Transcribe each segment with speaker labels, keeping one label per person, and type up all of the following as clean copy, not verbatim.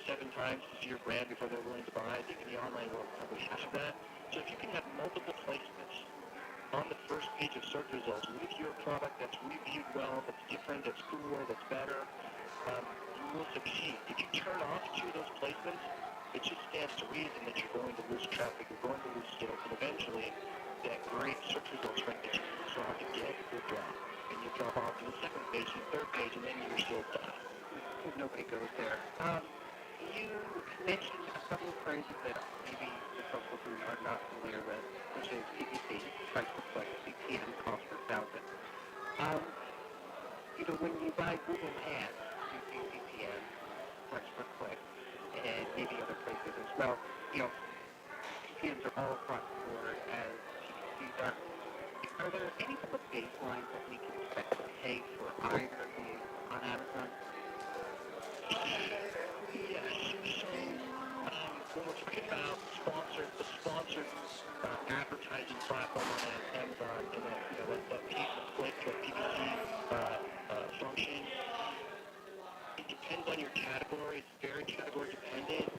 Speaker 1: 7 times to see your brand before they're willing to buy. I think in the online world, probably half of that. So if you can have multiple placements on the first page of search results with your product that's reviewed well, that's different, that's cooler, that's better, you will succeed. If you turn off 2 of those placements, it just stands to reason that you're going to lose traffic, you're going to lose sales, and eventually that great search results rank that you saw to get will drop. And you drop off to the second page, and the third page, and then you're still done.
Speaker 2: Nobody goes there. You mentioned a couple of phrases that maybe the folks who are not familiar with, which is PPC, price per click, CPM, cost per thousand. When you buy Google Ads, you see CPM, price per click, and maybe other places as well. CPMs are all across the board as PPCs are. Are there any type of baselines that we can expect to pay for either of these on Amazon?
Speaker 1: Yes. So when we're talking about the sponsored advertising platform on Amazon and that piece of click or PPC function, it depends on your category. It's very category dependent.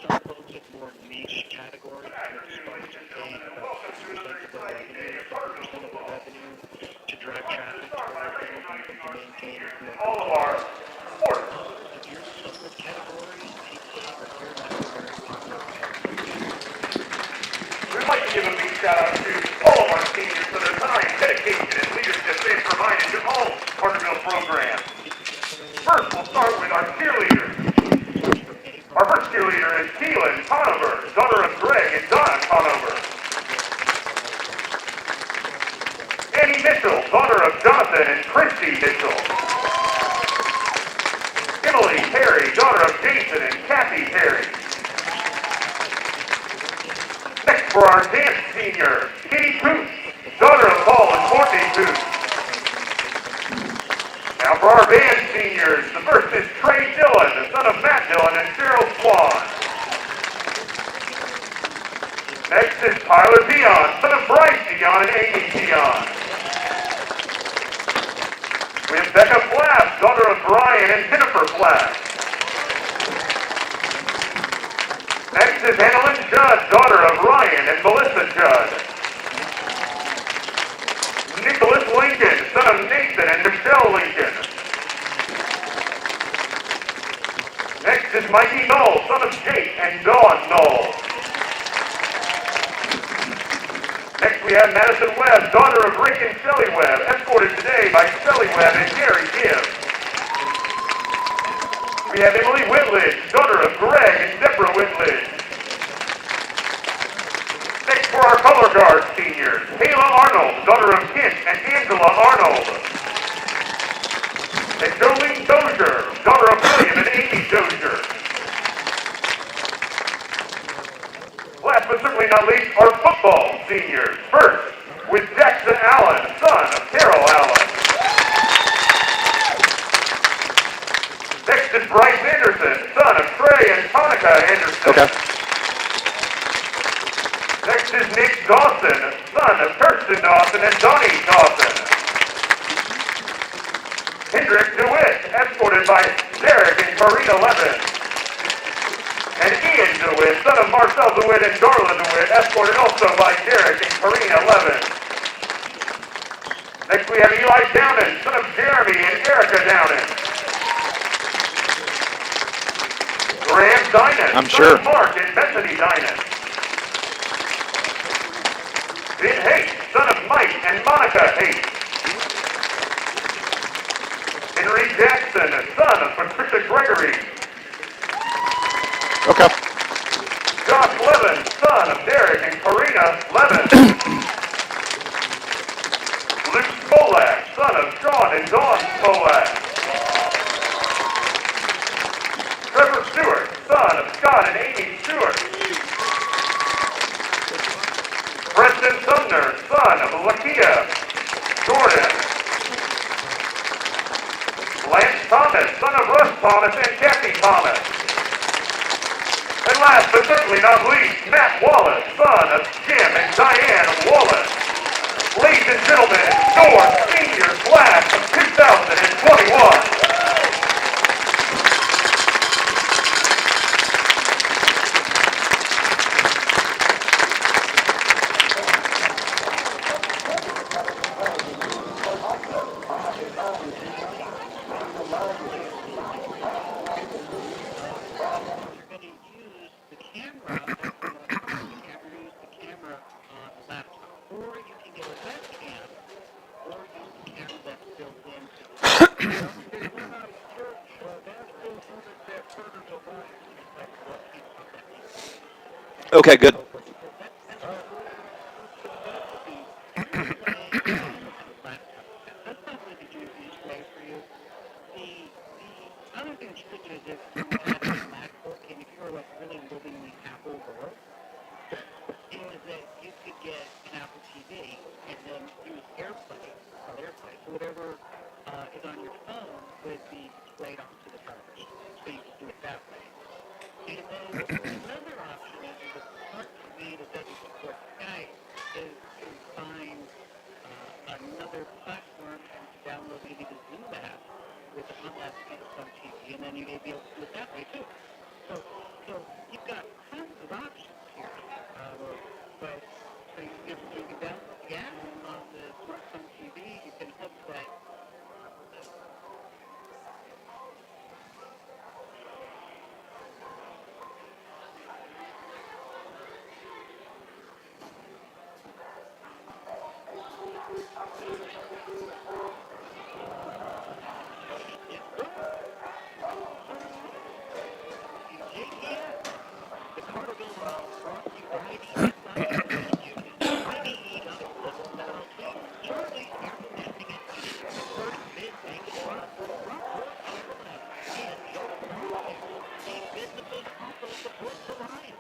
Speaker 1: Some folks have more niche categories and start to pay about 50% of their revenue, 50% of their revenue to drive traffic to their things and to maintain
Speaker 3: all of our support.
Speaker 1: If you're in some of those categories, pizza or your very popular categories.
Speaker 3: We'd like to give a big shout out to all of our seniors for their time, dedication, and leadership they've provided to all Carterville programs. First, we'll start with our cheerleaders. Our first cheerleader is Keelan Conover, daughter of Greg and Donna Conover. Annie Mitchell, daughter of Jonathan and Christy Mitchell. Emily Perry, daughter of Jason and Kathy Perry. Next for our dance senior, Kitty Toots, daughter of Paul and Courtney Toots. Now for our band seniors, the first is Trey Dillon, the son of Matt Dillon and Cheryl Swan. Next is Tyler Dion, son of Bryce Dion and Amy Dion. We have Becca Flass, daughter of Brian and Jennifer Flass. Next is Annalyn Judd, daughter of Ryan and Melissa Judd. Nicholas Lincoln, son of Nathan and Michelle Lincoln. Next is Mikey Knoll, son of Jake and Dawn Knoll. Next we have Madison Webb, daughter of Rick and Shelley Webb, escorted today by Shelley Webb and Gary Gibbs. We have Emily Whitledge, daughter of Greg and Deborah Whitledge. Next for our color guard seniors, Kayla Arnold, daughter of Kent and Angela Arnold. And Jolene Dozier, daughter of William and Amy Dozier. Last but certainly not least, our football seniors. First, with Jackson Allen, son of Carol Allen. Next is Bryce Anderson, son of Trey and Tonica Anderson.
Speaker 4: Okay.
Speaker 3: Next is Nick Dawson, son of Kirsten Dawson and Donnie Dawson. Hendrick DeWitt, escorted by Derek and Karina Levin. And Ian DeWitt, son of Marcel DeWitt and Darla DeWitt, escorted also by Derek and Karina Levin. Next we have Eli Downen, son of Jeremy and Erica Downen. Graham Dinan, son of Mark and Bethany Dinan. Ben Haight, son of Mike and Monica Haight. Henry Jackson, son of Patricia Gregory.
Speaker 4: Okay.
Speaker 3: Josh Levin, son of Derek and Karina Levin. Luke Spolak, son of Sean and Dawn Spolak. Trevor Stewart, son of Scott and Amy Stewart. Preston Sumner, son of Lakia Jordan. Lance Thomas, son of Russ Thomas and Kathy Thomas. And last but certainly not least, Matt Wallace, son of Jim and Diane Wallace. Ladies and gentlemen, your senior class of 2021.
Speaker 4: Okay, good.
Speaker 2: Other thing you could do is if you had a MacBook and if you were like really living in the Apple world, is that you could get an Apple TV and then use AirPlay, so whatever is on your phone would be displayed onto the television. So you could do it that way. And then another option is the smart TV that doesn't support Skype is to find another platform and to download maybe the Zoom app with on that Samsung TV, and then you may be able to do it that way too. So you've got tons of options here. But so you can download the app on the smartphone TV. You can hook that. The Carterville brought to you by Charlie Aircrafting and Heating, the first mid-bank trust. And Joe Lawson. These businesses also support the Lions.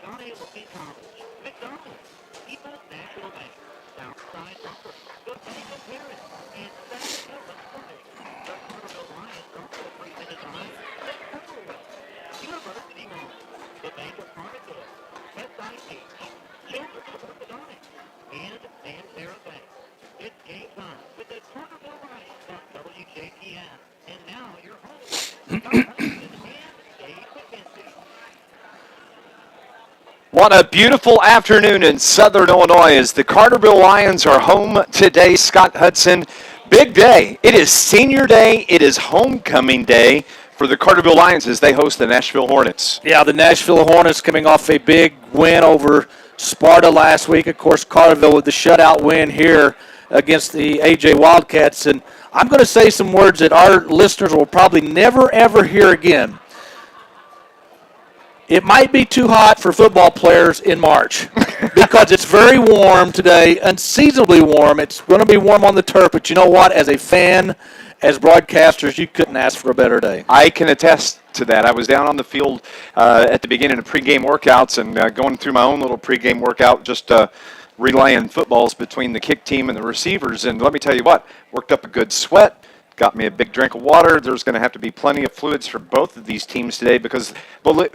Speaker 2: John A. Looking College, McDonald's, People's National Bank, Southside Lumber, the Bank of Paris, and South Illinois. The Carterville Lions also bring the design of Carterville, University Mall, the Bank of Carterville, SIH, Children's Orthodontics, and Santerra Bank. It's game time with the Carterville Lions on WJPF. And now your host, Scott Hudson and Dave McKenzie.
Speaker 4: What a beautiful afternoon in Southern Illinois as the Carterville Lions are home today. Scott Hudson, big day. It is senior day. It is homecoming day for the Carterville Lions as they host the Nashville Hornets.
Speaker 5: Yeah, the Nashville Hornets coming off a big win over Sparta last week. Of course, Carterville with the shutout win here against the AJ Wildcats. And I'm going to say some words that our listeners will probably never, ever hear again. It might be too hot for football players in March because it's very warm today, unseasonably warm. It's going to be warm on the turf, but you know what? As a fan, as broadcasters, you couldn't ask for a better day.
Speaker 4: I can attest to that. I was down on the field at the beginning of pregame workouts and going through my own little pregame workout, just relaying footballs between the kick team and the receivers. And let me tell you what, worked up a good sweat. Got me a big drink of water. There's going to have to be plenty of fluids for both of these teams today because, well,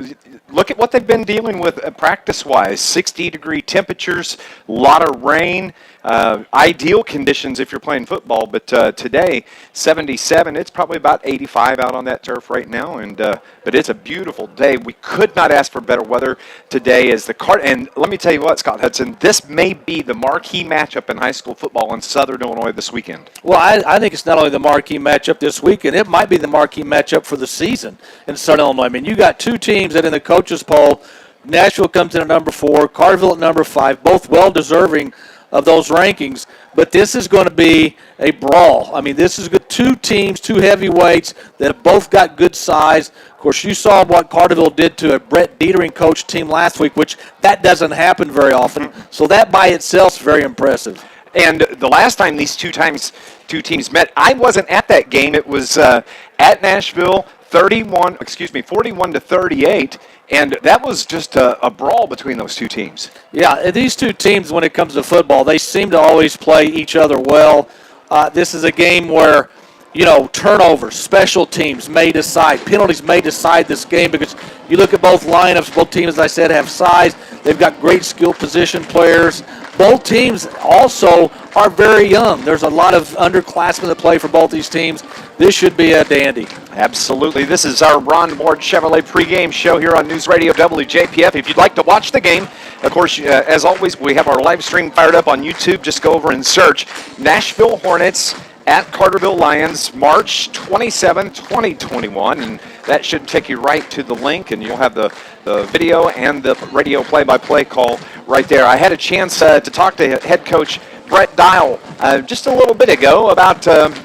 Speaker 4: look at what they've been dealing with practice-wise. 60-degree temperatures, a lot of rain, ideal conditions if you're playing football. But today, 77. It's probably about 85 out on that turf right now. And but it's a beautiful day. We could not ask for better weather today as and let me tell you what, Scott Hudson, this may be the marquee matchup in high school football in Southern Illinois this weekend.
Speaker 5: Well, I think it's not only the marquee matchup this weekend, it might be the marquee matchup for the season in Southern Illinois. I mean, you got two teams that in the coaches poll, Nashville comes in at number 4, Carterville at number 5, both well-deserving of those rankings. But this is going to be a brawl. I mean, this is good. Two teams, two heavyweights that have both got good size. Of course, you saw what Carterville did to a Brett Dietering coach team last week, which that doesn't happen very often. So that by itself is very impressive.
Speaker 4: And the last time these two teams met, I wasn't at that game. It was at Nashville, 41-38, and that was just a brawl between those two teams.
Speaker 5: Yeah, these two teams, when it comes to football, they seem to always play each other well. This is a game where, you know, turnovers, special teams may decide, penalties may decide this game because you look at both lineups, both teams, as I said, have size. They've got great skill position players. Both teams also are very young. There's a lot of underclassmen that play for both these teams. This should be a dandy.
Speaker 4: Absolutely. This is our Ron Ward Chevrolet pregame show here on News Radio WJPF. If you'd like to watch the game, of course, as always, we have our live stream fired up on YouTube. Just go over and search Nashville Hornets at Carterville Lions, March 27, 2021, and that should take you right to the link, and you'll have the video and the radio play-by-play call right there. I had a chance to talk to head coach Brett Dial just a little bit ago about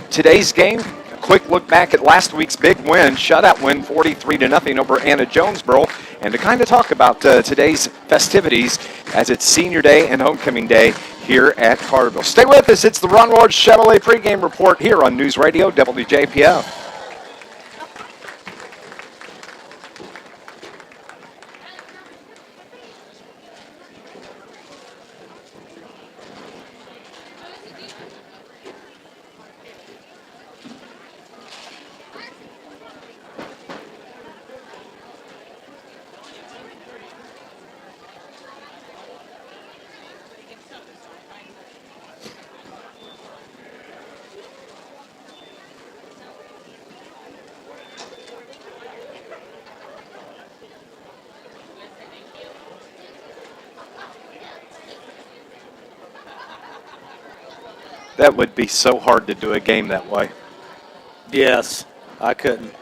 Speaker 4: today's game. Of quick look back at last week's big win, shutout win, 43-0 over Anna Jonesboro, and to kind of talk about today's festivities as it's senior day and homecoming day here at Carterville. Stay with us. It's the Ron Ward Chevrolet pregame report here on News Radio WJPF. That would be so hard to do a game that way.
Speaker 5: Yes, I couldn't.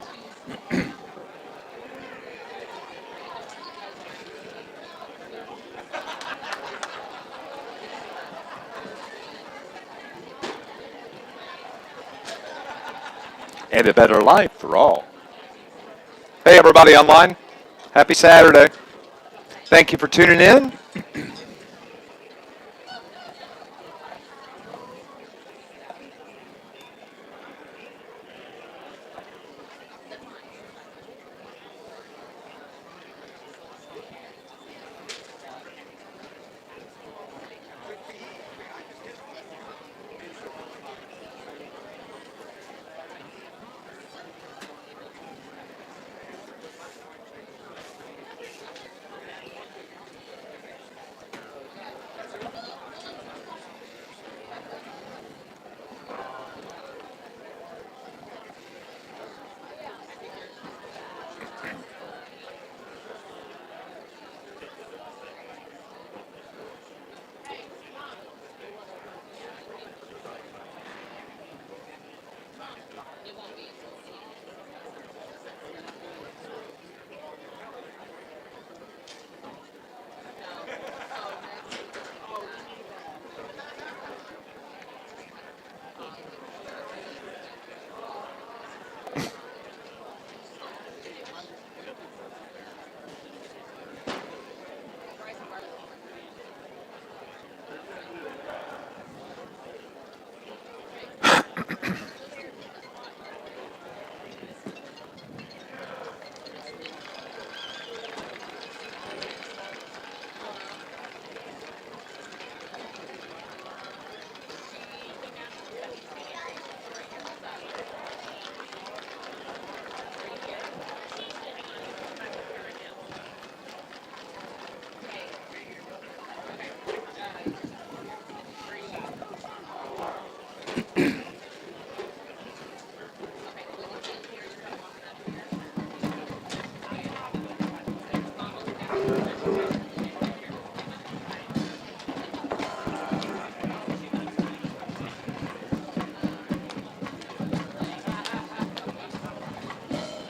Speaker 4: And a better life for all. Hey, everybody online. Happy Saturday. Thank you for tuning in.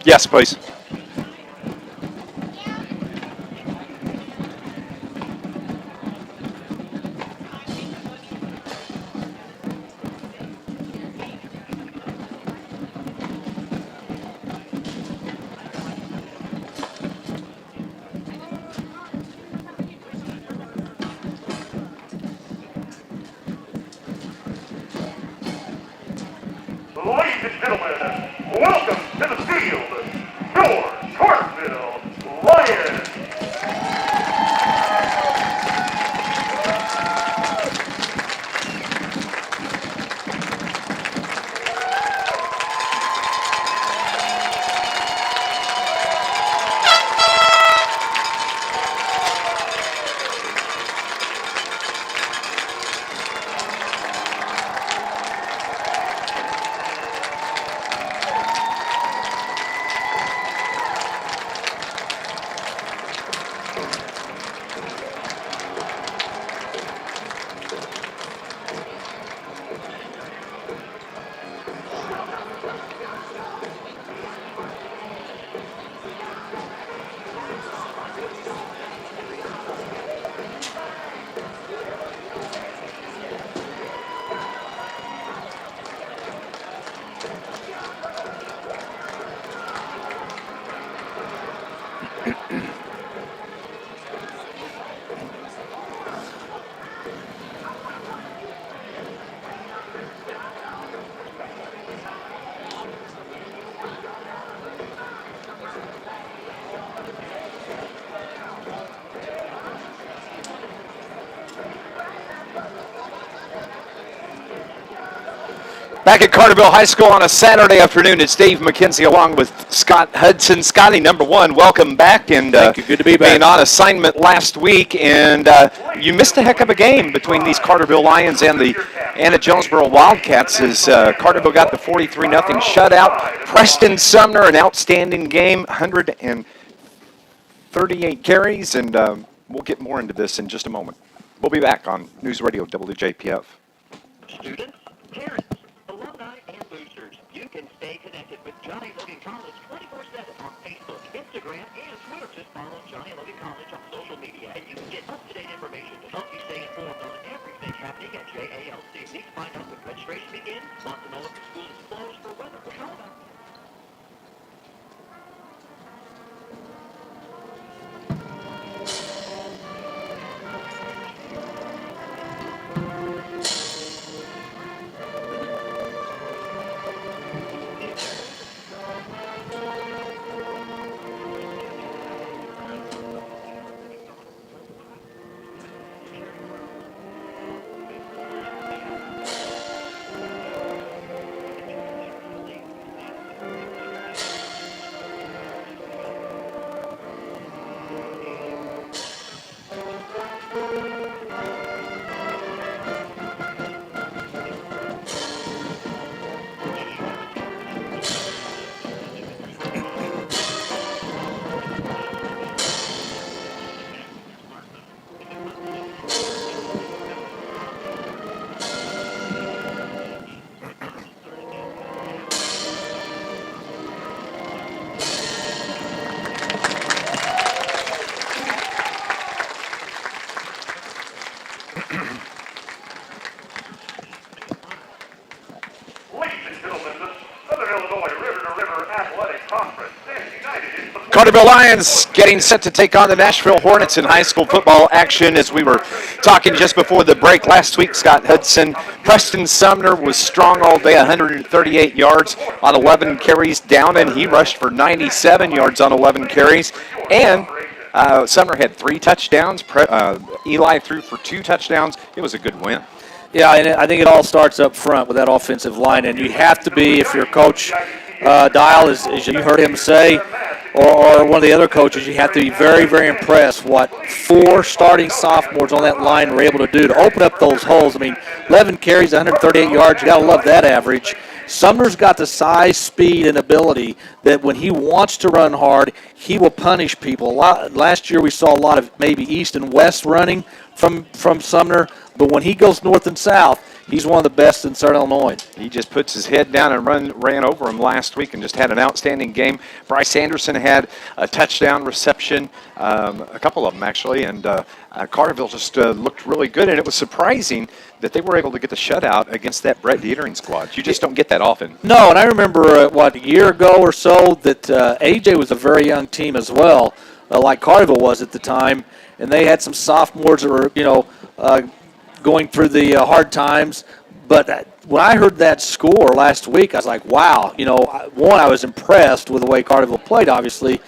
Speaker 4: Yes, please.
Speaker 3: Ladies and gentlemen, welcome to the field, Phil
Speaker 4: Back at Carterville High School on a Saturday afternoon, it's Dave McKenzie along with Scott Hudson. Scotty, number one, welcome back. And
Speaker 5: Thank you. Good to be back.
Speaker 4: being on assignment last week, and you missed a heck of a game between these Carterville Lions and the Anna Jonesboro Wildcats as Carterville got the 43-0 shutout. Preston Sumner, an outstanding game, 138 carries, and we'll get more into this in just a moment. We'll be back on News Radio WJPF.
Speaker 1: Students, parents, alumni, and boosters, you can stay connected with Johnny Logan College 24/7 on Facebook, Instagram, and Twitter. Just follow Johnny Logan College on social media, and you can get up-to-date information to help you stay informed on everything happening at JALC. Need to find out when registration begins? Want to know if the school is closed for weather? How about
Speaker 3: Ladies and gentlemen, the Southern Illinois River-to-River Athletic Conference stands united in support.
Speaker 4: Carterville Lions getting set to take on the Nashville Hornets in high school football action. As we were talking just before the break last week, Scott Hudson, Preston Sumner was strong all day, 138 yards on 11 carries down, and he rushed for 97 yards on 11 carries. And Sumner had 3 touchdowns. Eli threw for 2 touchdowns. It was a good win.
Speaker 5: Yeah, and I think it all starts up front with that offensive line, and you have to be, if you're Coach Dial, as you heard him say, or one of the other coaches, you have to be very, very impressed what 4 starting sophomores on that line were able to do to open up those holes. I mean, 11 carries, 138 yards, you got to love that average. Sumner's got the size, speed, and ability that when he wants to run hard, he will punish people. Last year we saw a lot of maybe east and west running from Sumner, but when he goes north and south, he's one of the best in Southern Illinois.
Speaker 4: He just puts his head down and ran over him last week and just had an outstanding game. Bryce Anderson had a touchdown reception, a couple of them actually, and Carterville just looked really good, and it was surprising that they were able to get the shutout against that Brett Dietering squad. You just don't get that often.
Speaker 5: No, and I remember, a year ago or so that AJ was a very young team as well, like Carterville was at the time, and they had some sophomores that were, going through the hard times. But when I heard that score last week, I was like, wow. One, I was impressed with the way Carterville played, obviously,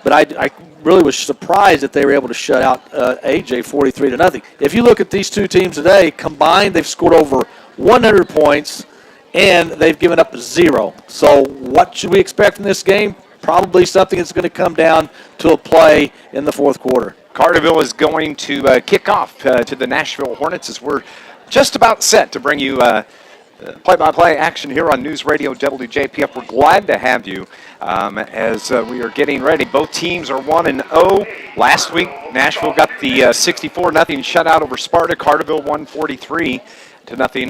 Speaker 5: but I really was surprised that they were able to shut out AJ 43-0. If you look at these two teams today, combined, they've scored over 100 points, and they've given up 0. So what should we expect from this game? Probably something that's going to come down to a play in the fourth quarter.
Speaker 4: Carterville is going to kick off to the Nashville Hornets as we're just about set to bring you play-by-play action here on News Radio WJPF. We're glad to have you as we are getting ready. Both teams are 1-0. Last week, Nashville got the 64-0 shutout over Sparta. Carterville won 43-0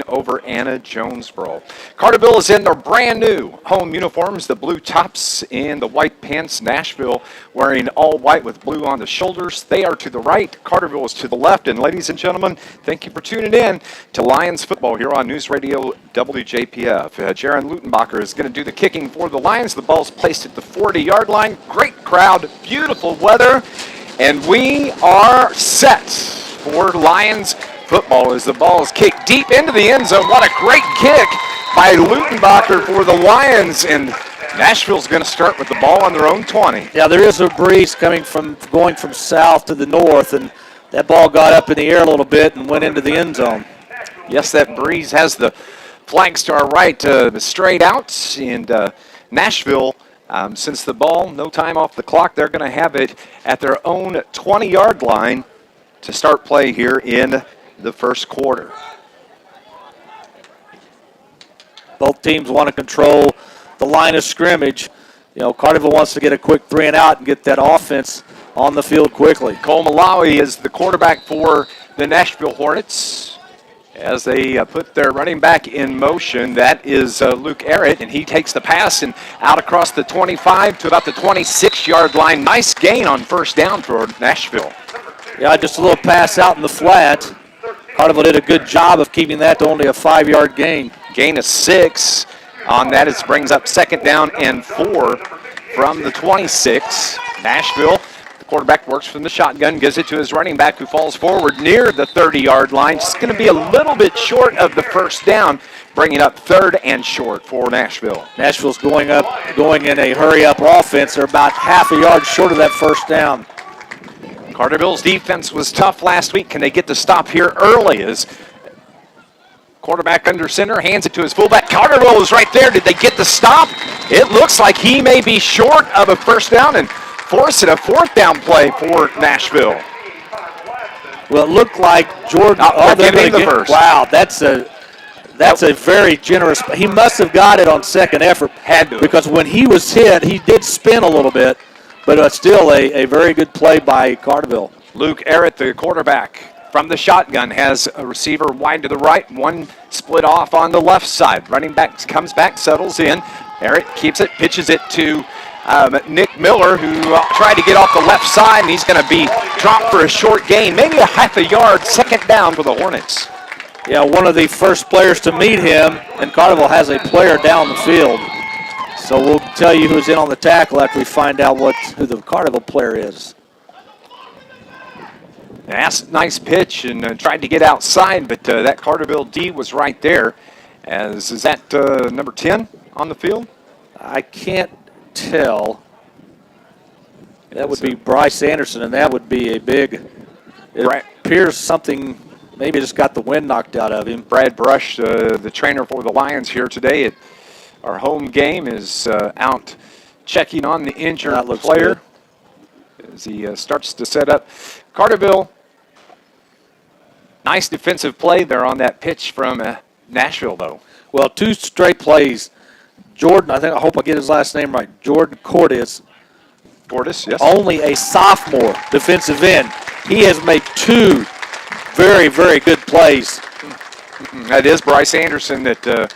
Speaker 4: over Anna Jonesboro. Carterville is in their brand new home uniforms, the blue tops and the white pants. Nashville wearing all white with blue on the shoulders. They are to the right, Carterville is to the left. And ladies and gentlemen, thank you for tuning in to Lions football here on News Radio WJPF. Jaron Lutenbacher is going to do the kicking for the Lions. The ball's placed at the 40-yard line. Great crowd, beautiful weather, and we are set for Lions football as the ball is kicked deep into the end zone. What a great kick by Lutenbacher for the Lions, and Nashville's going to start with the ball on their own 20.
Speaker 5: Yeah, there is a breeze going from south to the north, and that ball got up in the air a little bit and went into the end zone.
Speaker 4: Yes, that breeze has the Flags to our right, the straight outs, and Nashville, since the ball, no time off the clock, they're going to have it at their own 20-yard line to start play here in the first quarter.
Speaker 5: Both teams want to control the line of scrimmage. You know, Carterville wants to get a quick 3 and out and get that offense on the field quickly.
Speaker 4: Cole Malawi is the quarterback for the Nashville Hornets as they put their running back in motion. That is Luke Arrett, and he takes the pass and out across the 25 to about the 26-yard line. Nice gain on first down for Nashville.
Speaker 5: Yeah, just a little pass out in the flat. Carterville did a good job of keeping that to only a 5-yard gain.
Speaker 4: Gain of 6 on that. It brings up second down and 4 from the 26. Nashville, the quarterback works from the shotgun, gives it to his running back who falls forward near the 30-yard line. Just going to be a little bit short of the first down, bringing up third and short for Nashville.
Speaker 5: Nashville's going in a hurry-up offense. They're about half a yard short of that first down.
Speaker 4: Carterville's defense was tough last week. Can they get the stop here early? As quarterback under center, hands it to his fullback. Carterville is right there. Did they get the stop? It looks like he may be short of a first down and forcing a fourth down play for Nashville.
Speaker 5: Well, it looked like Jordan.
Speaker 4: They're going to get first.
Speaker 5: Wow, that's a very generous. He must have got it on second effort.
Speaker 4: Had to.
Speaker 5: Because when he was hit, he did spin a little bit, but still a very good play by Carterville.
Speaker 4: Luke Arrett, the quarterback, from the shotgun, has a receiver wide to the right, one split off on the left side. Running back comes back, settles in. Arrett keeps it, pitches it to Nick Miller, who tried to get off the left side, and he's going to be dropped for a short gain, maybe a half a yard, second down for the Hornets.
Speaker 5: Yeah, one of the first players to meet him, and Carterville has a player down the field. So we'll tell you who's in on the tackle after we find out who the Carterville player is.
Speaker 4: Nice pitch and tried to get outside, but that Carterville D was right there. Is that number 10 on the field?
Speaker 5: I can't tell. That would be Bryce Anderson, and that would be a big. It appears something maybe just got the wind knocked out of him.
Speaker 4: Brad Brush, the trainer for the Lions here today at our home game, is out checking on the injured player as he starts to set up. Carterville, nice defensive play there on that pitch from Nashville, though.
Speaker 5: Well, 2 straight plays. Jordan, I hope I get his last name right, Jordan Cordes,
Speaker 4: yes.
Speaker 5: Only a sophomore defensive end. He has made 2 very, very good plays.
Speaker 4: That is Bryce Anderson that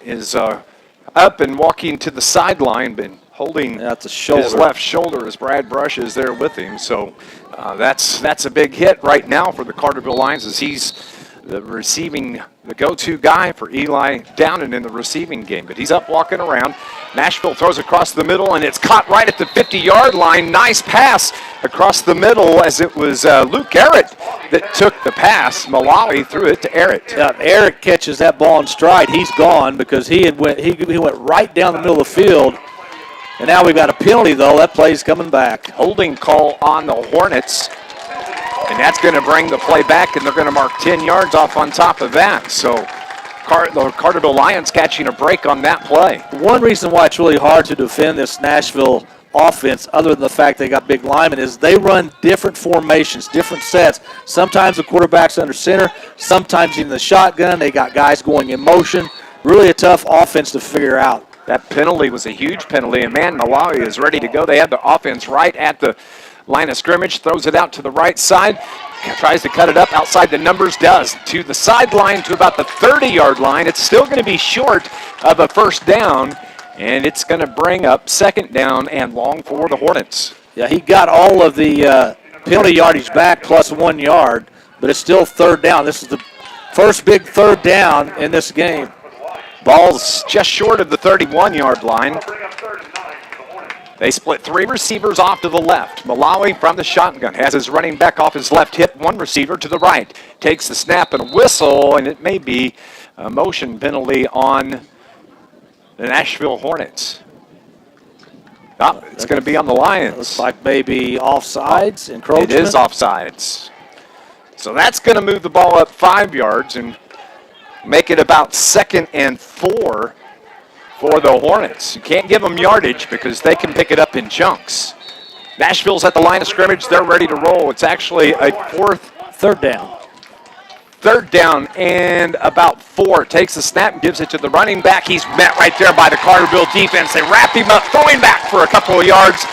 Speaker 4: is up and walking to the sideline, but holding his left shoulder as Brad Brush is there with him. So that's a big hit right now for the Carterville Lions, as he's the go-to guy for Eli Downen in the receiving game. But he's up walking around. Nashville throws across the middle, and it's caught right at the 50-yard line. Nice pass across the middle, as it was Luke Arrett that took the pass. Malawi threw it to Arrett.
Speaker 5: Arrett catches that ball in stride. He's gone because he went right down the middle of the field. And now we've got a penalty, though. That play's coming back.
Speaker 4: Holding call on the Hornets. And that's going to bring the play back, and they're going to mark 10 yards off on top of that. So the Carterville Lions catching a break on that play.
Speaker 5: One reason why it's really hard to defend this Nashville offense, other than the fact they got big linemen, is they run different formations, different sets. Sometimes the quarterback's under center, sometimes in the shotgun. They got guys going in motion. Really a tough offense to figure out.
Speaker 4: That penalty was a huge penalty, and man, Malawi is ready to go. They have the offense right at the line of scrimmage, throws it out to the right side, tries to cut it up outside the numbers, does. To the sideline, to about the 30-yard line. It's still going to be short of a first down, and it's going to bring up second down and long for the Hornets.
Speaker 5: Yeah, he got all of the penalty yardage back plus 1 yard, but it's still third down. This is the first big third down in this game.
Speaker 4: Ball's just short of the 31-yard line. They split 3 receivers off to the left. Malawi from the shotgun has his running back off his left hip, 1 receiver to the right. Takes the snap and whistle, and it may be a motion penalty on the Nashville Hornets. Oh, it's going to be on the Lions.
Speaker 5: Looks like maybe offsides, encroachment.
Speaker 4: It is offsides. So that's going to move the ball up 5 yards, and make it about 2nd and 4 for the Hornets. You can't give them yardage because they can pick it up in chunks. Nashville's at the line of scrimmage. They're ready to roll. It's actually a
Speaker 5: third down.
Speaker 4: Third down and about 4. Takes the snap and gives it to the running back. He's met right there by the Carterville defense. They wrap him up, throwing back for a couple of yards.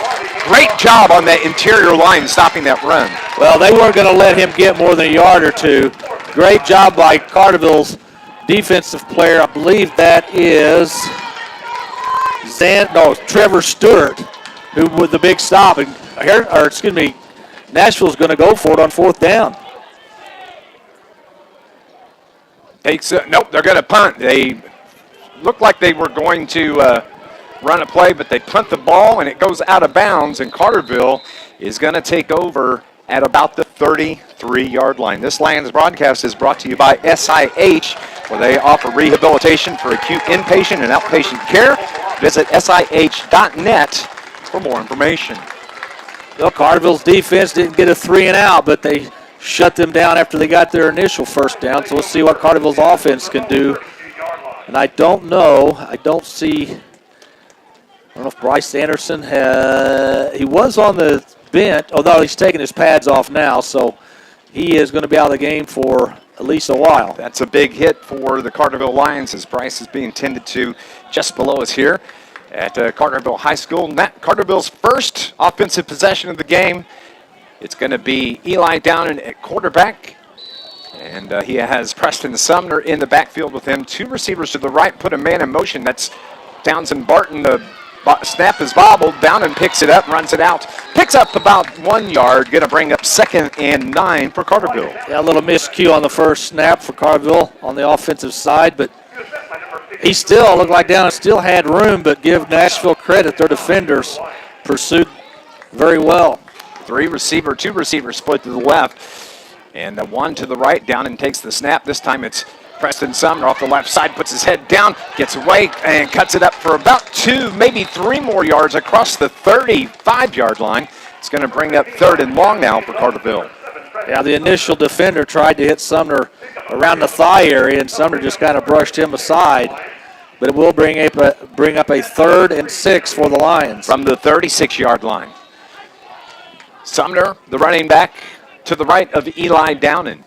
Speaker 4: Great job on that interior line stopping that run.
Speaker 5: Well, they weren't going to let him get more than a yard or two. Great job by Carterville's defensive player. I believe that is Trevor Stewart, who with the big stop. And Nashville's going to go for it on 4th down.
Speaker 4: Nope, they're going to punt. They looked like they were going to run a play, but they punt the ball, and it goes out of bounds, and Carterville is going to take over at about the 33-yard line. This Lions broadcast is brought to you by SIH, where they offer rehabilitation for acute inpatient and outpatient care. Visit SIH.net for more information.
Speaker 5: Well, Carterville's defense didn't get a 3-and-out, but they shut them down after they got their initial first down. So we'll see what Carterville's offense can do. And I don't know if Bryce Anderson he was on the bench, although he's taking his pads off now, so he is going to be out of the game for at least a while.
Speaker 4: That's a big hit for the Carterville Lions as Bryce is being tended to just below us here at Carterville High School. Carterville's first offensive possession of the game. It's going to be Eli Downen at quarterback, and he has Preston Sumner in the backfield with him. 2 receivers to the right, put a man in motion. That's Townsend Barton. The snap is bobbled. Downen picks it up, runs it out. Picks up about 1 yard. Going to bring up 2nd and 9 for Carterville.
Speaker 5: Yeah, a little miscue on the first snap for Carterville on the offensive side, but he still looked like Downen still had room, but give Nashville credit. Their defenders pursued very well.
Speaker 4: 2 receivers split to the left, and 1 to the right. Downen takes the snap. This time it's Preston Sumner off the left side, puts his head down, gets away, and cuts it up for about 2, maybe 3 more yards across the 35-yard line. It's going to bring up 3rd and long now for Carterville.
Speaker 5: Yeah, the initial defender tried to hit Sumner around the thigh area, and Sumner just kind of brushed him aside. But it will bring up a 3rd and 6 for the Lions.
Speaker 4: From the 36-yard line. Sumner, the running back, to the right of Eli Downen.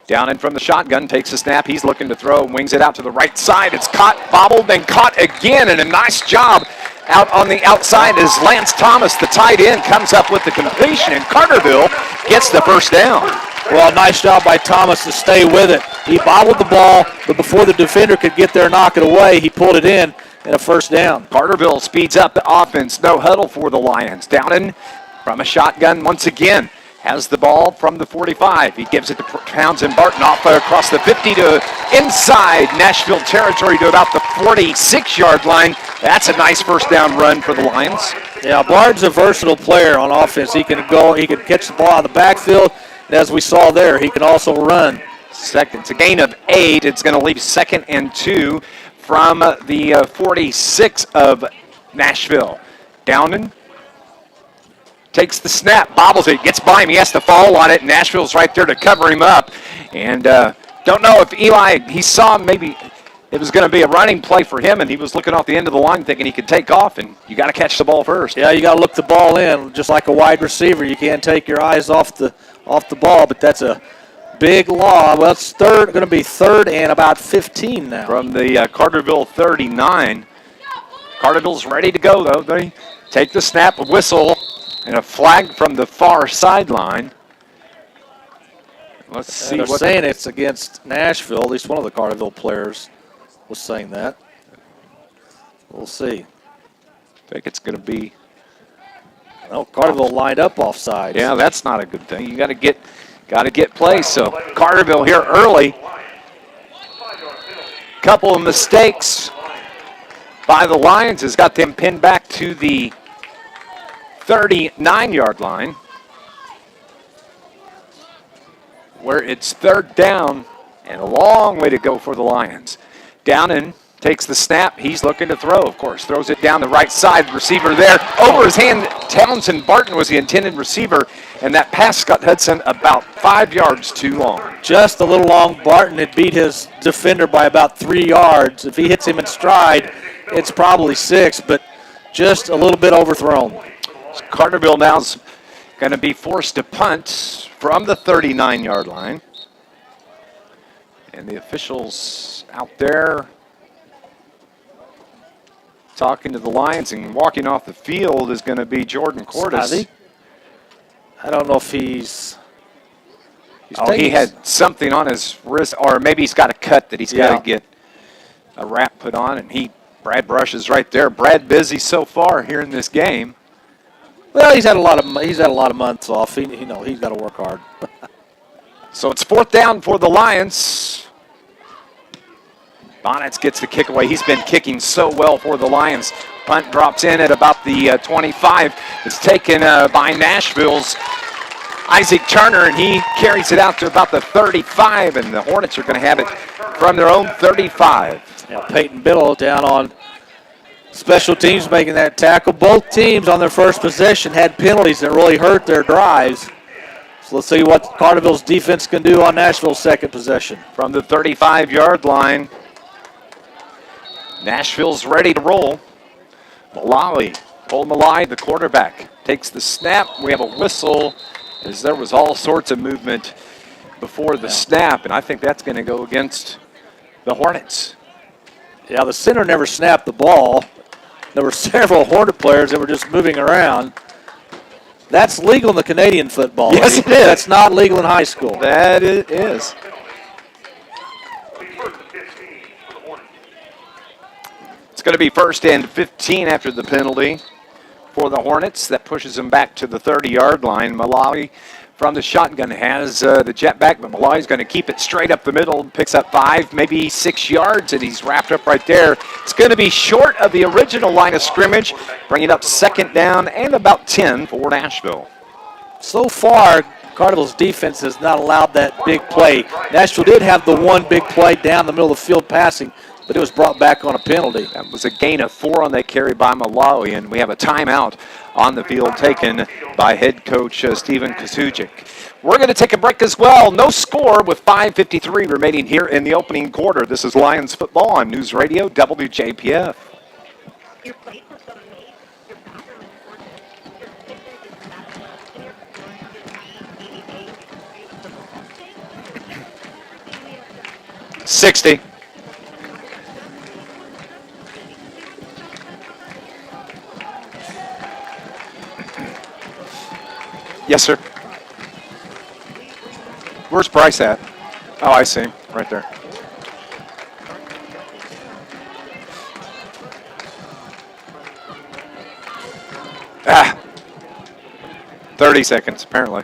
Speaker 4: Downen from the shotgun takes a snap. He's looking to throw, wings it out to the right side. It's caught, bobbled, and caught again, and a nice job out on the outside as Lance Thomas, the tight end, comes up with the completion, and Carterville gets the first down.
Speaker 5: Well, nice job by Thomas to stay with it. He bobbled the ball, but before the defender could get there and knock it away, he pulled it in and a first down.
Speaker 4: Carterville speeds up the offense. No huddle for the Lions. Downen from a shotgun once again. Has the ball from the 45. He gives it to Townsend Barton off across the 50 to inside Nashville territory to about the 46-yard line. That's a nice first down run for the Lions.
Speaker 5: Yeah, Bard's a versatile player on offense. He can catch the ball out of the backfield, and as we saw there, he can also run.
Speaker 4: It's a gain of 8. It's going to leave 2nd and 2 from the 46 of Nashville. Downen takes the snap, bobbles it, gets by him. He has to fall on it. Nashville's right there to cover him up. And don't know if Eli, he saw maybe it was going to be a running play for him, and he was looking off the end of the line thinking he could take off, and you got to catch the ball first.
Speaker 5: Yeah, you got to look the ball in, just like a wide receiver. You can't take your eyes off the ball, but that's a big loss. Well, it's going to be 3rd and about 15 now.
Speaker 4: From the Carterville 39. Carterville's ready to go, though. They take the snap, a whistle, and a flag from the far sideline. Let's see.
Speaker 5: They're saying it's against Nashville. At least one of the Carterville players was saying that. We'll see.
Speaker 4: I think it's going to be.
Speaker 5: Well, Carterville lined up offside.
Speaker 4: Yeah, that's not a good thing. You got to get play. So Carterville here early. Couple of mistakes by the Lions has got them pinned back to the 39-yard line, where it's 3rd down and a long way to go for the Lions. Downen takes the snap. He's looking to throw, of course. Throws it down the right side. Receiver there. Over his hand, Townsend Barton was the intended receiver, and that pass got Hudson about 5 yards too long.
Speaker 5: Just a little long. Barton had beat his defender by about 3 yards. If he hits him in stride, it's probably 6, but just a little bit overthrown.
Speaker 4: Carterville now's going to be forced to punt from the 39-yard line. And the officials out there talking to the Lions, and walking off the field is going to be Jordan Cordes.
Speaker 5: I don't know if he's
Speaker 4: he had something on his wrist, or maybe he's got a cut that he's got to get a wrap put on, and Brad Brush is right there. Brad busy so far here in this game.
Speaker 5: Well, he's had a lot of months off. He's got to work hard.
Speaker 4: So it's 4th down for the Lions. Bonnets gets the kick away. He's been kicking so well for the Lions. Punt drops in at about the 25. It's taken by Nashville's Isaac Turner, and he carries it out to about the 35, and the Hornets are going to have it from their own 35.
Speaker 5: Yeah, Peyton Biddle down on special teams making that tackle. Both teams on their first possession had penalties that really hurt their drives. So let's see what Carterville's defense can do on Nashville's second possession.
Speaker 4: From the 35-yard line, Nashville's ready to roll. Cole Malai, the quarterback, takes the snap. We have a whistle, as there was all sorts of movement before the snap, and I think that's going to go against the Hornets.
Speaker 5: Yeah, the center never snapped the ball. There were several Hornet players that were just moving around. That's legal in the Canadian football.
Speaker 4: Yes, it is.
Speaker 5: That's not legal in high school.
Speaker 4: That it is. It's going to be 1st and 15 after the penalty for the Hornets. That pushes them back to the 30-yard line. Malawi from the shotgun has the jet back, but Malawi's going to keep it straight up the middle, picks up 5, maybe 6 yards, and he's wrapped up right there. It's going to be short of the original line of scrimmage, bringing up 2nd down and about 10 for Nashville.
Speaker 5: So far, Carterville's defense has not allowed that big play. Nashville did have the one big play down the middle of the field passing, but it was brought back on a penalty.
Speaker 4: That was a gain of 4 on that carry by Malawi, and we have a timeout on the field taken by head coach Stephen Kasujic. We're going to take a break as well. No score with 5:53 remaining here in the opening quarter. This is Lions football on News Radio WJPF.
Speaker 1: Your place is going to be your bathroom and your fitness is bathroom and your Postgame.
Speaker 4: 60. Yes, sir. Where's Bryce at? Oh, I see him right there. Ah, 30 seconds, apparently.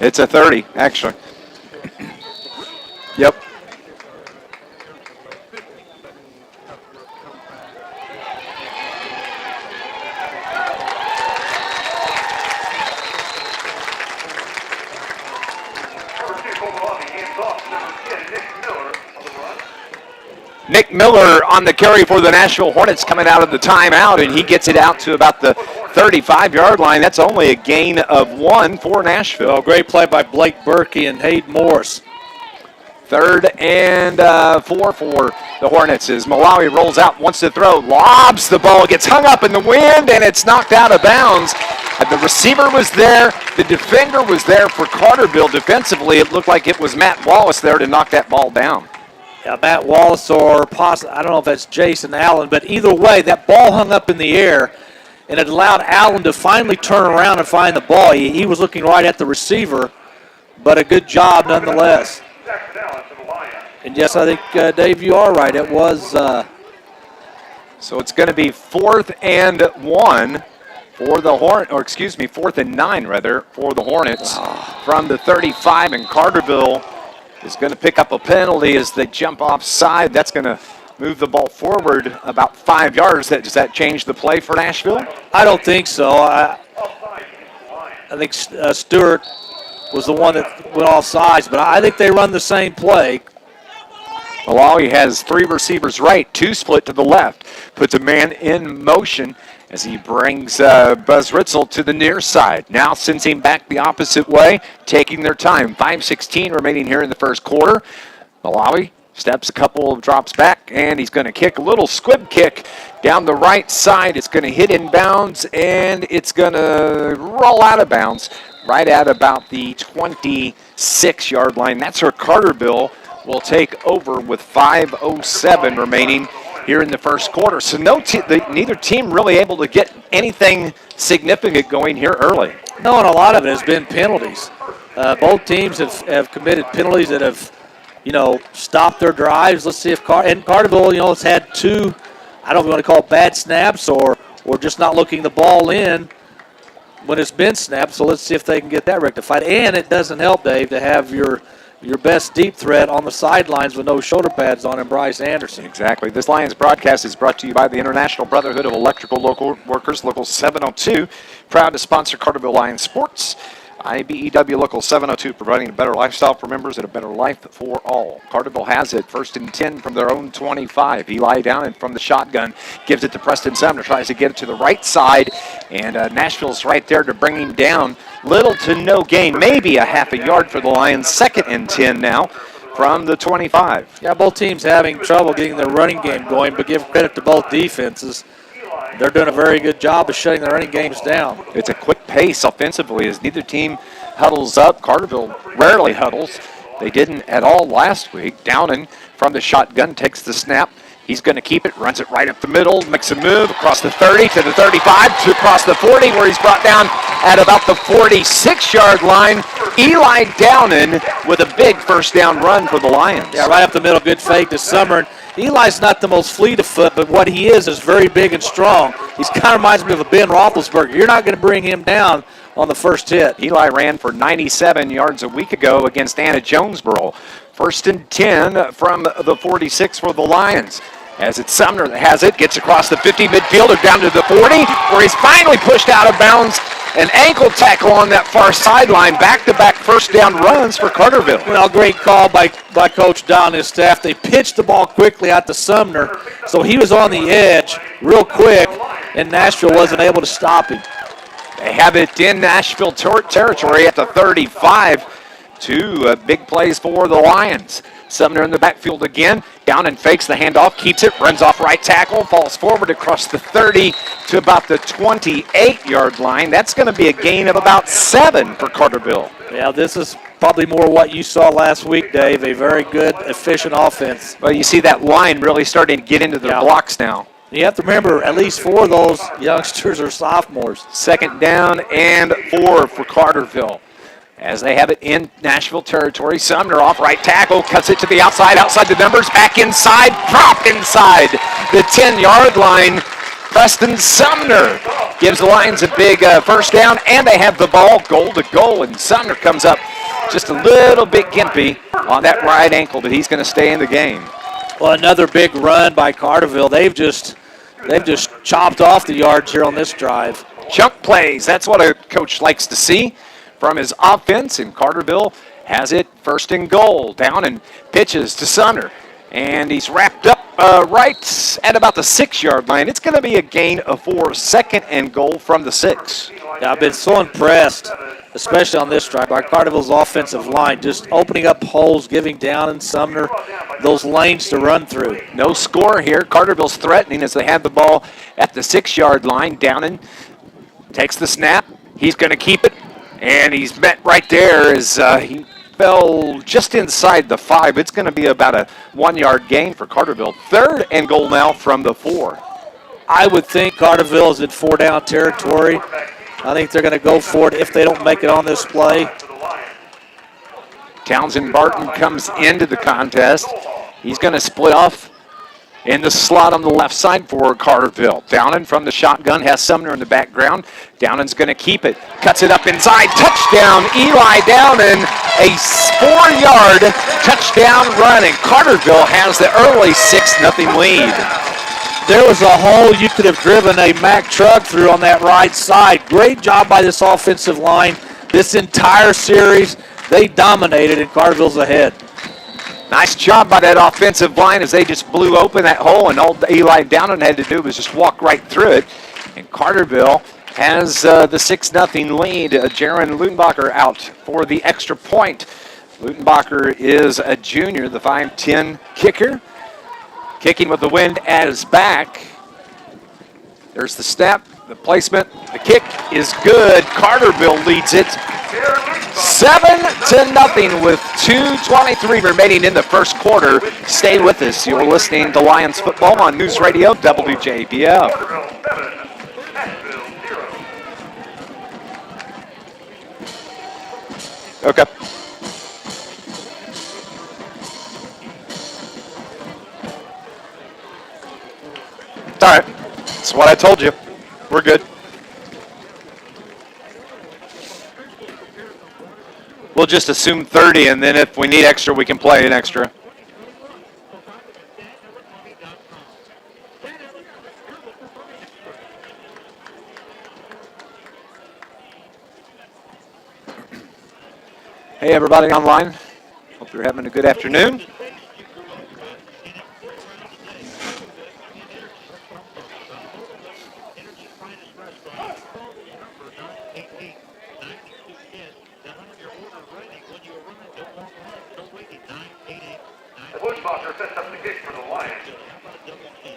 Speaker 4: It's a 30, actually. Yep. Nick Miller on the carry for the Nashville Hornets coming out of the timeout, and he gets it out to about the 35-yard line. That's only a gain of 1 for Nashville.
Speaker 5: Oh, great play by Blake Berkey and Hayden Morris.
Speaker 4: 3rd and 4 for the Hornets as Malawi rolls out, wants to throw, lobs the ball, gets hung up in the wind, and it's knocked out of bounds. The receiver was there. The defender was there for Carterville. Defensively, it looked like it was Matt Wallace there to knock that ball down.
Speaker 5: Yeah, Matt Wallace or possibly, I don't know if that's Jason Allen, but either way, that ball hung up in the air, and it allowed Allen to finally turn around and find the ball. He was looking right at the receiver, but a good job nonetheless. And yes, I think, Dave, you are right. It was.
Speaker 4: So it's going to be 4th and 1 for the Hornets, or excuse me, 4th and 9 rather, for the Hornets from the 35, and Carterville is going to pick up a penalty as they jump offside. That's going to move the ball forward about 5 yards. Does that change the play for Nashville?
Speaker 5: I don't think so. I think Stewart was the one that went off sides, but I think they run the same play.
Speaker 4: Malawi has 3 receivers right, 2 split to the left. Puts a man in motion as he brings Buzz Ritzel to the near side. Now sends him back the opposite way, taking their time. 5:16 remaining here in the first quarter. Malawi steps a couple of drops back, and he's going to kick a little squib kick down the right side. It's going to hit in bounds, and it's going to roll out of bounds right at about the 26-yard line. That's where Carterville will take over with 5:07 remaining here in the first quarter. So neither team really able to get anything significant going here early.
Speaker 5: No, and a lot of it has been penalties. Both teams have committed penalties that have, stopped their drives. Let's see if Carterville, has had 2, I don't know if you want to call it bad snaps or just not looking the ball in when it's been snapped. So let's see if they can get that rectified. And it doesn't help, Dave, to have your best deep threat on the sidelines with no shoulder pads on him, Bryce Anderson.
Speaker 4: Exactly. This Lions broadcast is brought to you by the International Brotherhood of Electrical Local Workers, Local 702. Proud to sponsor Carterville Lions Sports. IBEW Local 702, providing a better lifestyle for members and a better life for all. Carterville has it, 1st and 10 from their own 25. Eli down and from the shotgun, gives it to Preston Sumner, tries to get it to the right side, and Nashville's right there to bring him down. Little to no gain, maybe a half a yard for the Lions. 2nd and 10 now from the 25.
Speaker 5: Yeah, both teams having trouble getting their running game going, but give credit to both defenses. They're doing a very good job of shutting their running games down.
Speaker 4: It's a quick pace offensively as neither team huddles up. Carterville rarely huddles. They didn't at all last week. Downing from the shotgun takes the snap. He's going to keep it, runs it right up the middle, makes a move across the 30 to the 35 to across the 40 where he's brought down at about the 46-yard line. Eli Downing with a big first down run for the Lions.
Speaker 5: Yeah, right up the middle, good fake to Summer. Eli's not the most fleet of foot, but what he is very big and strong. He's kind of reminds me of a Ben Roethlisberger. You're not going to bring him down on the first hit.
Speaker 4: Eli ran for 97 yards a week ago against Anna Jonesboro. 1st and 10 from the 46 for the Lions. As it's Sumner that has it, gets across the 50 midfielder down to the 40, where he's finally pushed out of bounds. An ankle tackle on that far sideline. Back-to-back first down runs for Carterville.
Speaker 5: Well, great call by Coach Don and his staff. They pitched the ball quickly out to Sumner, so he was on the edge real quick, and Nashville wasn't able to stop him.
Speaker 4: They have it in Nashville territory at the 35. 2 big plays for the Lions. Sumner in the backfield again. Down and fakes the handoff, keeps it, runs off right tackle, falls forward across the 30 to about the 28-yard line. That's going to be a gain of about 7 for Carterville.
Speaker 5: Yeah, this is probably more what you saw last week, Dave. A very good, efficient offense.
Speaker 4: Well, you see that line really starting to get into their blocks now.
Speaker 5: You have to remember, at least 4 of those youngsters are sophomores.
Speaker 4: 2nd down and 4 for Carterville. As they have it in Nashville territory, Sumner off right tackle, cuts it to the outside the numbers, back inside, dropped inside the 10-yard line. Preston Sumner gives the Lions a big first down, and they have the ball goal to goal, and Sumner comes up just a little bit gimpy on that right ankle, but he's going to stay in the game.
Speaker 5: Well, another big run by Carterville. They've just chopped off the yards here on this drive.
Speaker 4: Chunk plays, that's what a coach likes to see from his offense, and Carterville has it 1st and goal. Down and pitches to Sumner, and he's wrapped up right at about the 6-yard line. It's going to be a gain of 4, 2nd and goal from the 6.
Speaker 5: Yeah, I've been so impressed, especially on this drive, by Carterville's offensive line, just opening up holes, giving Down and Sumner those lanes to run through.
Speaker 4: No score here. Carterville's threatening as they have the ball at the 6-yard line. Downing takes the snap. He's going to keep it. And he's met right there as he fell just inside the 5. It's going to be about a 1-yard gain for Carterville. 3rd and goal now from the 4.
Speaker 5: I would think Carterville is in 4-down territory. I think they're going to go for it if they don't make it on this play.
Speaker 4: Townsend Barton comes into the contest. He's going to split off in the slot on the left side for Carterville. Downing from the shotgun has Sumner in the background. Downing's going to keep it. Cuts it up inside. Touchdown, Eli Downing. A 4-yard touchdown run, and Carterville has the early 6-0 lead.
Speaker 5: There was a hole you could have driven a Mack truck through on that right side. Great job by this offensive line. this entire series, they dominated, and Carterville's ahead.
Speaker 4: Nice job by that offensive line as they just blew open that hole, and all Eli Downen had to do was just walk right through it. And Carterville has the 6-0 lead. Jaron Lutenbacher out for the extra point. Lutenbacher is a junior, the 5'10" kicker. Kicking with the wind at his back. There's the snap, the placement, the kick is good. Carterville leads it 7-0 with 2:23 remaining in the first quarter. Stay with us. You're listening to Lions football on News Radio WJPF.
Speaker 3: Carterville 7, Nashville 0.
Speaker 4: Okay. All right. That's what I told you. We're good. We'll just assume 30, and then if we need extra, we can play an extra. Hey, everybody online. Hope you're having a good afternoon.
Speaker 3: Bushmacher sets up the kick for the Lions.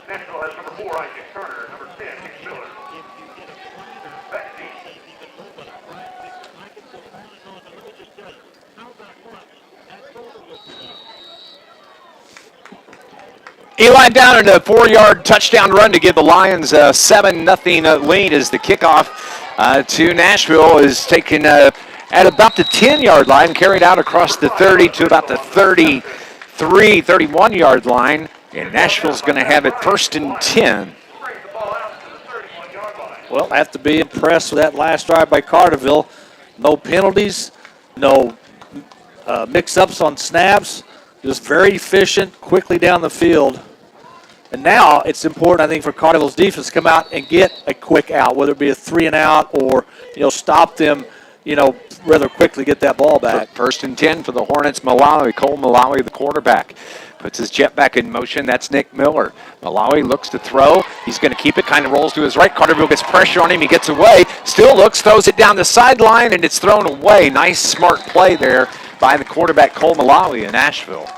Speaker 3: Nashville has number 4, Isaac Turner, number 10, Nick Miller. Back deep.
Speaker 4: Eli Downen, a 4-yard touchdown run to give the Lions a 7-0 lead as the kickoff to Nashville is taken at about the 10-yard line, carried out across the 30 to about the 31-yard line, and Nashville's going to have it 1st and 10.
Speaker 5: Well, I have to be impressed with that last drive by Carterville. No penalties, no mix-ups on snaps, just very efficient, quickly down the field. And now it's important, I think, for Carterville's defense to come out and get a quick out, whether it be a 3-and-out or, stop them, rather quickly get that ball back.
Speaker 4: 1st and 10 for the Hornets. Cole Malawi, the quarterback, puts his jet back in motion. That's Nick Miller. Malawi looks to throw. He's going to keep it, kind of rolls to his right. Carterville gets pressure on him. He gets away. Still looks, throws it down the sideline, and it's thrown away. Nice, smart play there by the quarterback, Cole Malawi in Nashville.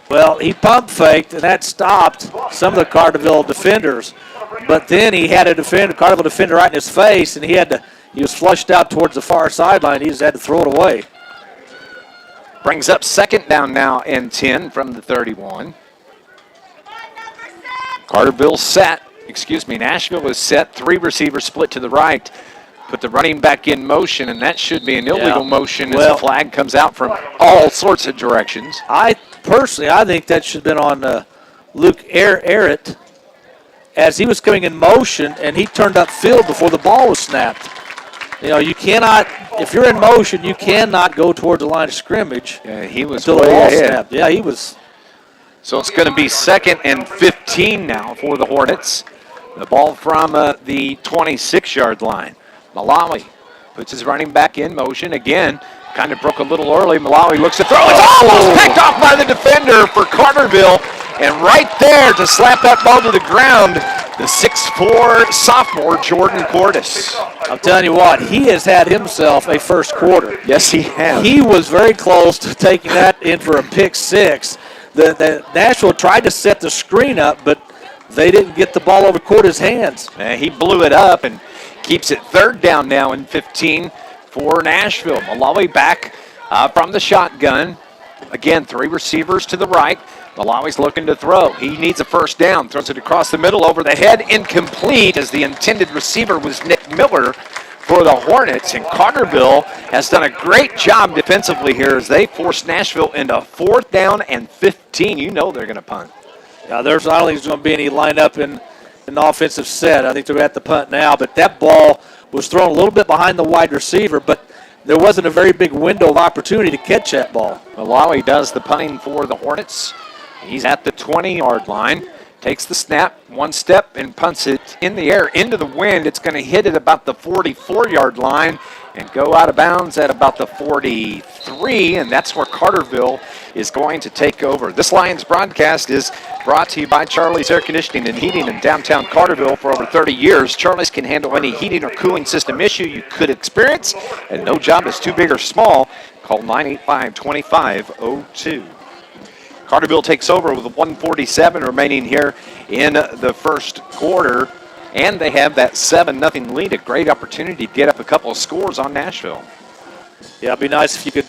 Speaker 5: Well, he pump faked, and that stopped some of the Carterville defenders. But then he had a Carterville defender right in his face, and he was flushed out towards the far sideline. He just had to throw it away.
Speaker 4: Brings up 2nd down now and 10 from the 31. Nashville is set. 3 receivers split to the right. Put the running back in motion, and that should be an illegal motion as the flag comes out from all sorts of directions.
Speaker 5: I think that should have been on Luke Arrett as he was coming in motion, and he turned upfield before the ball was snapped. You cannot, if you're in motion, you cannot go toward the line of scrimmage.
Speaker 4: Yeah, he was
Speaker 5: until the ball snapped. Yeah, he was.
Speaker 4: So it's going to be 2nd and 15 now for the Hornets. The ball from the 26-yard line. Malawi puts his running back in motion again. Kind of broke a little early. Malawi looks to throw. It's almost picked off by the defender for Carterville. And right there to slap that ball to the ground, the 6'4" sophomore, Jordan Cordes.
Speaker 5: I'm telling you what, he has had himself a first quarter.
Speaker 4: Yes, he has.
Speaker 5: He was very close to taking that in for a pick 6. The Nashville tried to set the screen up, but they didn't get the ball over Cordes' hands.
Speaker 4: He blew it up and keeps it 3rd down now and 15 for Nashville. Malawi back from the shotgun. Again, 3 receivers to the right. Malawi's looking to throw. He needs a 1st down. Throws it across the middle, over the head, incomplete, as the intended receiver was Nick Miller for the Hornets. And Carterville has done a great job defensively here as they force Nashville into 4th down and 15. You know they're going to punt.
Speaker 5: Yeah, I don't think there's going to be any lineup in the offensive set. I think they're at the punt now, but that ball was thrown a little bit behind the wide receiver, but there wasn't a very big window of opportunity to catch that ball.
Speaker 4: Malawi does the punting for the Hornets. He's at the 20-yard line, takes the snap, 1 step, and punts it in the air into the wind. It's going to hit at about the 44-yard line, and go out of bounds at about the 43, and that's where Carterville is going to take over. This Lions broadcast is brought to you by Charlie's Air Conditioning and Heating in downtown Carterville. For over 30 years, Charlie's can handle any heating or cooling system issue you could experience, and no job is too big or small. Call 985-2502. Carterville takes over with 1:47 remaining here in the first quarter, and they have that 7-0 lead. A great opportunity to get up a couple of scores on Nashville.
Speaker 5: Yeah, it'd be nice if you could,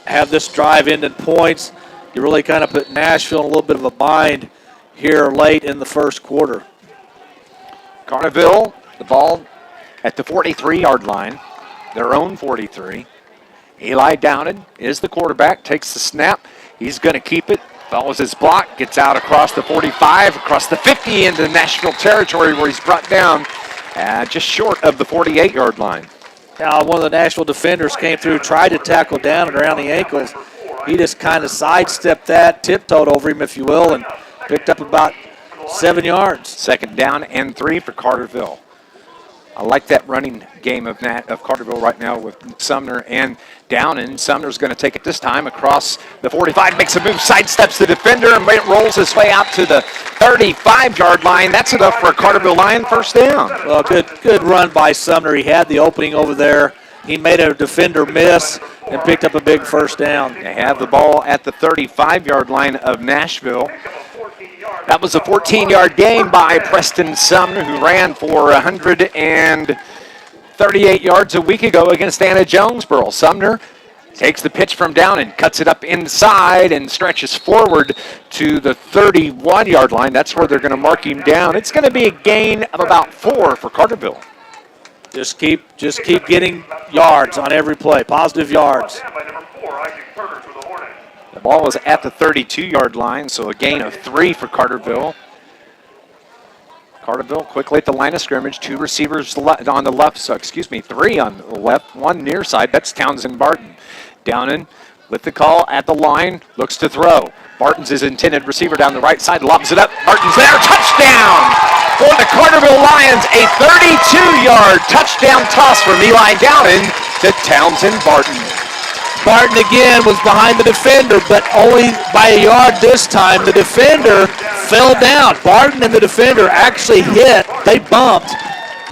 Speaker 5: have this drive end in points. You really kind of put Nashville in a little bit of a bind here late in the first quarter.
Speaker 4: Carterville, the ball at the 43-yard line, their own 43. Eli Downen is the quarterback, takes the snap. He's going to keep it, follows his block, gets out across the 45, across the 50 into Nashville territory where he's brought down just short of the 48-yard line.
Speaker 5: Now, one of the Nashville defenders came through, tried to tackle down and around the ankles. He just kind of sidestepped that, tiptoed over him, if you will, and picked up about 7 yards.
Speaker 4: 2nd down and 3 for Carterville. I like that running game of Carterville right now with Sumner and Downen. Sumner's going to take it this time across the 45, makes a move, sidesteps the defender, and rolls his way out to the 35-yard line. That's enough for a Carterville Lion first down.
Speaker 5: Well, good run by Sumner. He had the opening over there. He made a defender miss and picked up a big first down.
Speaker 4: They have the ball at the 35-yard line of Nashville. That was a 14-yard gain by Preston Sumner, who ran for 138 yards a week ago against Anna Jonesboro. Sumner takes the pitch from down and cuts it up inside and stretches forward to the 31-yard line. That's where they're going to mark him down. It's going to be a gain of about 4 for Carterville.
Speaker 5: Just keep getting yards on every play, positive yards.
Speaker 4: The ball is at the 32-yard line, so a gain of 3 for Carterville. Carterville quickly at the line of scrimmage. 2 receivers on the left, 3 on the left, 1 near side. That's Townsend Barton. Downen with the call at the line, looks to throw. Barton's his intended receiver down the right side, lobs it up. Barton's there, touchdown for the Carterville Lions. A 32-yard touchdown toss from Eli Downen to Townsend Barton.
Speaker 5: Barton again was behind the defender, but only by a yard this time. The defender fell down. Barton and the defender actually hit. They bumped.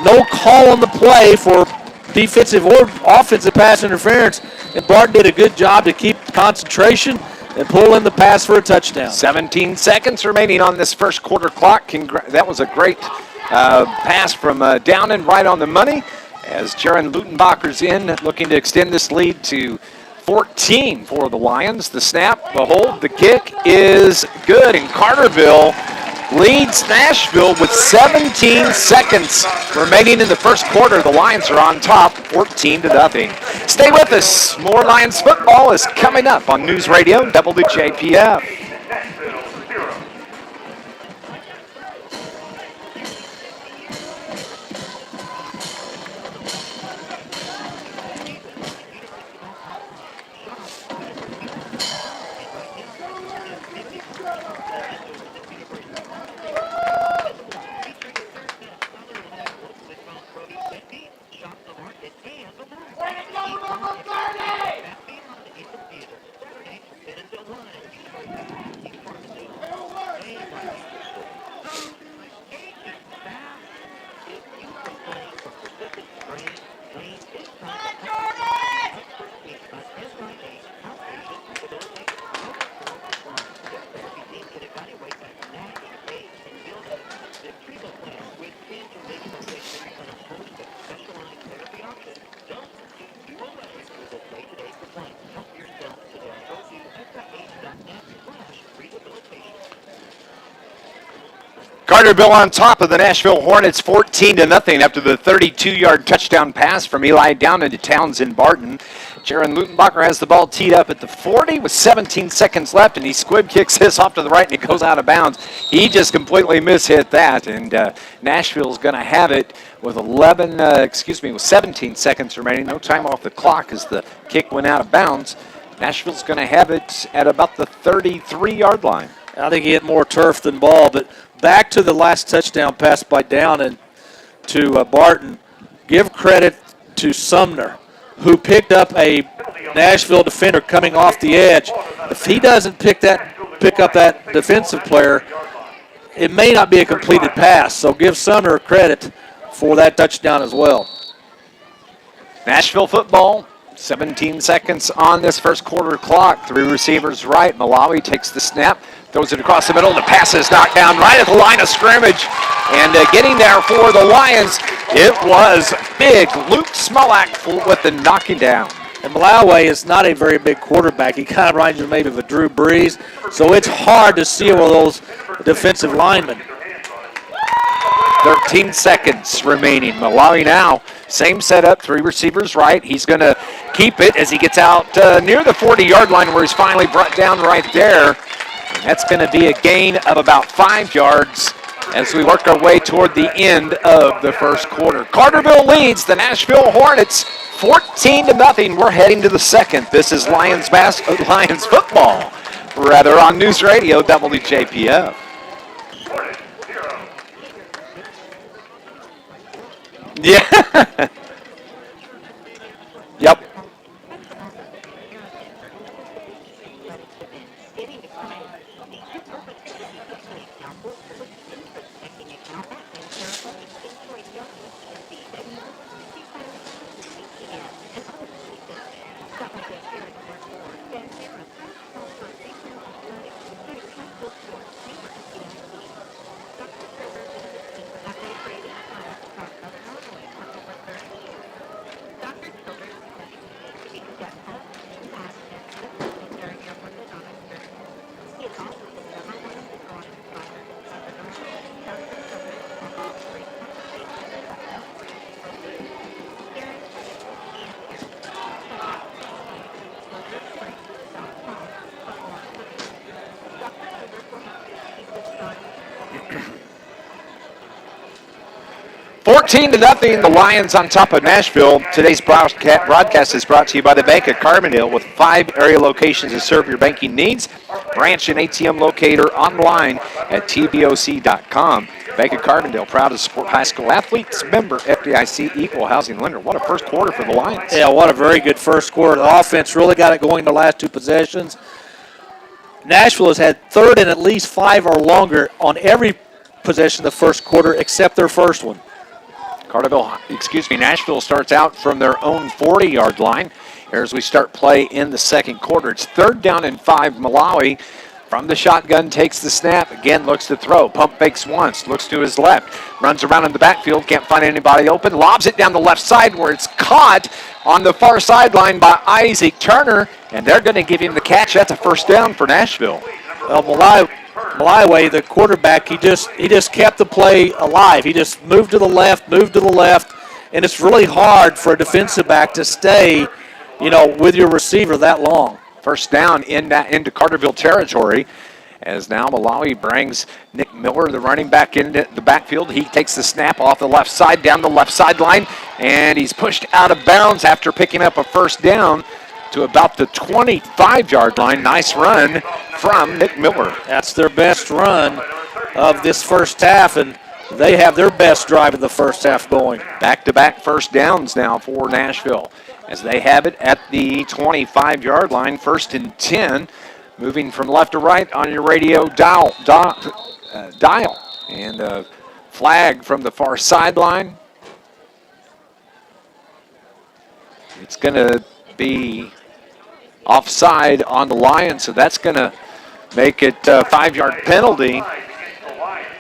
Speaker 5: No call on the play for defensive or offensive pass interference, and Barton did a good job to keep concentration and pull in the pass for a touchdown.
Speaker 4: 17 seconds remaining on this first quarter clock. That was a great pass from Downen, right on the money, as Jaron Lutenbacher's in, looking to extend this lead to 14 for the Lions. The snap, the hold, the kick is good, and Carterville leads Nashville with 17 seconds remaining in the first quarter. The Lions are on top, 14-0. Stay with us. More Lions football is coming up on News Radio WJPF. Carterville on top of the Nashville Hornets, 14-0 after the 32-yard touchdown pass from Eli Downen to Townsend Barton. Jaron Lutenbacher has the ball teed up at the 40 with 17 seconds left, and he squib kicks this off to the right, and it goes out of bounds. He just completely mishit that, and Nashville's going to have it with 17 seconds remaining. No time off the clock as the kick went out of bounds. Nashville's going to have it at about the 33-yard line.
Speaker 5: I think he hit more turf than ball, but back to the last touchdown pass by Downen to Barton. Give credit to Sumner, who picked up a Nashville defender coming off the edge. If he doesn't pick up that defensive player, it may not be a completed pass. So give Sumner credit for that touchdown as well.
Speaker 4: Nashville football, 17 seconds on this first quarter clock. Three receivers right. Malawi takes the snap, throws it across the middle. The pass is knocked down right at the line of scrimmage. And getting there for the Lions, it was big Luke Smolak with the knocking down.
Speaker 5: And Malawi is not a very big quarterback. He kind of reminds you maybe of a Drew Brees. So it's hard to see all those defensive linemen.
Speaker 4: 13 seconds remaining. Malawi now, same setup, three receivers right. He's going to keep it as he gets out near the 40-yard line where he's finally brought down right there. And that's going to be a gain of about 5 yards as we work our way toward the end of the first quarter. Carterville leads the Nashville Hornets 14-0. We're heading to the second. This is Lions football, on News Radio WJPF. Yeah. Yep. $14-0, the Lions on top of Nashville. Today's broadcast is brought to you by the Bank of Carbondale with 5 area locations to serve your banking needs. Branch and ATM locator online at tboc.com. Bank of Carbondale, proud to support high school athletes. Member FDIC, equal housing lender. What a first quarter for the Lions.
Speaker 5: Yeah, what a very good first quarter. The offense really got it going the last 2 possessions. Nashville has had third and at least 5 or longer on every possession of the first quarter except their first one.
Speaker 4: Nashville starts out from their own 40-yard line here as we start play in the second quarter. It's 3rd down and 5. Malawi from the shotgun takes the snap. Again, looks to throw. Pump fakes once. Looks to his left. Runs around in the backfield. Can't find anybody open. Lobs it down the left side where it's caught on the far sideline by Isaac Turner. And they're going to give him the catch. That's a first down for Nashville.
Speaker 5: Well, Malawi, the quarterback, he just kept the play alive. He just moved to the left, and it's really hard for a defensive back to stay, with your receiver that long.
Speaker 4: First down into Carterville territory, as now Malawi brings Nick Miller, the running back, into the backfield. He takes the snap off the left side, down the left sideline, and he's pushed out of bounds after picking up a first down to about the 25-yard line. Nice run from Nick Miller.
Speaker 5: That's their best run of this first half, and they have their best drive of the first half going.
Speaker 4: Back-to-back first downs now for Nashville as they have it at the 25-yard line, 1st and 10, moving from left to right on your radio dial. And a flag from the far sideline. It's going to be offside on the Lions, so that's going to make it a 5-yard penalty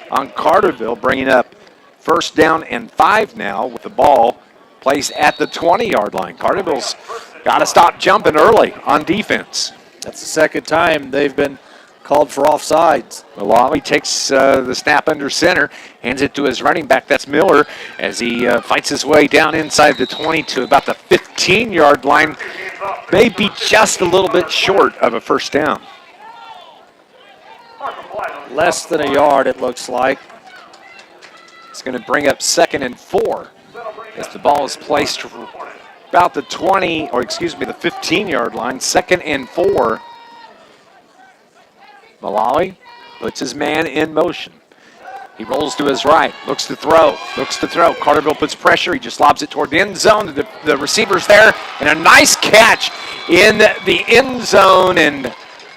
Speaker 4: on Carterville, bringing up 1st down and 5 now with the ball placed at the 20-yard line. Carterville's got to stop jumping early on defense.
Speaker 5: That's the second time they've been called for offsides.
Speaker 4: Malawi takes the snap under center, hands it to his running back, that's Miller, as he fights his way down inside the 20 to about the 15-yard line. Maybe just a little bit short of a first down.
Speaker 5: Less than a yard, it looks like.
Speaker 4: It's going to bring up 2nd and 4 as the ball is placed about the 15-yard line. 2nd and 4. Malawi puts his man in motion. He rolls to his right, looks to throw. Carterville puts pressure. He just lobs it toward the end zone. The receiver's there, and a nice catch in the end zone. And,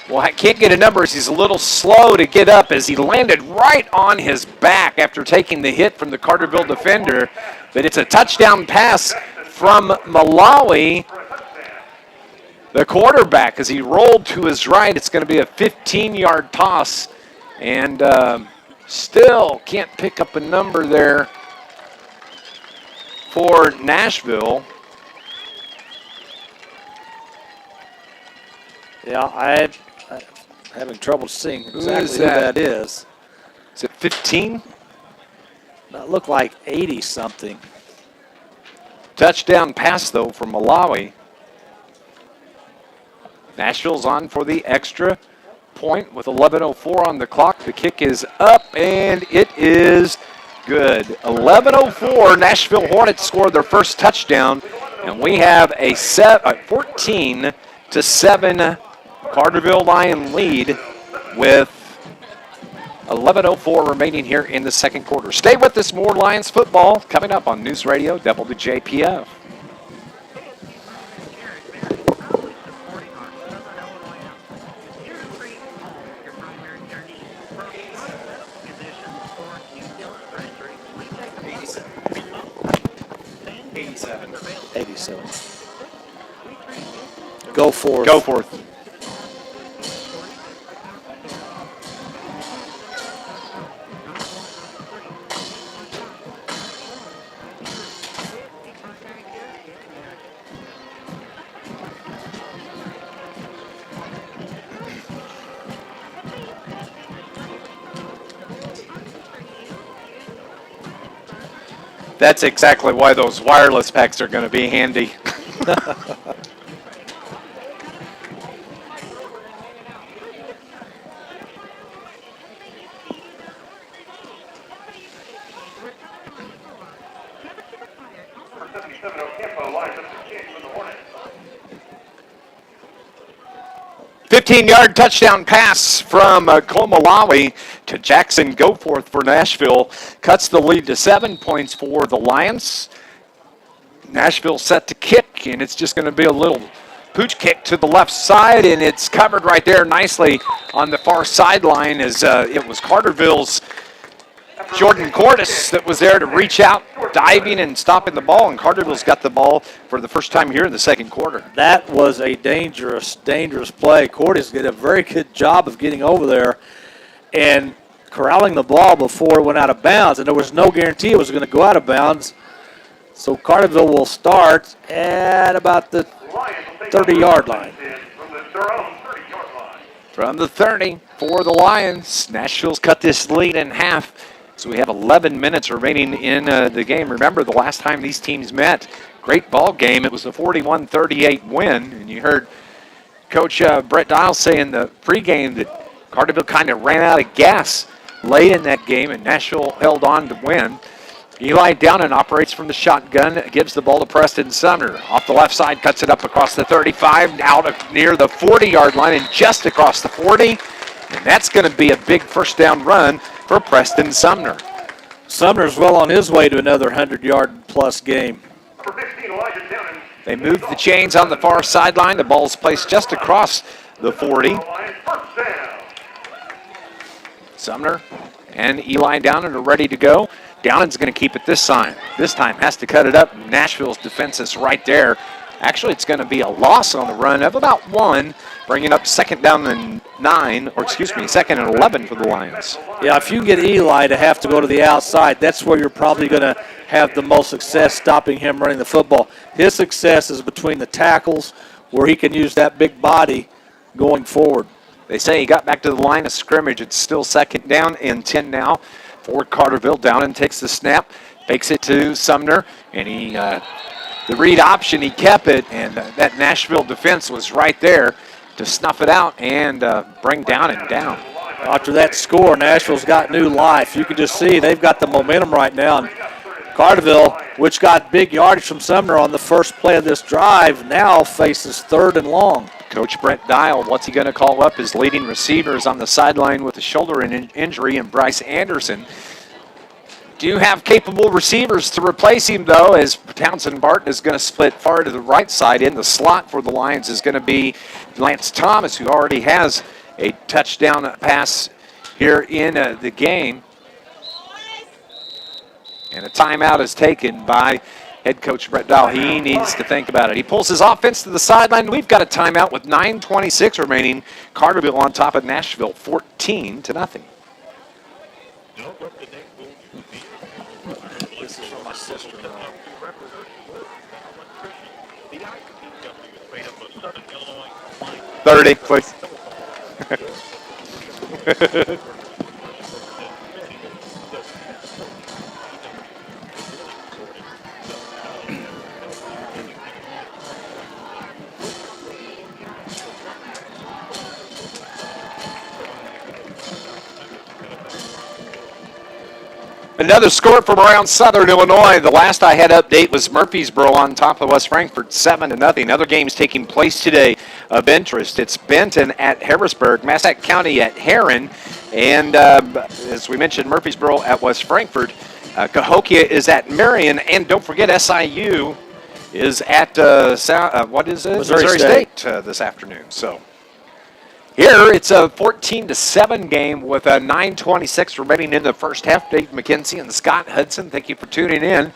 Speaker 4: well, I can't get a number as he's a little slow to get up as he landed right on his back after taking the hit from the Carterville defender. But it's a touchdown pass from Malawi, the quarterback, as he rolled to his right. It's going to be a 15-yard toss, and still can't pick up a number there for Nashville.
Speaker 5: Yeah, I'm having trouble seeing exactly who that is.
Speaker 4: Is it 15?
Speaker 5: That looked like 80-something.
Speaker 4: Touchdown pass, though, from Malawi. Nashville's on for the extra point with 11:04 on the clock. The kick is up, and it is good. 11:04, Nashville Hornets scored their first touchdown, and we have a 14-7 Carterville Lion lead with 11:04 remaining here in the second quarter. Stay with us, more Lions football coming up on News Radio WJPF.
Speaker 5: Go forth.
Speaker 4: Go forth. That's exactly why those wireless packs are going to be handy. Yard touchdown pass from Komalawi to Jackson Goforth for Nashville. Cuts the lead to 7 points for the Lions. Nashville set to kick, and it's just going to be a little pooch kick to the left side, and it's covered right there nicely on the far sideline as it was Carterville's Jordan Cordes that was there to reach out, diving and stopping the ball, and Carterville's got the ball for the first time here in the second quarter.
Speaker 5: That was a dangerous play. Cordes did a very good job of getting over there and corralling the ball before it went out of bounds, and there was no guarantee it was going to go out of bounds. So Carterville will start at about the 30-yard line.
Speaker 4: From the 30 for the Lions. Nashville's cut this lead in half. So we have 11 minutes remaining in the game. Remember, the last time these teams met, great ball game. It was a 41-38 win. And you heard Coach Brett Dial say in the pregame that Carterville kind of ran out of gas late in that game, and Nashville held on to win. Eli Downen operates from the shotgun, gives the ball to Preston Sumner. Off the left side, cuts it up across the 35, out near the 40-yard line and just across the 40. And that's going to be a big first down run for Preston Sumner.
Speaker 5: Sumner's well on his way to another 100-yard plus game.
Speaker 4: They move the chains on the far sideline. The ball's placed just across the 40. Sumner and Eli Downen are ready to go. Downen's going to keep it this time. Has to cut it up. Nashville's defense is right there. Actually, it's going to be a loss on the run of about 1, bringing up second down and second and 11 for the Lions.
Speaker 5: Yeah, if you can get Eli to have to go to the outside, that's where you're probably going to have the most success stopping him running the football. His success is between the tackles where he can use that big body going forward.
Speaker 4: They say he got back to the line of scrimmage. It's still second down and 10 now for Carterville. Downen takes the snap, fakes it to Sumner, and the read option, he kept it, and that Nashville defense was right there to snuff it out and bring Downen down.
Speaker 5: After that score, Nashville's got new life. You can just see they've got the momentum right now. And Carterville, which got big yardage from Sumner on the first play of this drive, now faces third and long.
Speaker 4: Coach Brett Dial, what's he going to call up? His leading receivers on the sideline with a shoulder injury, and Bryce Anderson Do have capable receivers to replace him, though, as Townsend Barton is going to split far to the right side. In the slot for the Lions is going to be Lance Thomas, who already has a touchdown pass here in the game. And a timeout is taken by head coach Brett Dahl. He needs to think about it. He pulls his offense to the sideline. We've got a timeout with 9:26 remaining. Carterville on top of Nashville, 14-0.
Speaker 5: This is from my sister-in-law.
Speaker 4: 30, please. Another score from around Southern Illinois. The last I had update was Murfreesboro on top of West Frankfort, 7-0. Other games taking place today of interest. It's Benton at Harrisburg, Massac County at Herrin, and as we mentioned, Murfreesboro at West Frankfort. Cahokia is at Marion, and don't forget SIU is at Missouri State this afternoon. So here, it's a 14-7 game with a 9:26 remaining in the first half. Dave McKenzie and Scott Hudson, thank you for tuning in.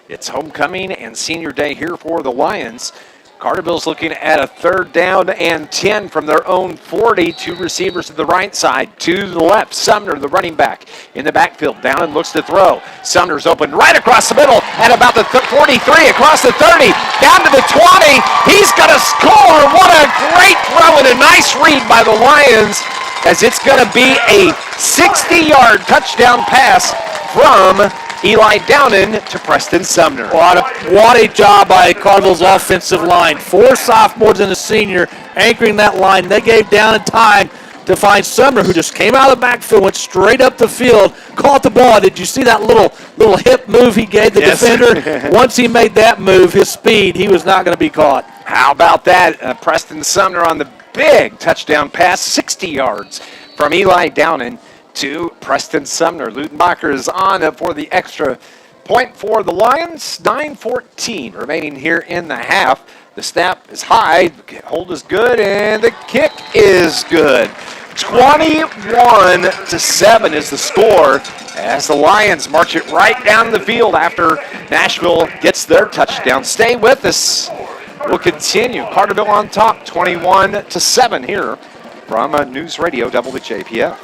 Speaker 4: It's homecoming and senior day here for the Lions. Carterville's looking at a 3rd down and 10 from their own 40. Two receivers to the right side, to the left. Sumner, the running back, in the backfield. Down and looks to throw. Sumner's open right across the middle at about the 43, across the 30, down to the 20. He's going to score. What a great throw and a nice read by the Lions, as it's going to be a 60-yard touchdown pass from Eli Downen to Preston Sumner.
Speaker 5: What a job by Carterville's offensive line. 4 sophomores and a senior anchoring that line. They gave Downen time to find Sumner, who just came out of the backfield, went straight up the field, caught the ball. Did you see that little hip move he gave the defender? Once he made that move, his speed, he was not going to be caught.
Speaker 4: How about that? Preston Sumner on the big touchdown pass, 60 yards from Eli Downen to Preston Sumner. Lutenbacher is on for the extra point for the Lions. 9:14 remaining here in the half. The snap is high, the hold is good, and the kick is good. 21-7 is the score as the Lions march it right down the field after Nashville gets their touchdown. Stay with us. We'll continue. Carterville on top, 21-7 here from News Radio WJPF.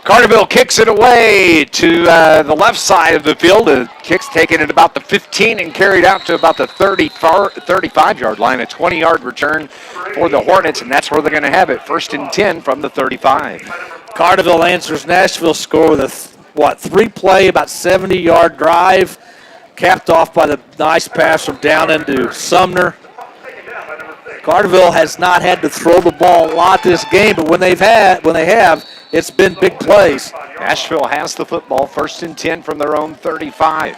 Speaker 4: Carterville kicks it away to the left side of the field. The kick's taken at about the 15 and carried out to about the 35-yard line. A 20-yard return for the Hornets, and that's where they're going to have it. 1st and 10 from the 35.
Speaker 5: Carterville answers Nashville's score with a 3-play, about 70-yard drive, capped off by the nice pass from Downen to Sumner. Carterville has not had to throw the ball a lot this game, but when they have, it's been big plays.
Speaker 4: Nashville has the football, 1st and 10 from their own 35.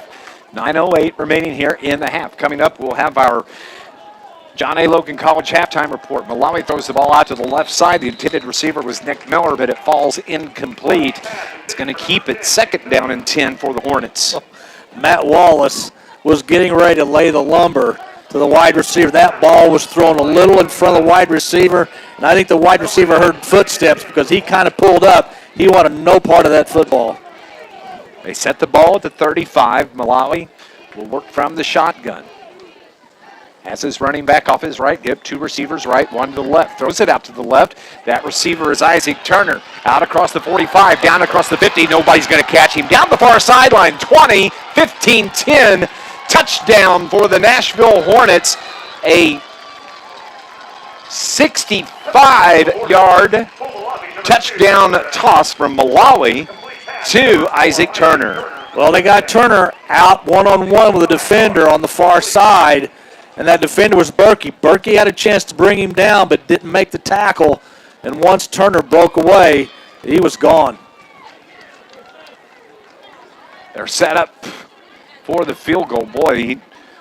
Speaker 4: 9:08 remaining here in the half. Coming up, we'll have our John A. Logan College halftime report. Malawi throws the ball out to the left side. The intended receiver was Nick Miller, but it falls incomplete. It's going to keep it 2nd down and 10 for the Hornets.
Speaker 5: Matt Wallace was getting ready to lay the lumber to the wide receiver. That ball was thrown a little in front of the wide receiver, and I think the wide receiver heard footsteps because he kind of pulled up. He wanted no part of that football.
Speaker 4: They set the ball at the 35. Malawi will work from the shotgun. Has his running back off his right hip, 2 receivers right, 1 to the left. Throws it out to the left. That receiver is Isaac Turner. Out across the 45, down across the 50. Nobody's going to catch him. Down the far sideline, 20, 15, 10. Touchdown for the Nashville Hornets. A 65-yard touchdown toss from Malawi to Isaac Turner.
Speaker 5: Well, they got Turner out one-on-one with a defender on the far side, and that defender was Berkey. Berkey had a chance to bring him down but didn't make the tackle, and once Turner broke away, he was gone.
Speaker 4: They're set up for the field goal. Boy,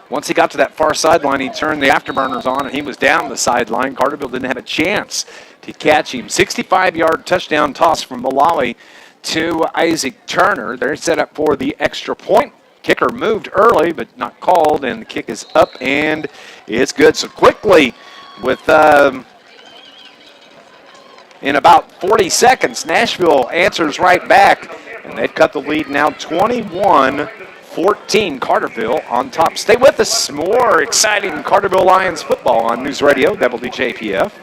Speaker 4: once he got to that far sideline, he turned the afterburners on, and he was down the sideline. Carterville didn't have a chance to catch him. 65-yard touchdown toss from Malawi to Isaac Turner. They're set up for the extra point. Kicker moved early, but not called, and the kick is up, and it's good. So quickly, with in about 40 seconds, Nashville answers right back, and they've cut the lead now 21-14. Carterville on top. Stay with us. More exciting Carterville Lions football on News Radio WJPF.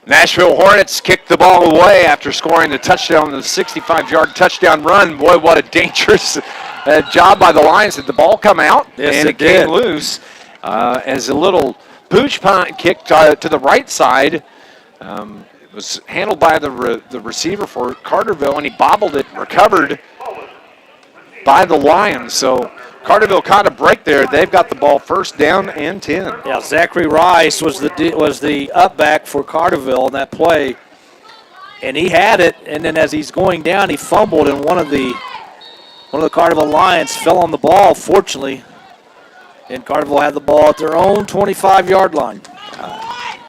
Speaker 4: Nashville Hornets kicked the ball away after scoring the touchdown, the 65-yard touchdown run. Boy, what a dangerous job by the Lions. Did the ball come out?
Speaker 5: Yes,
Speaker 4: and it came loose as a little pooch punt kick to the right side. It was handled by the receiver for Carterville, and he bobbled it, recovered by the Lions. So Carterville caught a break there. They've got the ball first down and 10.
Speaker 5: Yeah, Zachary Rice was the up back for Carterville on that play, and he had it. And then as he's going down, he fumbled, and one of the Carterville Lions fell on the ball. Fortunately, and Carterville had the ball at their own 25-yard line.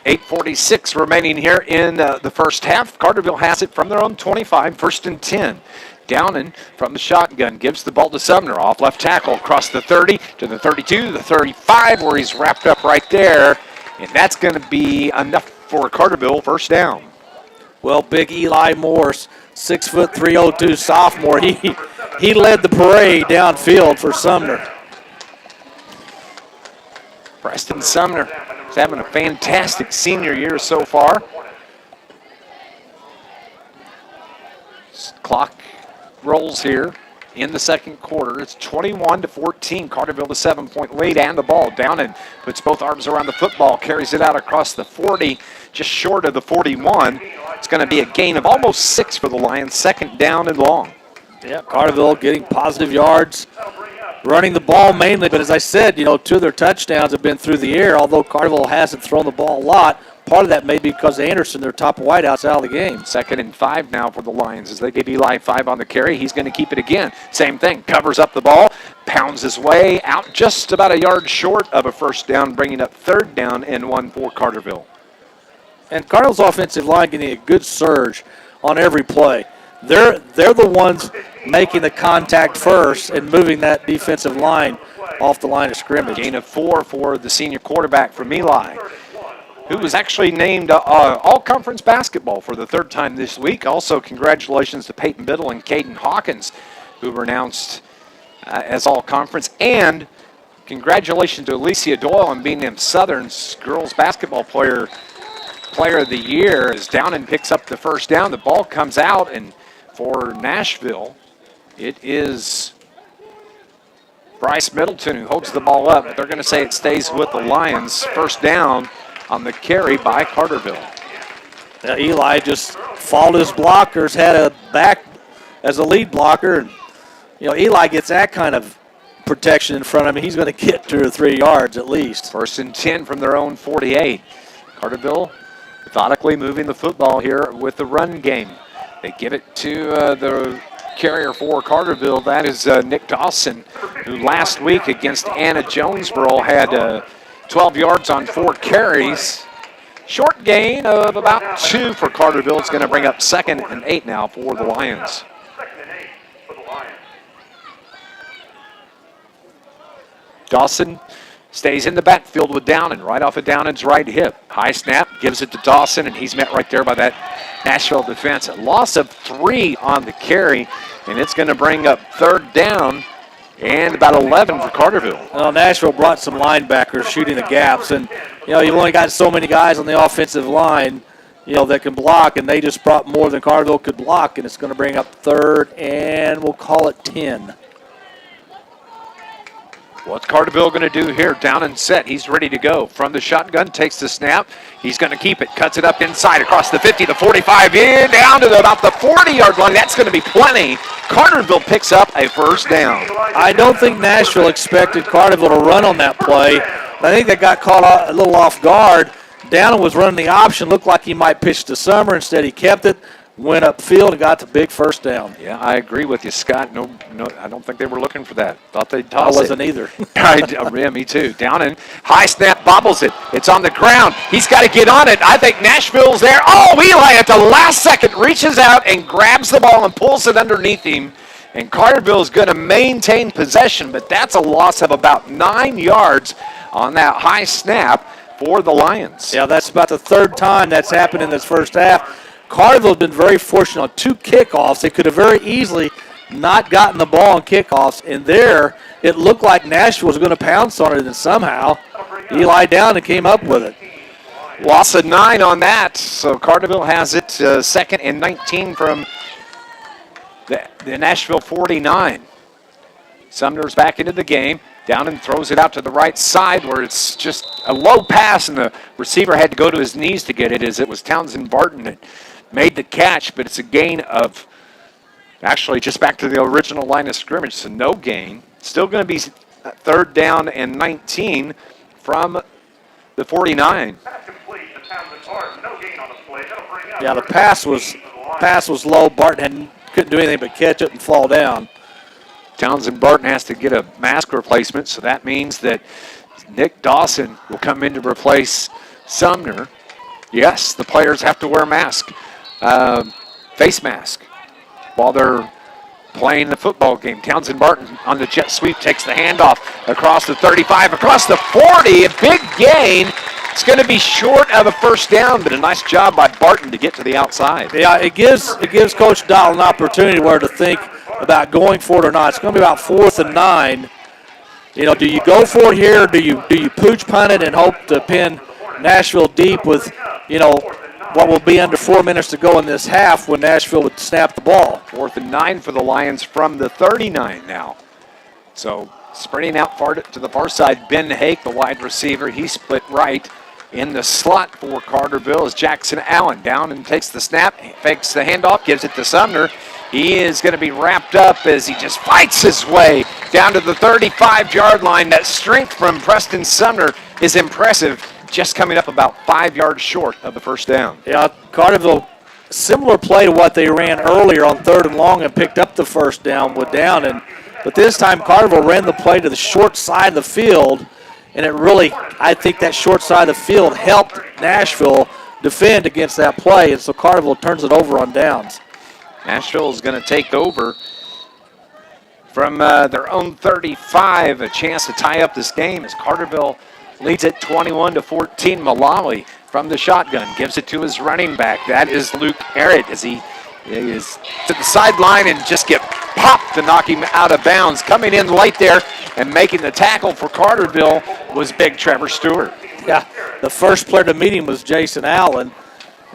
Speaker 4: 8:46 remaining here in the first half. Carterville has it from their own 25, first and 10. Downing from the shotgun gives the ball to Sumner off left tackle across the 30 to the 32, the 35, where he's wrapped up right there, and that's going to be enough for Carterville first down.
Speaker 5: Well, big Eli Morse, 6'3", 302 sophomore. He led the parade downfield for Sumner.
Speaker 4: Preston Sumner is having a fantastic senior year so far. Clock rolls here in the second quarter. It's 21-14. Carterville the 7-point lead and the ball. Downing puts both arms around the football, carries it out across the 40, just short of the 41. It's going to be a gain of almost 6 for the Lions. Second down and long.
Speaker 5: Yeah, Carterville getting positive yards, running the ball mainly. But as I said, 2 of their touchdowns have been through the air, although Carterville hasn't thrown the ball a lot. Part of that may be because Anderson, their top wideout's out of the game.
Speaker 4: 2nd and 5 now for the Lions as they give Eli 5 on the carry. He's going to keep it again. Same thing, covers up the ball, pounds his way out just about a yard short of a first down, bringing up 3rd down and 1 for Carterville.
Speaker 5: And Carterville's offensive line getting a good surge on every play. They're the ones making the contact first and moving that defensive line off the line of scrimmage.
Speaker 4: Gain of 4 for the senior quarterback from Eli, who was actually named all-conference basketball for the 3rd time this week. Also, congratulations to Peyton Biddle and Caden Hawkins, who were announced as all-conference. And congratulations to Alicia Doyle on being named Southern's girls basketball player player of the year as Downen picks up the first down. The ball comes out, and for Nashville, it is Bryce Middleton who holds the ball up. But they're going to say it stays with the Lions. First down on the carry by Carterville.
Speaker 5: Now Eli just followed his blockers, had a back as a lead blocker. And, Eli gets that kind of protection in front of him. He's going to get 2 or 3 yards at least.
Speaker 4: 1st and 10 from their own 48. Carterville methodically moving the football here with the run game. They give it to the carrier for Carterville. That is Nick Dawson, who last week against Anna Jonesboro had 12 yards on 4 carries. Short gain of about 2 for Carterville. It's going to bring up 2nd and 8 now for the Lions.
Speaker 3: 2nd and 8 for the Lions.
Speaker 4: Dawson stays in the backfield with Downen, right off of Downen's right hip. High snap, gives it to Dawson, and he's met right there by that Nashville defense. A loss of 3 on the carry, and it's going to bring up 3rd down and about 11 for Carterville.
Speaker 5: Well, Nashville brought some linebackers shooting the gaps, and you've only got so many guys on the offensive line, that can block, and they just brought more than Carterville could block, and it's going to bring up 3rd, and we'll call it 10.
Speaker 4: What's Carterville going to do here? Down and set. He's ready to go. From the shotgun, takes the snap. He's going to keep it. Cuts it up inside across the 50, the 45, in, down to about the 40-yard line. That's going to be plenty. Carterville picks up a first down.
Speaker 5: I don't think Nashville expected Carterville to run on that play. I think they got caught a little off guard. Downen was running the option. Looked like he might pitch to Summer. Instead, he kept it. Went upfield and got the big first down.
Speaker 4: Yeah, I agree with you, Scott. No, I don't think they were looking for that. Thought they'd toss it.
Speaker 5: I wasn't either.
Speaker 4: Yeah, me too. Downen, high snap, bobbles it. It's on the ground. He's got to get on it. I think Nashville's there. Oh, Eli at the last second reaches out and grabs the ball and pulls it underneath him. And Carterville is going to maintain possession, but that's a loss of about 9 yards on that high snap for the Lions.
Speaker 5: Yeah, that's about the 3rd time that's happened in this first half. Carterville has been very fortunate on 2 kickoffs. They could have very easily not gotten the ball on kickoffs, and there it looked like Nashville was going to pounce on it, and somehow Eli down and came up with it.
Speaker 4: Loss of 9 on that, so Carterville has it 2nd and 19 from the Nashville 49. Sumner's back into the game. Down and throws it out to the right side where it's just a low pass, and the receiver had to go to his knees to get it, as it was Townsend Barton that made the catch, but it's a gain of actually just back to the original line of scrimmage, so no gain. Still going to be 3rd down and 19 from the 49.
Speaker 5: Yeah, the pass was low. Barton couldn't do anything but catch it and fall down.
Speaker 4: Townsend Barton has to get a mask replacement, so that means that Nick Dawson will come in to replace Sumner. Yes, the players have to wear a mask, face mask, while they're playing the football game. Townsend Barton on the jet sweep takes the handoff across the 35, across the 40, a big gain. It's going to be short of a first down, but a nice job by Barton to get to the outside.
Speaker 5: Yeah, it gives Coach Dial an opportunity where to think about going for it or not. It's going to be about 4th and 9. Do you go for it here? Or do you pooch punt it and hope to pin Nashville deep with, what will be under 4 minutes to go in this half when Nashville would snap the ball?
Speaker 4: 4th and 9 for the Lions from the 39 now. So spreading out far to the far side, Ben Hake, the wide receiver, he split right in the slot for Carterville as Jackson Allen down and takes the snap, fakes the handoff, gives it to Sumner. He is going to be wrapped up as he just fights his way down to the 35-yard line. That strength from Preston Sumner is impressive, just coming up about 5 yards short of the first down.
Speaker 5: Yeah, Carterville, similar play to what they ran earlier on 3rd and long and picked up the first down with Downen. But this time Carterville ran the play to the short side of the field, and it really, I think that short side of the field helped Nashville defend against that play, and so Carterville turns it over on downs.
Speaker 4: Nashville is going to take over from their own 35, a chance to tie up this game as Carterville leads it 21-14. Malawi from the shotgun gives it to his running back. That is Luke Arrett as he is to the sideline and just get popped to knock him out of bounds. Coming in late there and making the tackle for Carterville was big Trevor Stewart.
Speaker 5: Yeah, The first player to meet him was Jason Allen,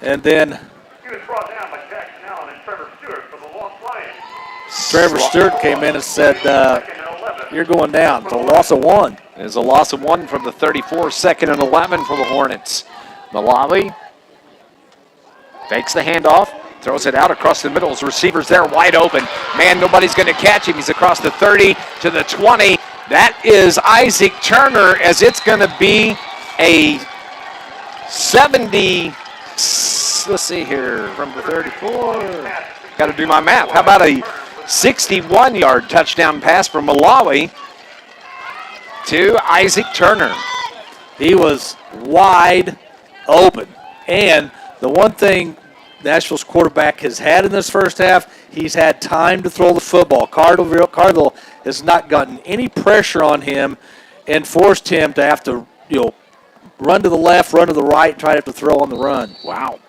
Speaker 5: and then
Speaker 3: He was brought down by Jackson Allen and Trevor Stewart for the Lost Lions.
Speaker 5: Trevor Stewart came in and said,
Speaker 3: Second and 11.
Speaker 5: you're going down. It's a loss of 1.
Speaker 4: There's a loss of 1 from the 34, 2nd and 11 for the Hornets. Malawi fakes the handoff, throws it out across the middle. His receivers there wide open. Man, nobody's going to catch him. He's across the 30 to the 20. That is Isaac Turner, as it's going to be a 70, let's see here, from the 34. Got to do my math. How about a 61-yard touchdown pass from Malawi to Isaac Turner?
Speaker 5: He was wide open. And the one thing Nashville's quarterback has had in this first half, he's had time to throw the football. Carterville has not gotten any pressure on him and forced him to have to, run to the left, run to the right, try to have to throw on the run.
Speaker 4: Wow.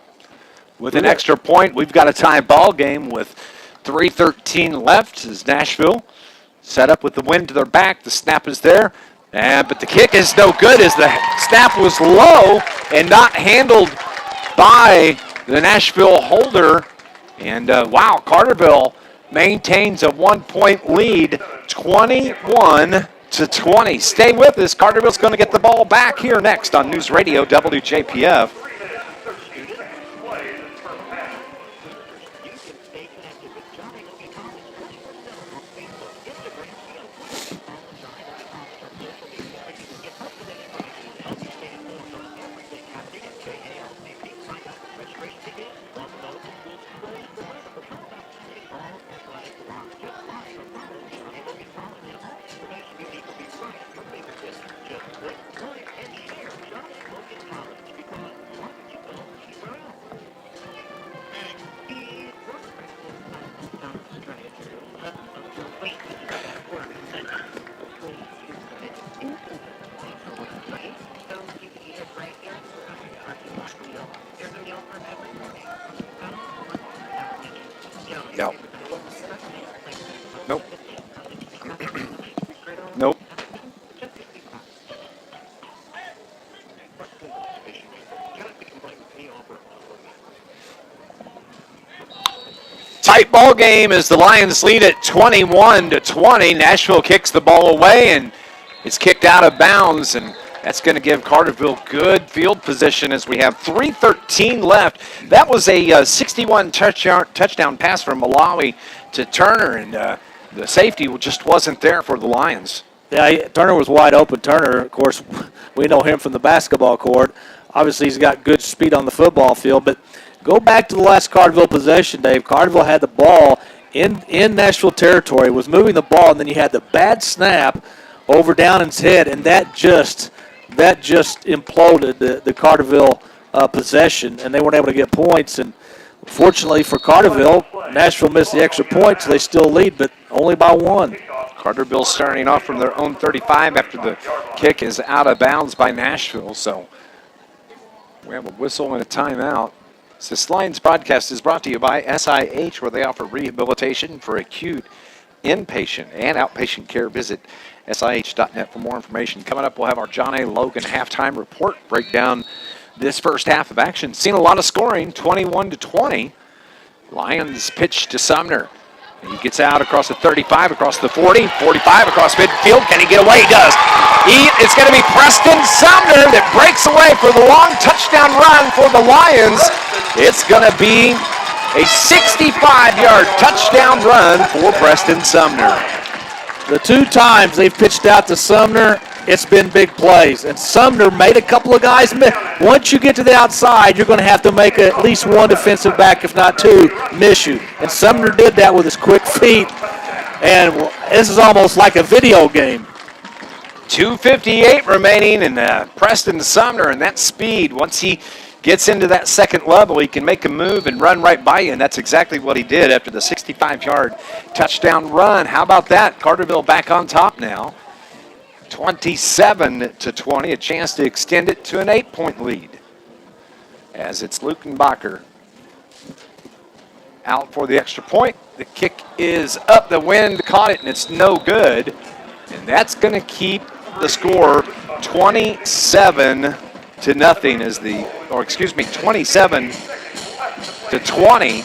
Speaker 4: With an extra point, we've got a tie ball game with 3:13 left as Nashville set up with the wind to their back. The snap is there, but the kick is no good as the snap was low and not handled by the Nashville holder. And wow, Carterville maintains a 1-point lead, 21-20. Stay with us. Carterville's going to get the ball back here next on News Radio WJPF. No. Nope. Nope. Tight ball game as the Lions lead at 21-20. Nashville kicks the ball away and it's kicked out of bounds, and that's going to give Carterville good field position as we have 3:13 left. That was a 61 touchdown pass from Malawi to Turner, and the safety just wasn't there for the Lions.
Speaker 5: Yeah, Turner was wide open. Turner, of course, we know him from the basketball court. Obviously, he's got good speed on the football field. But go back to the last Carterville possession, Dave. Carterville had the ball in Nashville territory, was moving the ball, and then you had the bad snap over Downing's head, and that just imploded the Carterville possession, and they weren't able to get points. And fortunately for Carterville, Nashville missed the extra point, so they still lead, but only by 1.
Speaker 4: Carterville starting off from their own 35 after the kick is out of bounds by Nashville. So we have a whistle and a timeout. This Lions broadcast is brought to you by SIH, where they offer rehabilitation for acute, inpatient, and outpatient care. Visit SIH.net for more information. Coming up, we'll have our John A. Logan halftime report, break down this first half of action. Seen a lot of scoring, 21-20. Lions pitch to Sumner. He gets out across the 35, across the 40, 45, across midfield. Can he get away? He does. It's going to be Preston Sumner that breaks away for the long touchdown run for the Lions. It's going to be a 65-yard touchdown run for Preston Sumner.
Speaker 5: The 2 times they've pitched out to Sumner, it's been big plays. And Sumner made a couple of guys miss. Once you get to the outside, you're going to have to make at least one defensive back, if not 2, miss you. And Sumner did that with his quick feet. And this is almost like a video game.
Speaker 4: 2:58 remaining, and Preston Sumner and that speed, once he gets into that second level, he can make a move and run right by you, and that's exactly what he did after the 65-yard touchdown run. How about that? Carterville back on top now. 27-20, a chance to extend it to an 8-point lead. As it's Lukenbacher out for the extra point. The kick is up, the wind caught it, and it's no good. And that's going to keep the score 27-20. 27-0 as 27-20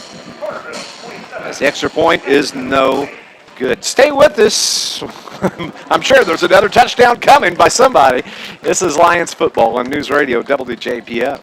Speaker 4: as the extra point is no good. Stay with us. I'm sure there's another touchdown coming by somebody. This is Lions football on News Radio WJPF.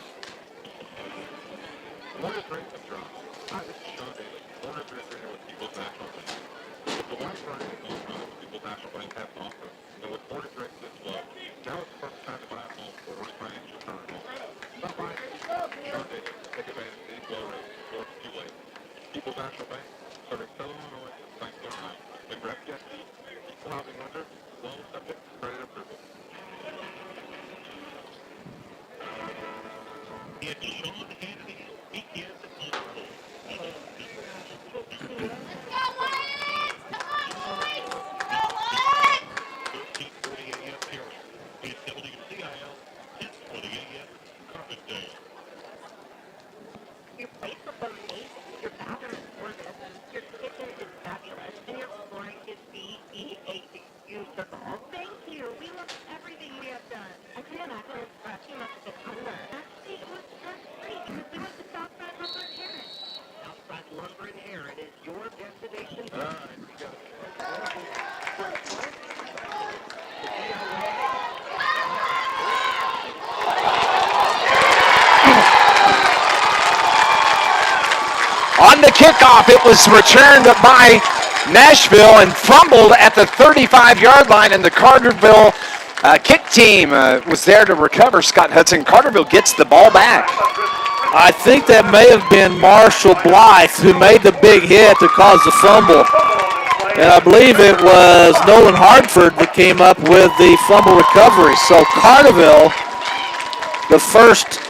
Speaker 4: On the kickoff, it was returned by Nashville and fumbled at the 35-yard line, and the Carterville kick team was there to recover. Scott Hudson. Carterville gets the ball back.
Speaker 5: I think that may have been Marshall Blythe who made the big hit to cause the fumble. And I believe it was Nolan Hartford that came up with the fumble recovery. So Carterville, the first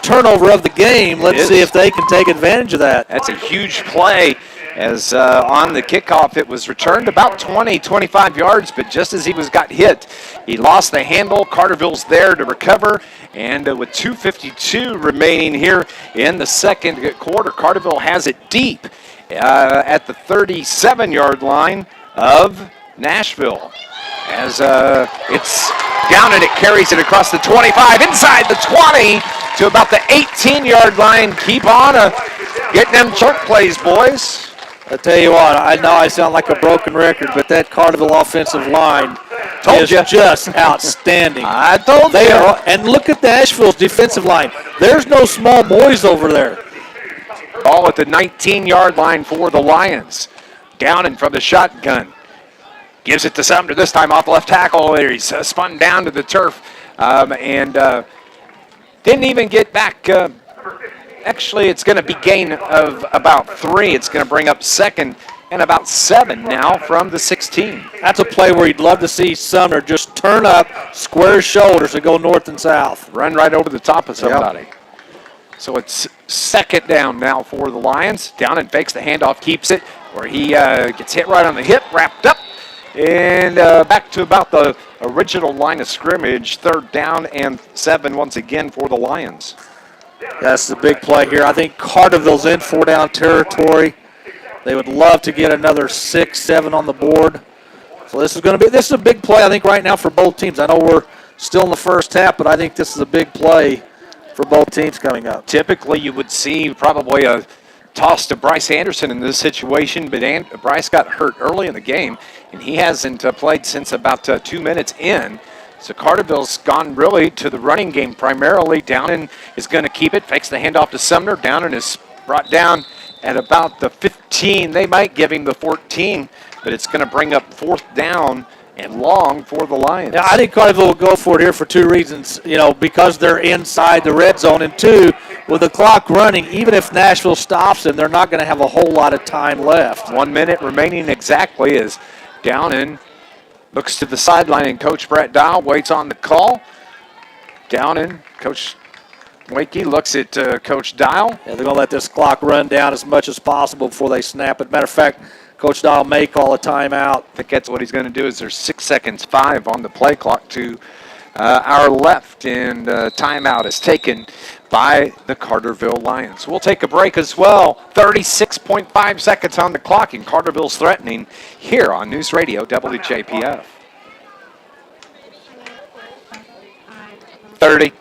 Speaker 5: turnover of the game. Let's see if they can take advantage of that.
Speaker 4: That's a huge play as on the kickoff it was returned about 20-25 yards, but just as he got hit, he lost the handle. Carterville's there to recover, and with 2:52 remaining here in the second quarter, Carterville has it deep at the 37-yard line of Nashville. As it's down and it carries it across the 25, inside the 20 to about the 18-yard line. Keep on getting them chunk plays, boys.
Speaker 5: I tell you what, I know I sound like a broken record, but that Carterville offensive line is just outstanding.
Speaker 4: I told you.
Speaker 5: And look at Nashville's defensive line. There's no small boys over there.
Speaker 4: Ball at the 19-yard line for the Lions. Down and from the shotgun. Gives it to Sumner, this time off left tackle. He's spun down to the turf and didn't even get back. Actually, it's going to be gain of about 3. It's going to bring up second and about 7 now from the 16.
Speaker 5: That's a play where you'd love to see Sumner just turn up, square his shoulders, and go north and south.
Speaker 4: Run right over the top of somebody. Yep. So it's second down now for the Lions. Down and fakes the handoff, keeps it, where he gets hit right on the hip, wrapped up. And back to about the original line of scrimmage, 3rd down and 7 once again for the Lions.
Speaker 5: That's the big play here. I think Carterville's in 4-down territory. They would love to get another 6-7 on the board. So this is a big play, I think, right now for both teams. I know we're still in the first half, but I think this is a big play for both teams coming up.
Speaker 4: Typically, you would see probably a toss to Bryce Anderson in this situation, but Bryce got hurt early in the game, and he hasn't played since about 2 minutes in. So Carterville's gone really to the running game primarily. Downen is going to keep it, fakes the handoff to Sumner. Downen is brought down at about the 15. They might give him the 14, but it's going to bring up 4th down and long for the Lions.
Speaker 5: Yeah, I think Carterville will go for it here for 2 reasons. Because they're inside the red zone, and 2, with the clock running, even if Nashville stops them, they're not going to have a whole lot of time left.
Speaker 4: 1 minute remaining exactly as Downen looks to the sideline, and Coach Brett Dial waits on the call. Downen, Coach Wakey looks at Coach Dial.
Speaker 5: Yeah, they're going to let this clock run down as much as possible before they snap it. Matter of fact, Coach Dial may call a timeout.
Speaker 4: I think that's what he's going to do. Is there's 6 seconds, 5 on the play clock to our left, and timeout is taken by the Carterville Lions. We'll take a break as well. 36.5 seconds on the clock, and Carterville's threatening here on News Radio WJPF. 30.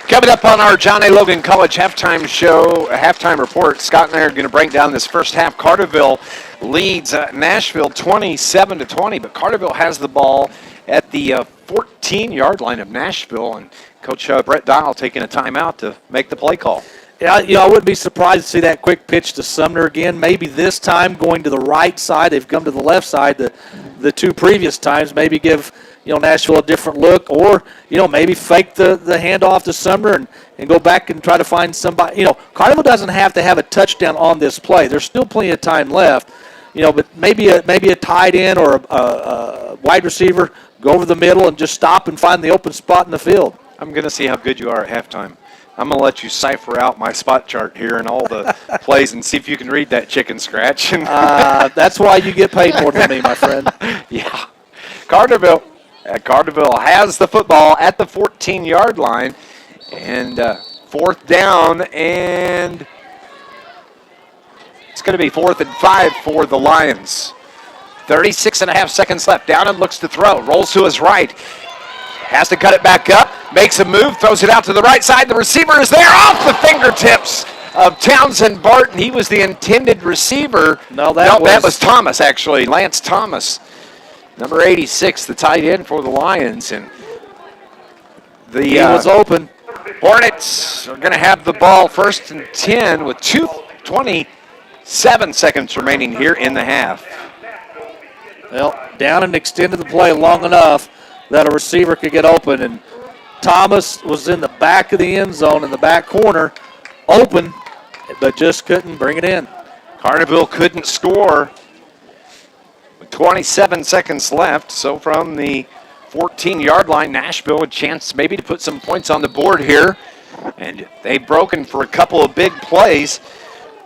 Speaker 4: Coming up on our John A. Logan College halftime show, halftime report, Scott and I are going to break down this first half. Carterville leads Nashville 27-20, but Carterville has the ball at the 14-yard line of Nashville, and Coach Brett Dial taking a timeout to make the play call.
Speaker 5: Yeah, I wouldn't be surprised to see that quick pitch to Sumner again. Maybe this time going to the right side. They've come to the left side the two previous times. Maybe give Nashville a different look, or maybe fake the handoff to Sumner and go back and try to find somebody. Carterville doesn't have to have a touchdown on this play. There's still plenty of time left. But maybe a tight end or a wide receiver go over the middle and just stop and find the open spot in the field.
Speaker 4: I'm going to see how good you are at halftime. I'm going to let you cipher out my spot chart here and all the plays and see if you can read that chicken scratch.
Speaker 5: That's why you get paid more than me, my friend.
Speaker 4: Yeah. Carterville has the football at the 14-yard line, and fourth down, and it's going to be 4th and 5 for the Lions. 36.5 seconds left. Down and looks to throw. Rolls to his right. Has to cut it back up. Makes a move. Throws it out to the right side. The receiver is there off the fingertips of Townsend Barton. He was the intended receiver. That was Thomas, actually. Lance Thomas. Number 86, the tight end for the Lions. And he
Speaker 5: was open.
Speaker 4: Hornets are going to have the ball 1st and 10 with 2:27 seconds remaining here in the half.
Speaker 5: Well, down and extended the play long enough that a receiver could get open, and Thomas was in the back of the end zone in the back corner, open, but just couldn't bring it in.
Speaker 4: Carterville couldn't score with 27 seconds left, so from the 14-yard line, Nashville a chance maybe to put some points on the board here, and they've broken for a couple of big plays.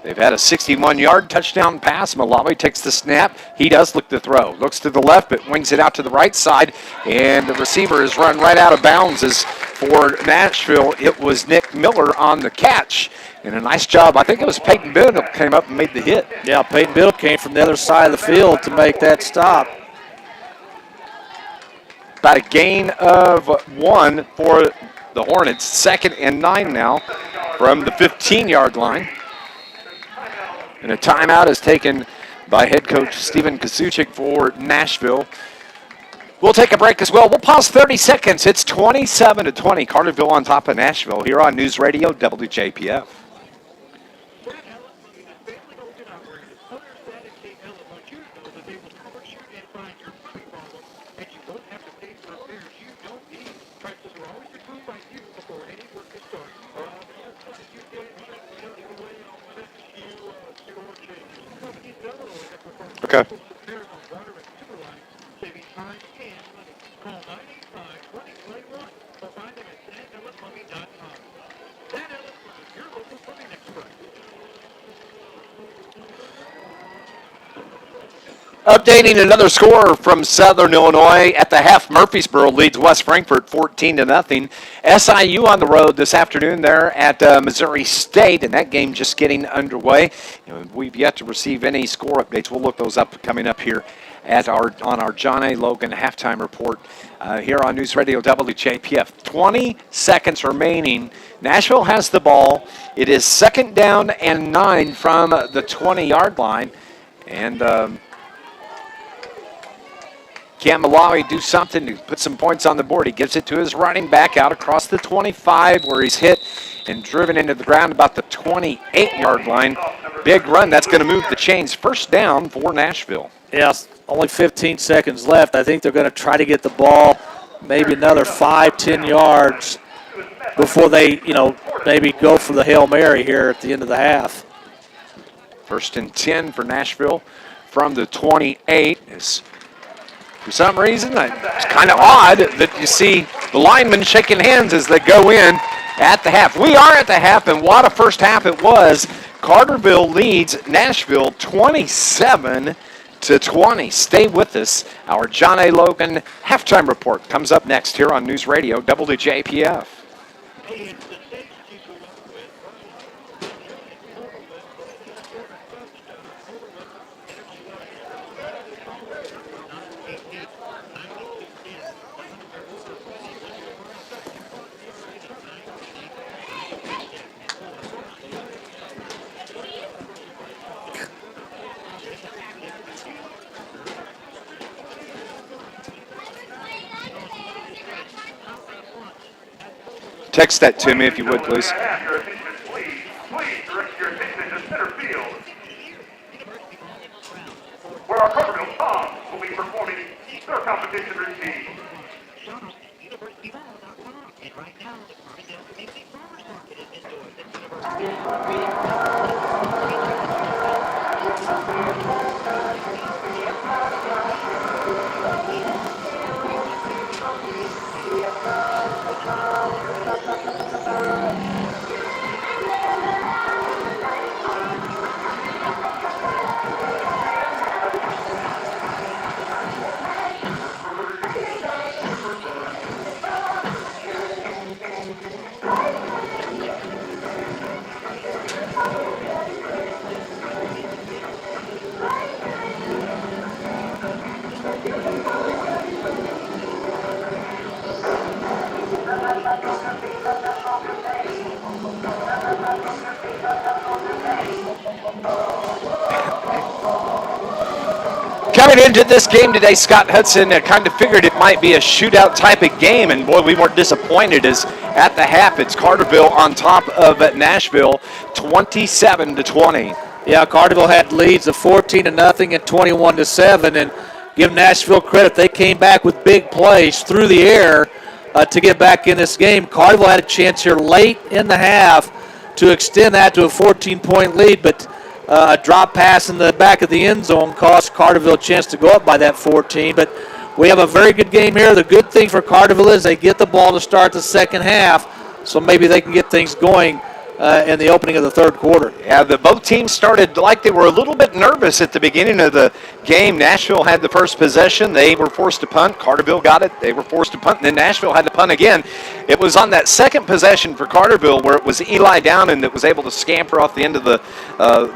Speaker 4: They've had a 61-yard touchdown pass. Malawi takes the snap. He does look to throw. Looks to the left, but wings it out to the right side. And the receiver is run right out of bounds. As for Nashville, it was Nick Miller on the catch. And a nice job. I think it was Peyton Biddle came up and made the hit.
Speaker 5: Yeah, Peyton Biddle came from the other side of the field to make that stop.
Speaker 4: About a gain of 1 for the Hornets. 2nd and 9 now from the 15-yard line. And a timeout is taken by head coach Steven Kasuchik for Nashville. We'll take a break as well. We'll pause 30 seconds. It's 27-20. Carterville on top of Nashville here on News Radio WJPF. Okay. Updating another score from Southern Illinois at the half. Murfreesboro leads West Frankfort 14-0. SIU on the road this afternoon there at Missouri State, and that game just getting underway. We've yet to receive any score updates. We'll look those up coming up here on our John A. Logan halftime report here on News Radio WJPF. 20 seconds remaining. Nashville has the ball. It is 2nd down and 9 from the 20-yard line, and can Malawi do something to put some points on the board? He gives it to his running back out across the 25 where he's hit and driven into the ground about the 28-yard line. Big run. That's going to move the chains. 1st down for Nashville.
Speaker 5: Yes, only 15 seconds left. I think they're going to try to get the ball maybe another 5-10 yards before they, maybe go for the Hail Mary here at the end of the half.
Speaker 4: 1st and 10 for Nashville from the 28. For some reason, it's kind of odd that you see the linemen shaking hands as they go in at the half. We are at the half, and what a first half it was. Carterville leads Nashville 27-20. Stay with us. Our John A. Logan halftime report comes up next here on News Radio WJPF. Text that to me if you would, please.
Speaker 3: Please direct your attention to center field, where our Carterville Toms will be performing their competition routine.
Speaker 1: And right now, the Carterville Community Farmers Market is indoors.
Speaker 4: Coming into this game today, Scott Hudson kind of figured it might be a shootout type of game, and boy, we weren't disappointed as at the half, it's Carterville on top of Nashville, 27-20.
Speaker 5: Yeah, Carterville had leads of 14-0 and 21-7, and give Nashville credit, they came back with big plays through the air to get back in this game. Carterville had a chance here late in the half to extend that to a 14-point lead, but a drop pass in the back of the end zone cost Carterville a chance to go up by that 14. But we have a very good game here. The good thing for Carterville is they get the ball to start the second half, so maybe they can get things going in the opening of the third quarter.
Speaker 4: Yeah, both teams started like they were a little bit nervous at the beginning of the game. Nashville had the first possession. They were forced to punt. Carterville got it. They were forced to punt, and then Nashville had to punt again. It was on that second possession for Carterville where it was Eli Downen that was able to scamper off the end of the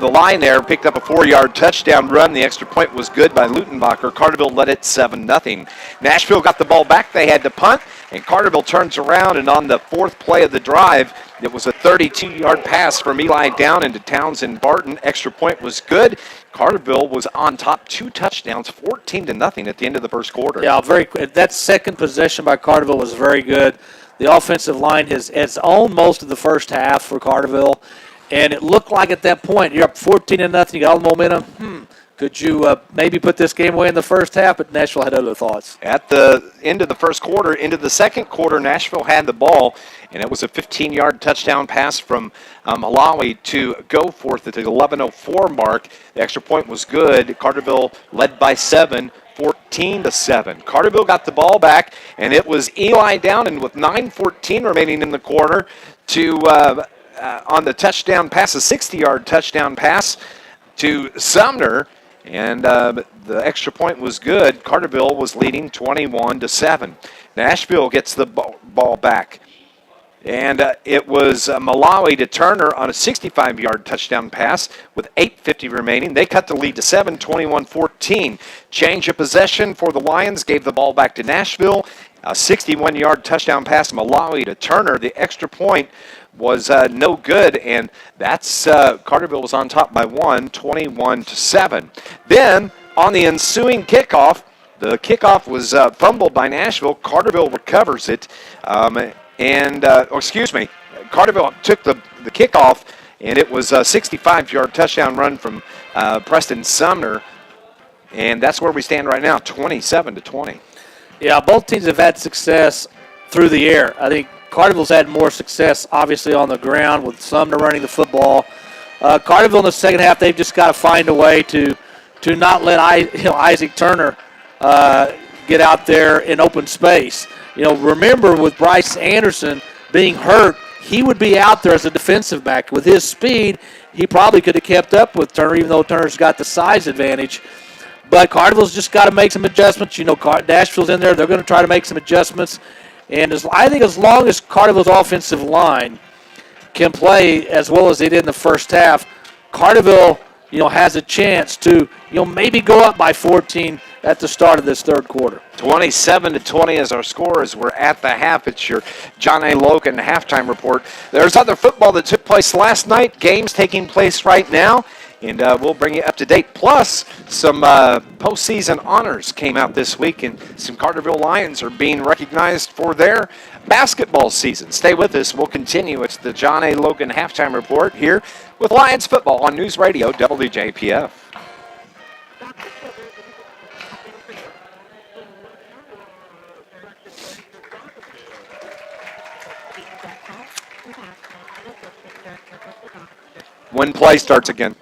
Speaker 4: line there, picked up a 4-yard touchdown run. The extra point was good by Lutenbacher. Carterville led it 7-0. Nashville got the ball back. They had to punt, and Carterville turns around, and on the fourth play of the drive, it was a 32-yard pass from Eli Downen to Townsend Barton. Extra point was good. Carterville was on top, 2 touchdowns, 14-0 at the end of the first quarter.
Speaker 5: Yeah, that second possession by Carterville was very good. The offensive line has owned most of the first half for Carterville, and it looked like at that point you're up 14-0. You got all the momentum. Could you maybe put this game away in the first half? But Nashville had other thoughts.
Speaker 4: At the end of the first quarter, into the second quarter, Nashville had the ball, and it was a 15-yard touchdown pass from Malawi to go forth at the 11:04 mark. The extra point was good. Carterville led by 7. 14-7. Carterville got the ball back, and it was Eli Downen with 9:14 remaining in the quarter to on the touchdown pass, a 60-yard touchdown pass to Sumner, and the extra point was good. Carterville was leading 21-7. Nashville gets the ball back, and it was Malawi to Turner on a 65-yard touchdown pass with 8:50 remaining. They cut the lead to 7, 21-14. Change of possession for the Lions, gave the ball back to Nashville. A 61-yard touchdown pass Malawi to Turner. The extra point was no good, and that's Carterville was on top by 1, 21-7. Then on the ensuing kickoff, the kickoff was fumbled by Nashville. Carterville recovers it. Carterville took the kickoff, and it was a 65-yard touchdown run from Preston Sumner, and that's where we stand right now, 27-20.
Speaker 5: Yeah, both teams have had success through the air. I think Carterville's had more success, obviously, on the ground with Sumner running the football. Carterville in the second half, they've just got to find a way to not let Isaac Turner get out there in open space. Remember with Bryce Anderson being hurt, he would be out there as a defensive back. With his speed, he probably could have kept up with Turner, even though Turner's got the size advantage. But Carterville's just got to make some adjustments. Nashville's in there. They're going to try to make some adjustments. And I think as long as Carterville's offensive line can play as well as they did in the first half, Carterville, has a chance to, maybe go up by 14 at the start of this third quarter.
Speaker 4: 27-20 is our score as we're at the half. It's your John A. Logan halftime report. There's other football that took place last night, games taking place right now, and we'll bring you up to date. Plus, some postseason honors came out this week, and some Carterville Lions are being recognized for their basketball season. Stay with us. We'll continue. It's the John A. Logan halftime report here with Lions football on News Radio WJPF. When play starts again.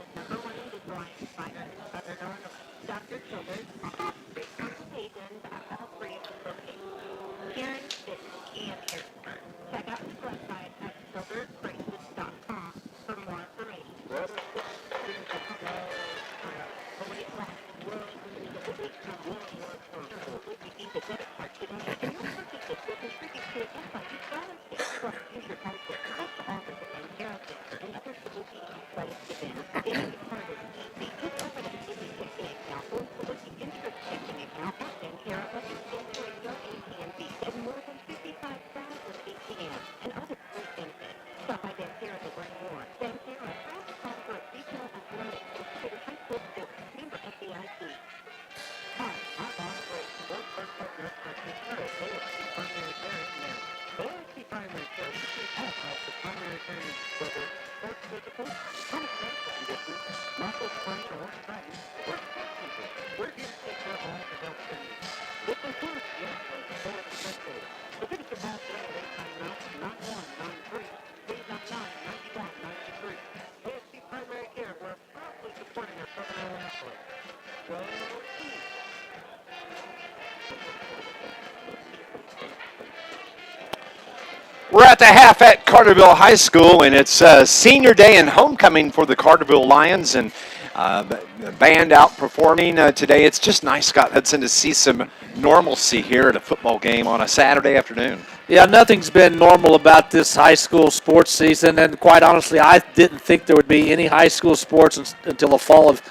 Speaker 4: We're at the half at Carterville High School, and it's senior day and homecoming for the Carterville Lions, and the band out performing today. It's just nice, Scott Hudson, to see some normalcy here at a football game on a Saturday afternoon.
Speaker 5: Yeah, nothing's been normal about this high school sports season, and quite honestly, I didn't think there would be any high school sports until the fall of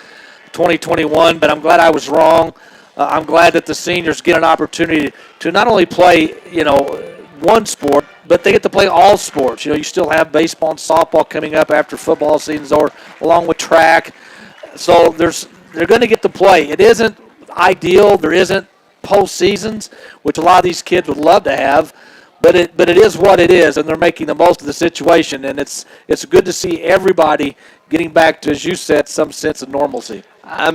Speaker 5: 2021, but I'm glad I was wrong. I'm glad that the seniors get an opportunity to not only play, one sport, but they get to play all sports. You still have baseball and softball coming up after football season's over, along with track. So they're going to get to play. It isn't ideal. There isn't postseasons, which a lot of these kids would love to have, but it is what it is, and they're making the most of the situation. And it's good to see everybody getting back to, as you said, some sense of normalcy.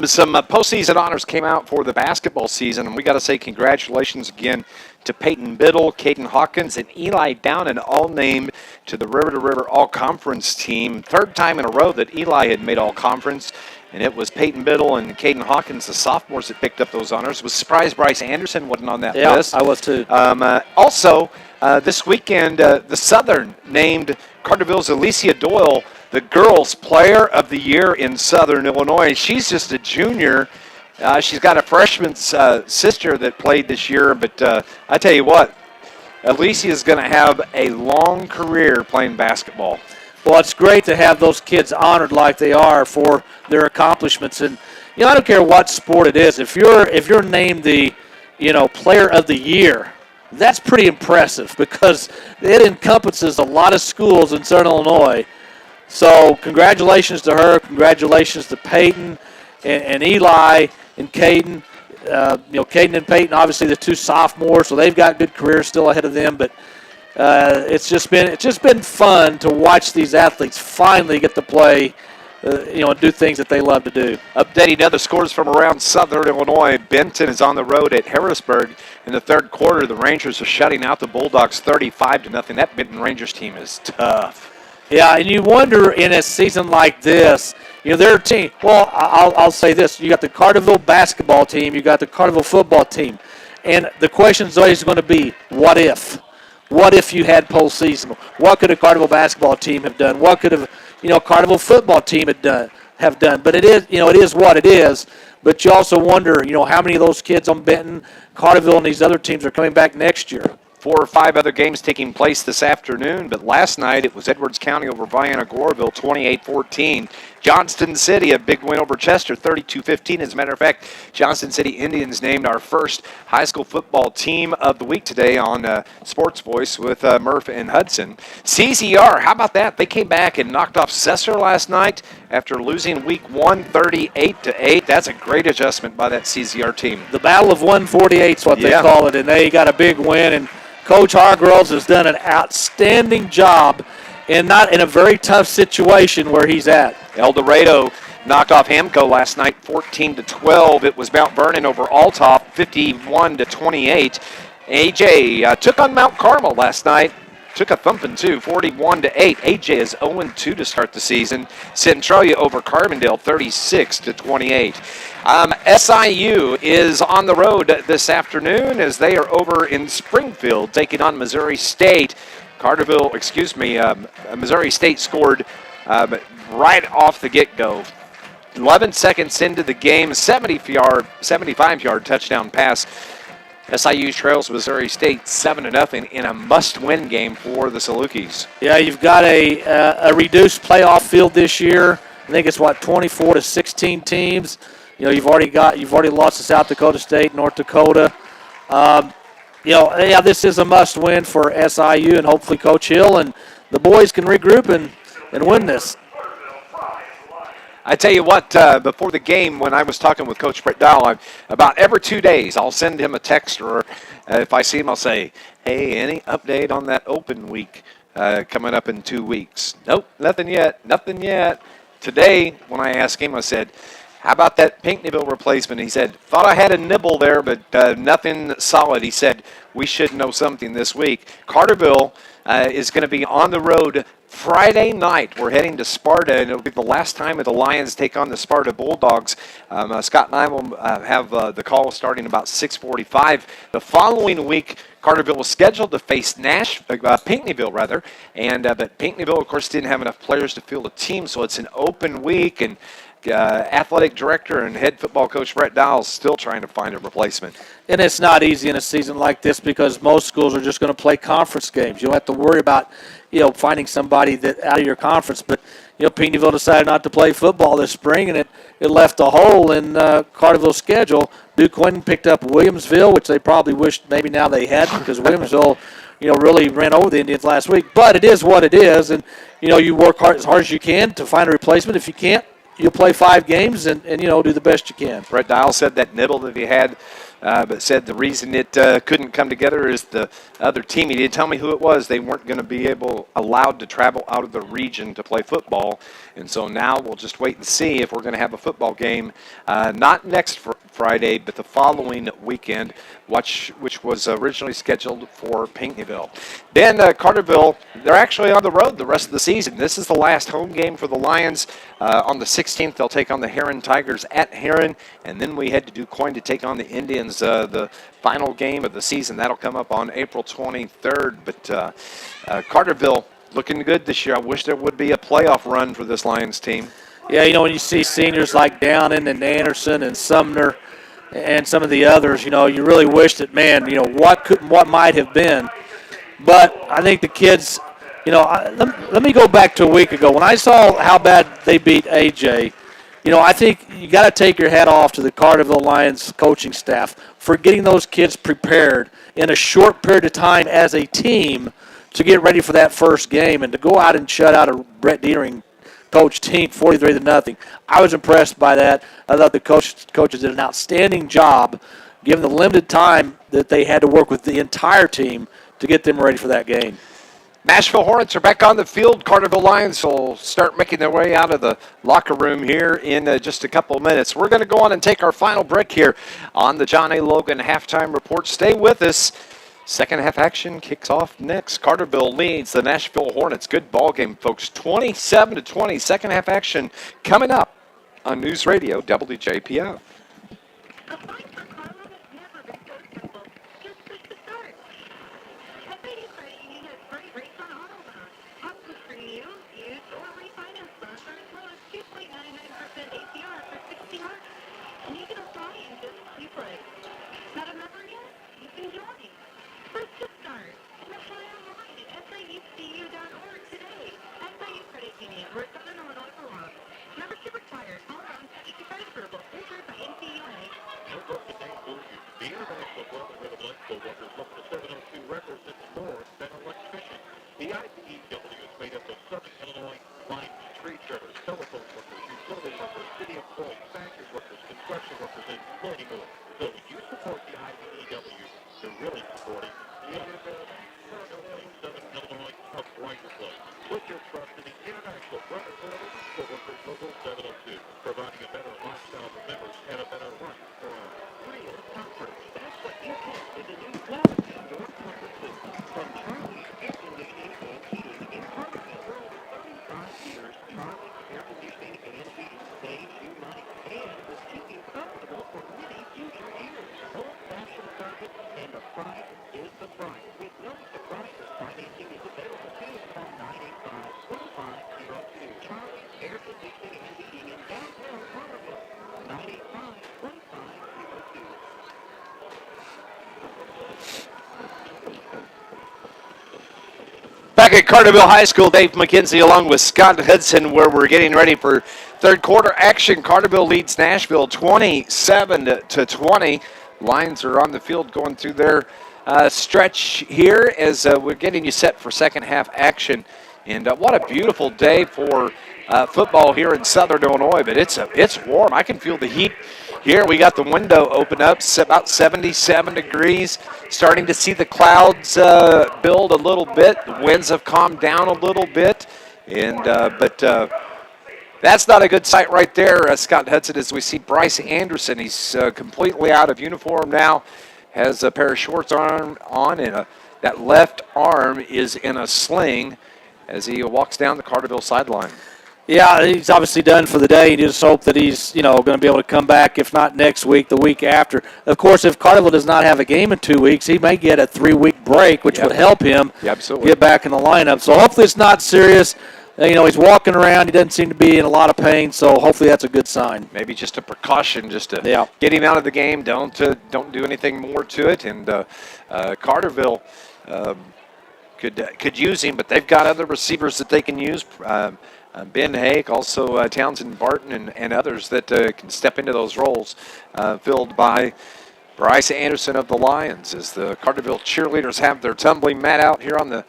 Speaker 4: Some postseason honors came out for the basketball season, and we got to say congratulations again to Peyton Biddle, Caden Hawkins, and Eli Downen, all named to the River to River All-Conference team. Third time in a row that Eli had made All-Conference, and it was Peyton Biddle and Caden Hawkins, the sophomores, that picked up those honors. Was surprised Bryce Anderson wasn't on that list.
Speaker 5: I was too.
Speaker 4: Also, this weekend, the Southern named Carterville's Alicia Doyle the Girls Player of the Year in Southern Illinois. She's just a junior. She's got a freshman sister that played this year, but I tell you what, Alicia is going to have a long career playing basketball.
Speaker 5: Well, it's great to have those kids honored like they are for their accomplishments. And, I don't care what sport it is. If you're named the, Player of the Year, that's pretty impressive because it encompasses a lot of schools in Southern Illinois. So congratulations to her. Congratulations to Peyton and Eli and Caden. Caden and Peyton, obviously the two sophomores, so they've got good careers still ahead of them. But it's just been fun to watch these athletes finally get to play, and do things that they love to do.
Speaker 4: Updating other scores from around Southern Illinois. Benton is on the road at Harrisburg in the third quarter. The Rangers are shutting out the Bulldogs 35-0. That Benton Rangers team is tough.
Speaker 5: Yeah, and you wonder in a season like this, their team. Well, I'll say this: you got the Carterville basketball team, you got the Carterville football team, And the question is always going to be, what if? What if you had postseason? What could a Carterville basketball team have done? What could a Carterville football team have done? But it is what it is. But you also wonder, how many of those kids on Benton, Carterville, and these other teams are coming back next year?
Speaker 4: 4 or 5 other games taking place this afternoon, but last night it was Edwards County over Vienna-Goreville, 28-14. Johnston City, a big win over Chester, 32-15. As a matter of fact, Johnston City Indians named our first high school football team of the week today on Sports Voice with Murph and Hudson. CZR, how about that? They came back and knocked off Cesar last night after losing week 1, 38-8. That's a great adjustment by that CZR team.
Speaker 5: The Battle of 148 is what they call it, and they got a big win. And Coach Hargroves has done an outstanding job not in a very tough situation where he's at.
Speaker 4: El Dorado knocked off Hamco last night 14-12. It was Mount Vernon over Althoff 51-28. AJ took on Mount Carmel last night. Took a thumping too, 41-8. AJ is 0-2 to start the season. Centralia over Carbondale 36-28. SIU is on the road this afternoon as they are over in Springfield taking on Missouri State. Missouri State scored right off the get-go. 11 seconds into the game, 75-yard touchdown pass. SIU trails Missouri State 7-0 in a must-win game for the Salukis.
Speaker 5: Yeah, you've got a reduced playoff field this year. I think it's 24 to 16 teams. You've already lost to South Dakota State, North Dakota. This is a must-win for SIU, and hopefully Coach Hill and the boys can regroup and win this.
Speaker 4: I tell you what, before the game, when I was talking with Coach Brett Dial, about every 2 days, I'll send him a text, or if I see him, I'll say, hey, any update on that open week coming up in 2 weeks? Nope, nothing yet. Today, when I asked him, I said, how about that Pinckneyville replacement? He said, thought I had a nibble there, but nothing solid. He said, we should know something this week. Carterville is going to be on the road Friday night. We're heading to Sparta, and it'll be the last time the Lions take on the Sparta Bulldogs. Scott and I will have the call starting about 6:45. The following week, Carterville was scheduled to face Pinckneyville, but Pinckneyville, of course, didn't have enough players to field a team, so it's an open week, and athletic director and head football coach Brett Dial is still trying to find a replacement.
Speaker 5: And it's not easy in a season like this because most schools are just going to play conference games. You don't have to worry about, finding somebody that out of your conference. But, Pinckneyville decided not to play football this spring, and it left a hole in Carterville's schedule. Duke Quinn picked up Williamsville, which they probably wished maybe now they hadn't because Williamsville, really ran over the Indians last week. But it is what it is, and, you work as hard as you can to find a replacement. If you can't, you'll play 5 games and do the best you can.
Speaker 4: Brett Dial said that nibble that he had, but said the reason it couldn't come together is the other team. He didn't tell me who it was. They weren't going to be allowed to travel out of the region to play football. And so now we'll just wait and see if we're going to have a football game, not next Friday, but the following weekend, which was originally scheduled for Pinckneyville. Then Carterville, they're actually on the road the rest of the season. This is the last home game for the Lions. On the 16th, they'll take on the Heron Tigers at Heron, and then we head to DuQuoin to take on the Indians. The final game of the season, that'll come up on April 23rd. But Carterville looking good this year. I wish there would be a playoff run for this Lions team.
Speaker 5: Yeah, when you see seniors like Downen and Anderson and Sumner and some of the others, you really wish that, what might have been. But I think the kids, let me go back to a week ago. When I saw how bad they beat AJ, I think you got to take your hat off to the Carterville Lions coaching staff for getting those kids prepared in a short period of time as a team to get ready for that first game and to go out and shut out a Brett Dietering coach team 43-0. I was impressed by that. I thought the coaches did an outstanding job given the limited time that they had to work with the entire team to get them ready for that game.
Speaker 4: Nashville Hornets are back on the field. Carterville Lions will start making their way out of the locker room here in just a couple of minutes. We're going to go on and take our final break here on the John A. Logan Halftime Report. Stay with us. Second half action kicks off next. Carterville leads the Nashville Hornets. Good ball game, folks. 27-20. Second half action coming up on News Radio WJPF.
Speaker 6: Public. Not a member yet? You can join. First to start. Apply online at SIUCU.org today. SIU Credit Union, where Southern Illinois belongs. Membership required. All loans to each transferable. Issued by NCUA.
Speaker 1: No book the name for you. The International Brotherhood of Electrical Workers look to 702 records that's more than electrician. The IBEW is made up of Southern Illinois line tree trimmers, telephone workers, utility workers, city employees, factory workers, construction workers, and many more. So when you support the IBEW, you're really supporting the Southern Illinois, a brighter place. Put your trust in the International Brotherhood of Electrical Workers Local 702, providing a better lifestyle for members and a better life for all.
Speaker 6: Real comfort. That's what you get with the new Flash Indoor Comfort System from Charlie's Air Conditioning and Heating in Carterville. For over 35 years, Charlie's Air Conditioning and Heating saves you money and will keep you comfortable for many future years. Old-fashioned carpet, and the price is the price. With no surprises, financing is available too. Call 985-1502. Charlie's Air Conditioning and Heating in downtown Carterville. 985-1502.
Speaker 4: Back at Carterville High School, Dave McKenzie along with Scott Hudson, where we're getting ready for third quarter action. Carterville leads Nashville 27-20. Lions are on the field going through their stretch here as we're getting you set for second half action. And what a beautiful day for football here in Southern Illinois, but it's warm. I can feel the heat here. We got the window open up, it's about 77 degrees. Starting to see the clouds build a little bit. The winds have calmed down a little bit, and but that's not a good sight right there, Scott Hudson, as we see Bryce Anderson. He's completely out of uniform now, has a pair of shorts on, and that left arm is in a sling as he walks down the Carterville sideline.
Speaker 5: Yeah, he's obviously done for the day. You just hope that he's, going to be able to come back, if not next week, the week after. Of course, if Carterville does not have a game in 2 weeks, he may get a 3-week break, which would help him get back in the lineup. So hopefully it's not serious. He's walking around. He doesn't seem to be in a lot of pain, so hopefully that's a good sign.
Speaker 4: Maybe just a precaution, just to get him out of the game. Don't do anything more to it. And Carterville could use him, but they've got other receivers that they can use. Ben Hake, also Townsend Barton, and others that can step into those roles, filled by Bryce Anderson of the Lions, as the Carterville cheerleaders have their tumbling mat out here on the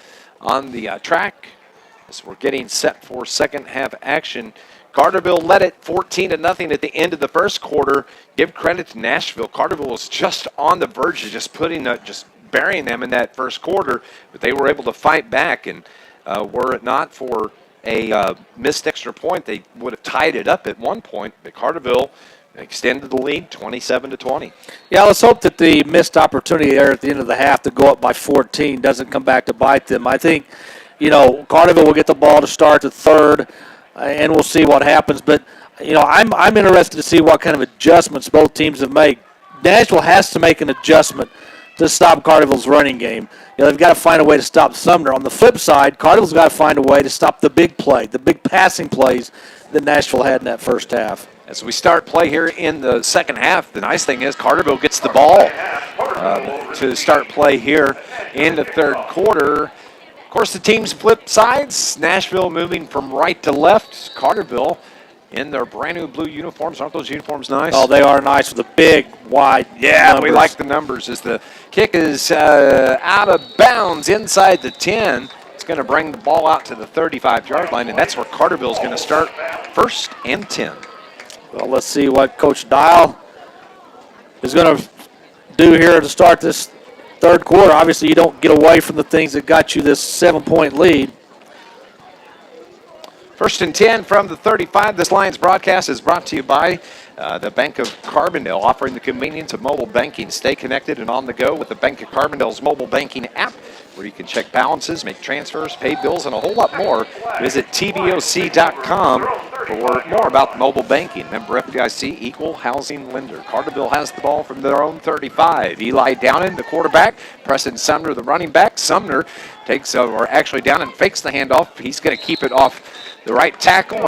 Speaker 4: track. As we're getting set for second half action. Carterville led it 14-0 at the end of the first quarter. Give credit to Nashville. Carterville was just on the verge of just burying them in that first quarter, but they were able to fight back, and were it not for a missed extra point, they would have tied it up at one point, but Carterville extended the lead 27-20.
Speaker 5: Yeah, let's hope that the missed opportunity there at the end of the half to go up by 14 doesn't come back to bite them. I think, Carterville will get the ball to start the third, and we'll see what happens. But, I'm interested to see what kind of adjustments both teams have made. Nashville has to make an adjustment to stop Carterville's running game. They've got to find a way to stop Sumner. On the flip side, Carterville's got to find a way to stop the big play, the big passing plays that Nashville had in that first half.
Speaker 4: As we start play here in the second half, the nice thing is Carterville gets the ball to start play here in the third quarter. Of course, the teams flip sides. Nashville moving from right to left. Carterville in their brand new blue uniforms. Aren't those uniforms nice?
Speaker 5: Oh, they are nice with the big, wide numbers.
Speaker 4: We like the numbers as the kick is out of bounds inside the 10. It's going to bring the ball out to the 35-yard line, and that's where Carterville is going to start first and 10.
Speaker 5: Well, let's see what Coach Dial is going to do here to start this third quarter. Obviously, you don't get away from the things that got you this 7-point lead.
Speaker 4: First and 10 from the 35. This Lions broadcast is brought to you by the Bank of Carbondale, offering the convenience of mobile banking. Stay connected and on the go with the Bank of Carbondale's mobile banking app, where you can check balances, make transfers, pay bills, and a whole lot more. Visit tboc.com for more about mobile banking. Member FDIC, equal housing lender. Carterville has the ball from their own 35. Eli Downen, the quarterback. Preston Sumner, the running back. Sumner takes over, actually Downen fakes the handoff. He's going to keep it off the right tackle.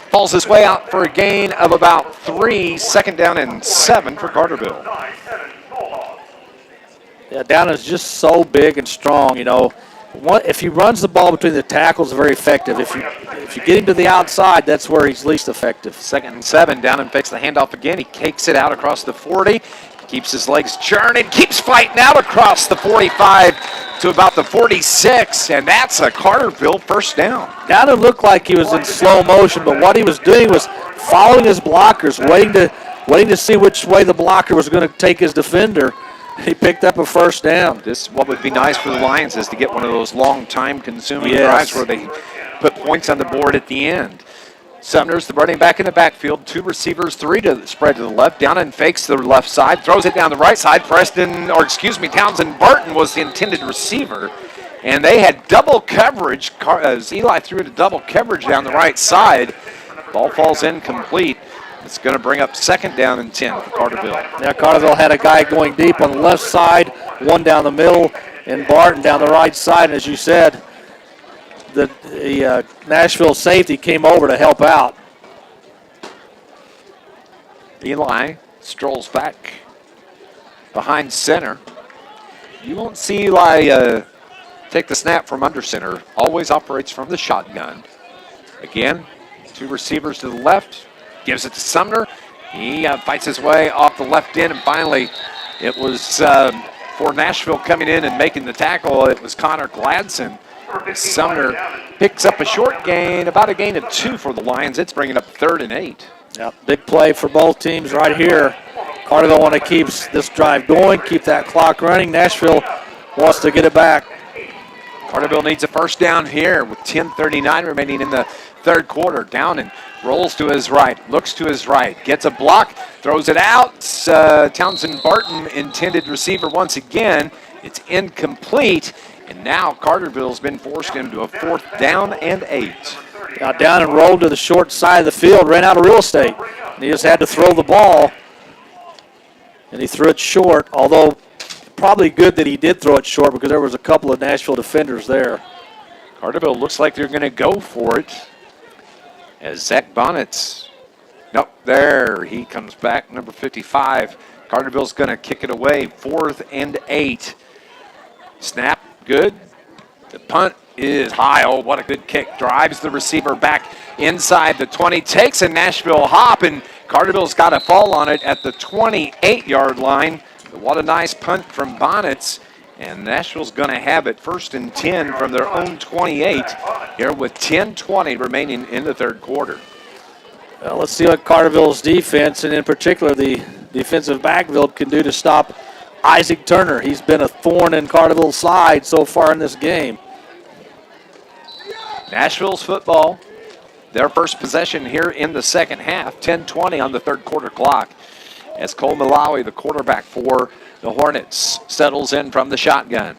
Speaker 4: falls his way out for a gain of about 3, second down and 7 for Carterville.
Speaker 5: Yeah, Down is just so big and strong, you know. If he runs the ball between the tackles, very effective. If you get him to the outside, that's where he's least effective.
Speaker 4: 2nd and 7, Down and fakes the handoff again. He cakes it out across the 40, keeps his legs churning, keeps fighting out across the 45 to about the 46, and that's a Carterville first down.
Speaker 5: Down it looked like he was in slow motion, but what he was doing was following his blockers, waiting to see which way the blocker was going to take his defender. He picked up a first down.
Speaker 4: What would be nice for the Lions is to get one of those long time consuming
Speaker 5: Yes.
Speaker 4: drives where they put points on the board at the end. Sumner's the running back in the backfield, 2 receivers, 3 to spread to the left. Down and fakes the left side, throws it down the right side. Townsend Barton was the intended receiver. And they had double coverage as Eli threw it to double coverage down the right side. Ball falls incomplete. It's going to bring up 2nd down and 10 for Carterville.
Speaker 5: Now Carterville had a guy going deep on the left side, one down the middle, and Barton down the right side. And as you said, the Nashville safety came over to help out.
Speaker 4: Eli strolls back behind center. You won't see Eli take the snap from under center. Always operates from the shotgun. Again, 2 receivers to the left. Gives it to Sumner. He fights his way off the left end, and finally it was for Nashville coming in and making the tackle. It was Connor Gladson. Sumner picks up a short gain, about a gain of 2 for the Lions. It's bringing up 3rd and 8.
Speaker 5: Yep, big play for both teams right here. Carterville want to keep this drive going, keep that clock running. Nashville wants to get it back.
Speaker 4: Carterville needs a first down here with 10:39 remaining in the 3rd quarter. Down and rolls to his right, looks to his right, gets a block, throws it out. Townsend Barton, intended receiver once again. It's incomplete, and now Carterville's been forced into a 4th down and 8.
Speaker 5: Got down and rolled to the short side of the field, ran out of real estate. And he just had to throw the ball, and he threw it short, although probably good that he did throw it short because there was a couple of Nashville defenders there.
Speaker 4: Carterville looks like they're going to go for it. As Zach Bonnet's, nope, there he comes back, number 55. Carterville's going to kick it away, 4th and 8. Snap, good. The punt is high. Oh, what a good kick. Drives the receiver back inside the 20, takes a Nashville hop, and Carterville's got a fall on it at the 28-yard line. But what a nice punt from Bonnet's. And Nashville's going to have it 1st and 10 from their own 28 here with 10:20 remaining in the 3rd quarter.
Speaker 5: Well, let's see what Carterville's defense, and in particular the defensive backfield, can do to stop Isaac Turner. He's been a thorn in Carterville's side so far in this game.
Speaker 4: Nashville's football, their first possession here in the 2nd half, 10:20 on the 3rd quarter clock. As Cole Malawi, the quarterback for the Hornets, settles in from the shotgun.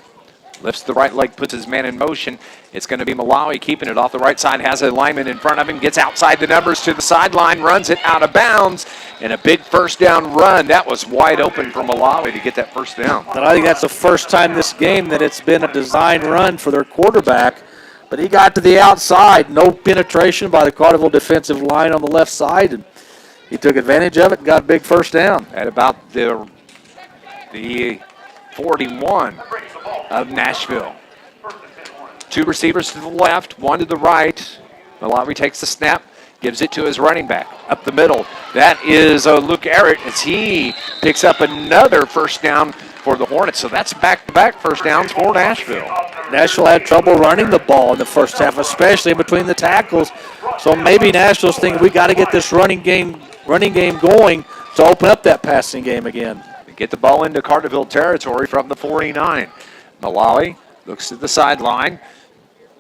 Speaker 4: Lifts the right leg, puts his man in motion. It's going to be Malawi keeping it off the right side, has a lineman in front of him, gets outside the numbers to the sideline, runs it out of bounds, and a big first down run. That was wide open for Malawi to get that first down.
Speaker 5: And I think that's the first time this game that it's been a design run for their quarterback. But he got to the outside, no penetration by the Carterville defensive line on the left side, and he took advantage of it and got a big first down.
Speaker 4: At about the 41 of Nashville. 2 receivers to the left, 1 to the right. Malawi takes the snap, gives it to his running back up the middle. That is Luke Arrett as he picks up another first down for the Hornets. So that's back-to-back first downs for Nashville.
Speaker 5: Nashville had trouble running the ball in the first half, especially in between the tackles. So maybe Nashville's thinking we got to get this running game going to open up that passing game again.
Speaker 4: Get the ball into Carterville territory from the 49. Malawi looks to the sideline.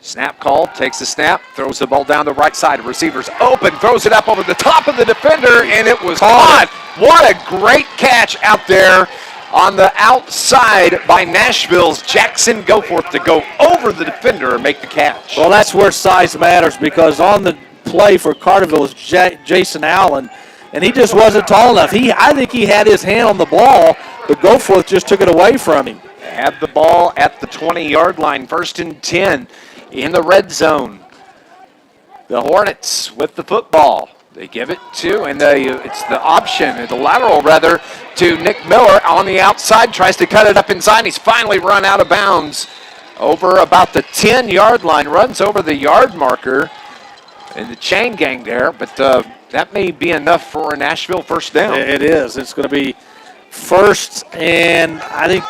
Speaker 4: Snap called, takes the snap, throws the ball down the right side. Receivers open, throws it up over the top of the defender, and it was caught. What a great catch out there on the outside by Nashville's Jackson Goforth to go over the defender and make the catch.
Speaker 5: Well, that's where size matters, because on the play for Carterville was Jason Allen, and he just wasn't tall enough. I think he had his hand on the ball, but Goforth just took it away from him.
Speaker 4: Had the ball at the 20-yard line, 1st and 10 in the red zone. The Hornets with the football. They give it to, and it's the option, the lateral rather, to Nick Miller on the outside. Tries to cut it up inside. He's finally run out of bounds over about the 10-yard line. Runs over the yard marker in the chain gang there, but that may be enough for a Nashville first down.
Speaker 5: It is. It's going to be first, and I think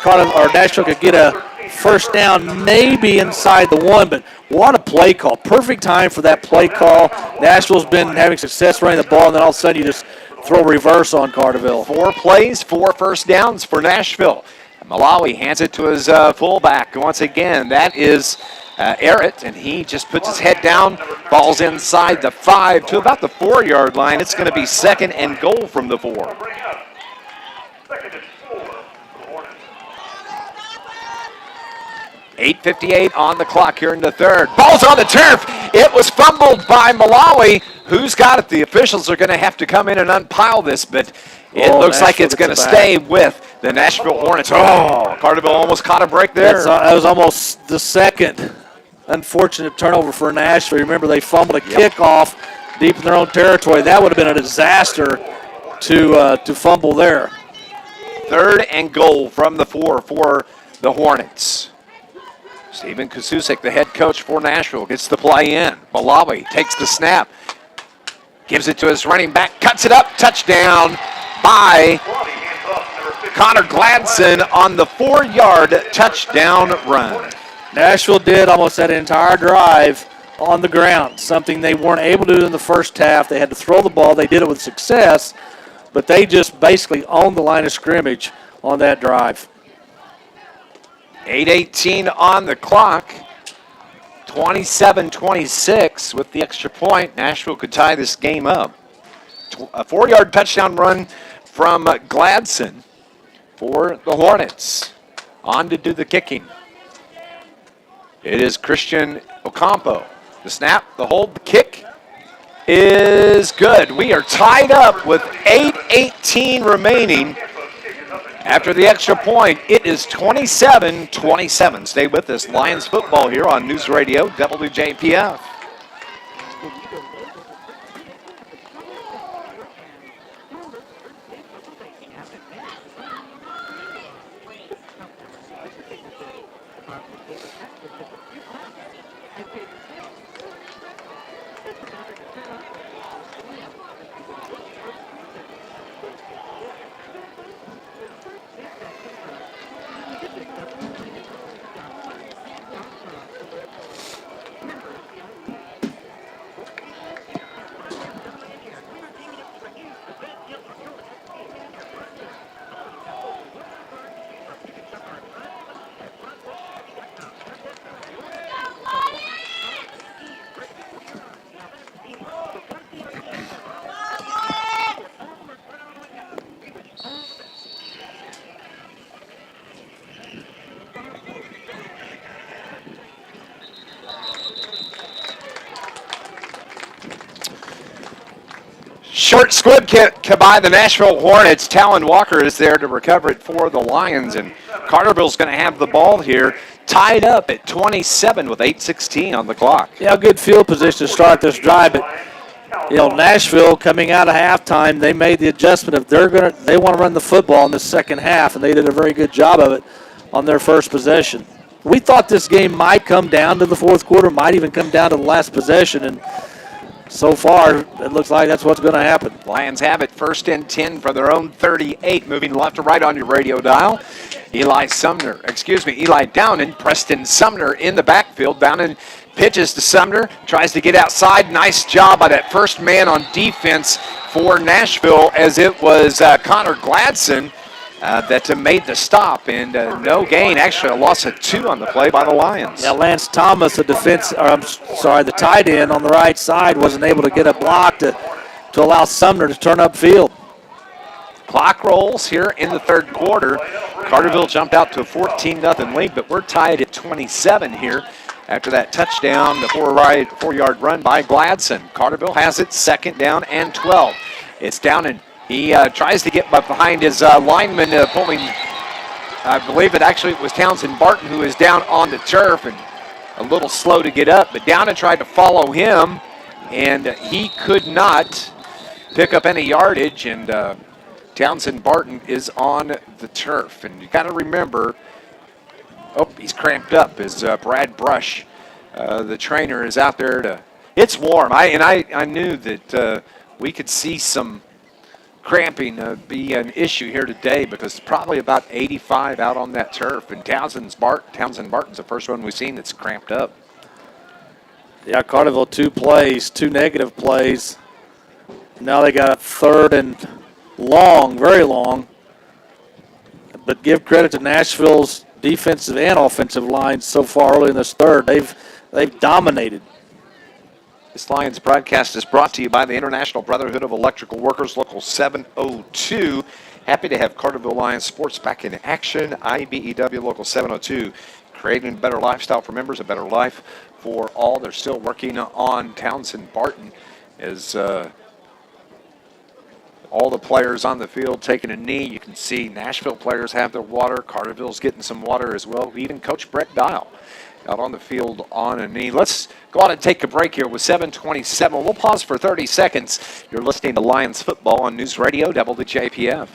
Speaker 5: Nashville could get a first down maybe inside the 1, but what a play call. Perfect time for that play call. Nashville's been having success running the ball, and then all of a sudden you just throw reverse on Carterville.
Speaker 4: 4 plays, 4 first downs for Nashville. Malawi hands it to his fullback once again. That is Arrett, and he just puts his head down, falls inside the 5 to about the 4-yard line. It's going to be 2nd and goal from the 4.
Speaker 3: 2nd and 4.
Speaker 4: 8:58 on the clock here in the 3rd. Ball's on the turf. It was fumbled by Malawi. Who's got it? The officials are going to have to come in and unpile this, but it looks like it's going to stay with the Nashville Hornets. Oh, Carterville almost caught a break there.
Speaker 5: That was almost the second unfortunate turnover for Nashville. Remember, they fumbled a kickoff deep in their own territory. That would have been a disaster to fumble there.
Speaker 4: 3rd and goal from the 4 for the Hornets. Stephen Kususik, the head coach for Nashville, gets the play in. Malawi takes the snap, gives it to his running back, cuts it up, touchdown by Connor Gladson on the 4-yard touchdown run.
Speaker 5: Nashville did almost that entire drive on the ground, something they weren't able to do in the first half. They had to throw the ball. They did it with success, but they just basically owned the line of scrimmage on that drive.
Speaker 4: 8:18 on the clock. 27-26 with the extra point. Nashville could tie this game up. A 4-yard touchdown run from Gladson for the Hornets. On to do the kicking. It is Christian Ocampo. The snap, the hold, the kick is good. We are tied up with 8:18 remaining. After the extra point, it is 27-27. Stay with us. Lions football here on News Radio WJPF. Short squib kick by the Nashville Hornets. Talon Walker is there to recover it for the Lions, and Carterville's going to have the ball here, tied up at 27 with 8:16 on the clock.
Speaker 5: Yeah, good field position to start this drive, but Nashville coming out of halftime, they made the adjustment of they want to run the football in the second half, and they did a very good job of it on their first possession. We thought this game might come down to the fourth quarter, might even come down to the last possession, and so far, it looks like that's what's going to happen.
Speaker 4: Lions have it 1st and 10 for their own 38. Moving left to right on your radio dial. Eli Downen, Preston Sumner in the backfield. Downen pitches to Sumner, tries to get outside. Nice job by that first man on defense for Nashville, as it was Connor Gladson that made the stop, and no gain. Actually, a loss of 2 on the play by the Lions.
Speaker 5: Yeah, Lance Thomas, the tight end on the right side, wasn't able to get a block to allow Sumner to turn upfield.
Speaker 4: Clock rolls here in the 3rd quarter. Carterville jumped out to a 14-0 lead, but we're tied at 27 here after that touchdown, the 4-yard run by Gladson. Carterville has it 2nd down and 12. It's down in. He tries to get behind his lineman, pulling, I believe it was Townsend Barton who is down on the turf and a little slow to get up. But Downen tried to follow him, and he could not pick up any yardage, and Townsend Barton is on the turf. And you got to remember, he's cramped up as Brad Brush, the trainer, is out there to. It's warm. I knew that we could see some cramping be an issue here today because it's probably about 85 out on that turf. And Townsend Barton's the first one we've seen that's cramped up.
Speaker 5: Yeah, Carterville 2 negative plays. Now they got a 3rd and long, very long. But give credit to Nashville's defensive and offensive lines so far early in this third. They've dominated.
Speaker 4: This Lions broadcast is brought to you by the International Brotherhood of Electrical Workers, Local 702. Happy to have Carterville Lions sports back in action. IBEW Local 702, creating a better lifestyle for members, a better life for all. They're still working on Townsend Barton as all the players on the field taking a knee. You can see Nashville players have their water. Carterville's getting some water as well. Even Coach Brett Dial out on the field on a knee. Let's go out and take a break here with 7:27. We'll pause for 30 seconds. You're listening to Lions football on News Radio WJPF.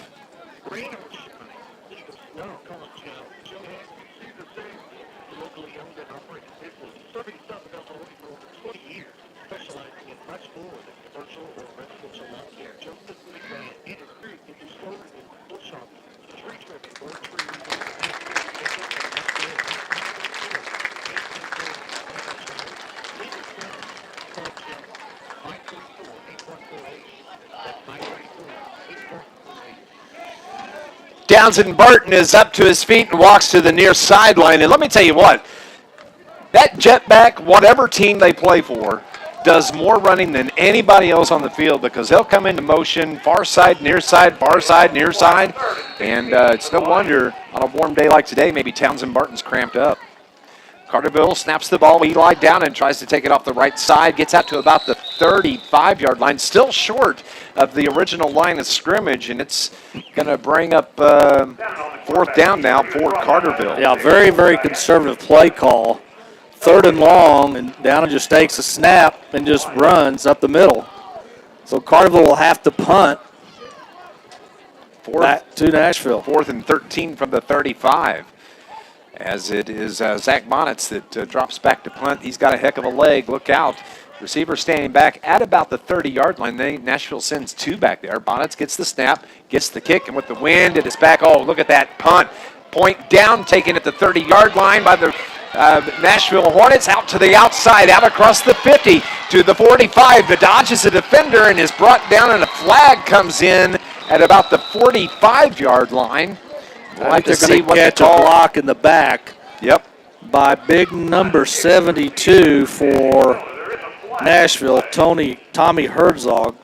Speaker 4: Townsend Barton is up to his feet and walks to the near sideline. And let me tell you what, that jetback, whatever team they play for, does more running than anybody else on the field because they'll come into motion, far side, near side, far side, near side. And it's no wonder on a warm day like today, maybe Townsend Barton's cramped up. Carterville snaps the ball. Eli down and tries to take it off the right side. Gets out to about the 35-yard line. Still short of the original line of scrimmage, and it's going to bring up 4th down now for Carterville.
Speaker 5: Yeah, very, very conservative play call. 3rd and long, and Downer just takes a snap and just runs up the middle. So Carterville will have to punt back to Nashville.
Speaker 4: 4th and 13 from the 35. As it is Zach Bonnets that drops back to punt. He's got a heck of a leg. Look out. Receiver standing back at about the 30-yard line. Nashville sends 2 back there. Bonnets gets the snap, gets the kick, and with the wind at his back, look at that punt. Point down, taken at the 30-yard line by the Nashville Hornets, out to the outside, out across the 50 to the 45. The dodges a defender and is brought down, and a flag comes in at about the 45-yard line.
Speaker 5: I like they're going to catch a block in the back.
Speaker 4: Yep.
Speaker 5: By big number 72 for Nashville, Tommy Herzog.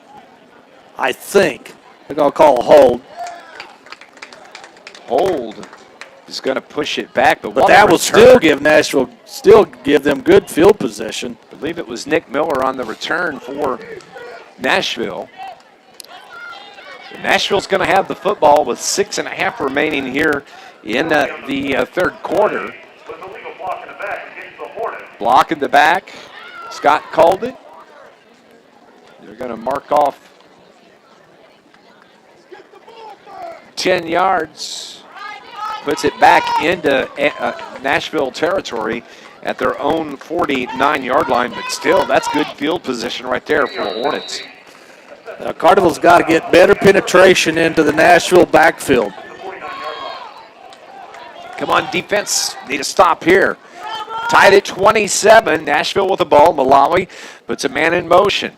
Speaker 5: I think they're going to call a hold.
Speaker 4: Hold is going to push it back, but
Speaker 5: that will still give Nashville, them good field position.
Speaker 4: I believe it was Nick Miller on the return for Nashville. Nashville's going to have the football with 6.5 remaining here in the third quarter. Block in the back. Scott called it. They're going to mark off 10 yards. Puts it back into Nashville territory at their own 49-yard line, but still, that's good field position right there for the Hornets.
Speaker 5: Carterville's got to get better penetration into the Nashville backfield.
Speaker 4: Come on, defense. Need a stop here. Tied at 27. Nashville with the ball. Malawi puts a man in motion.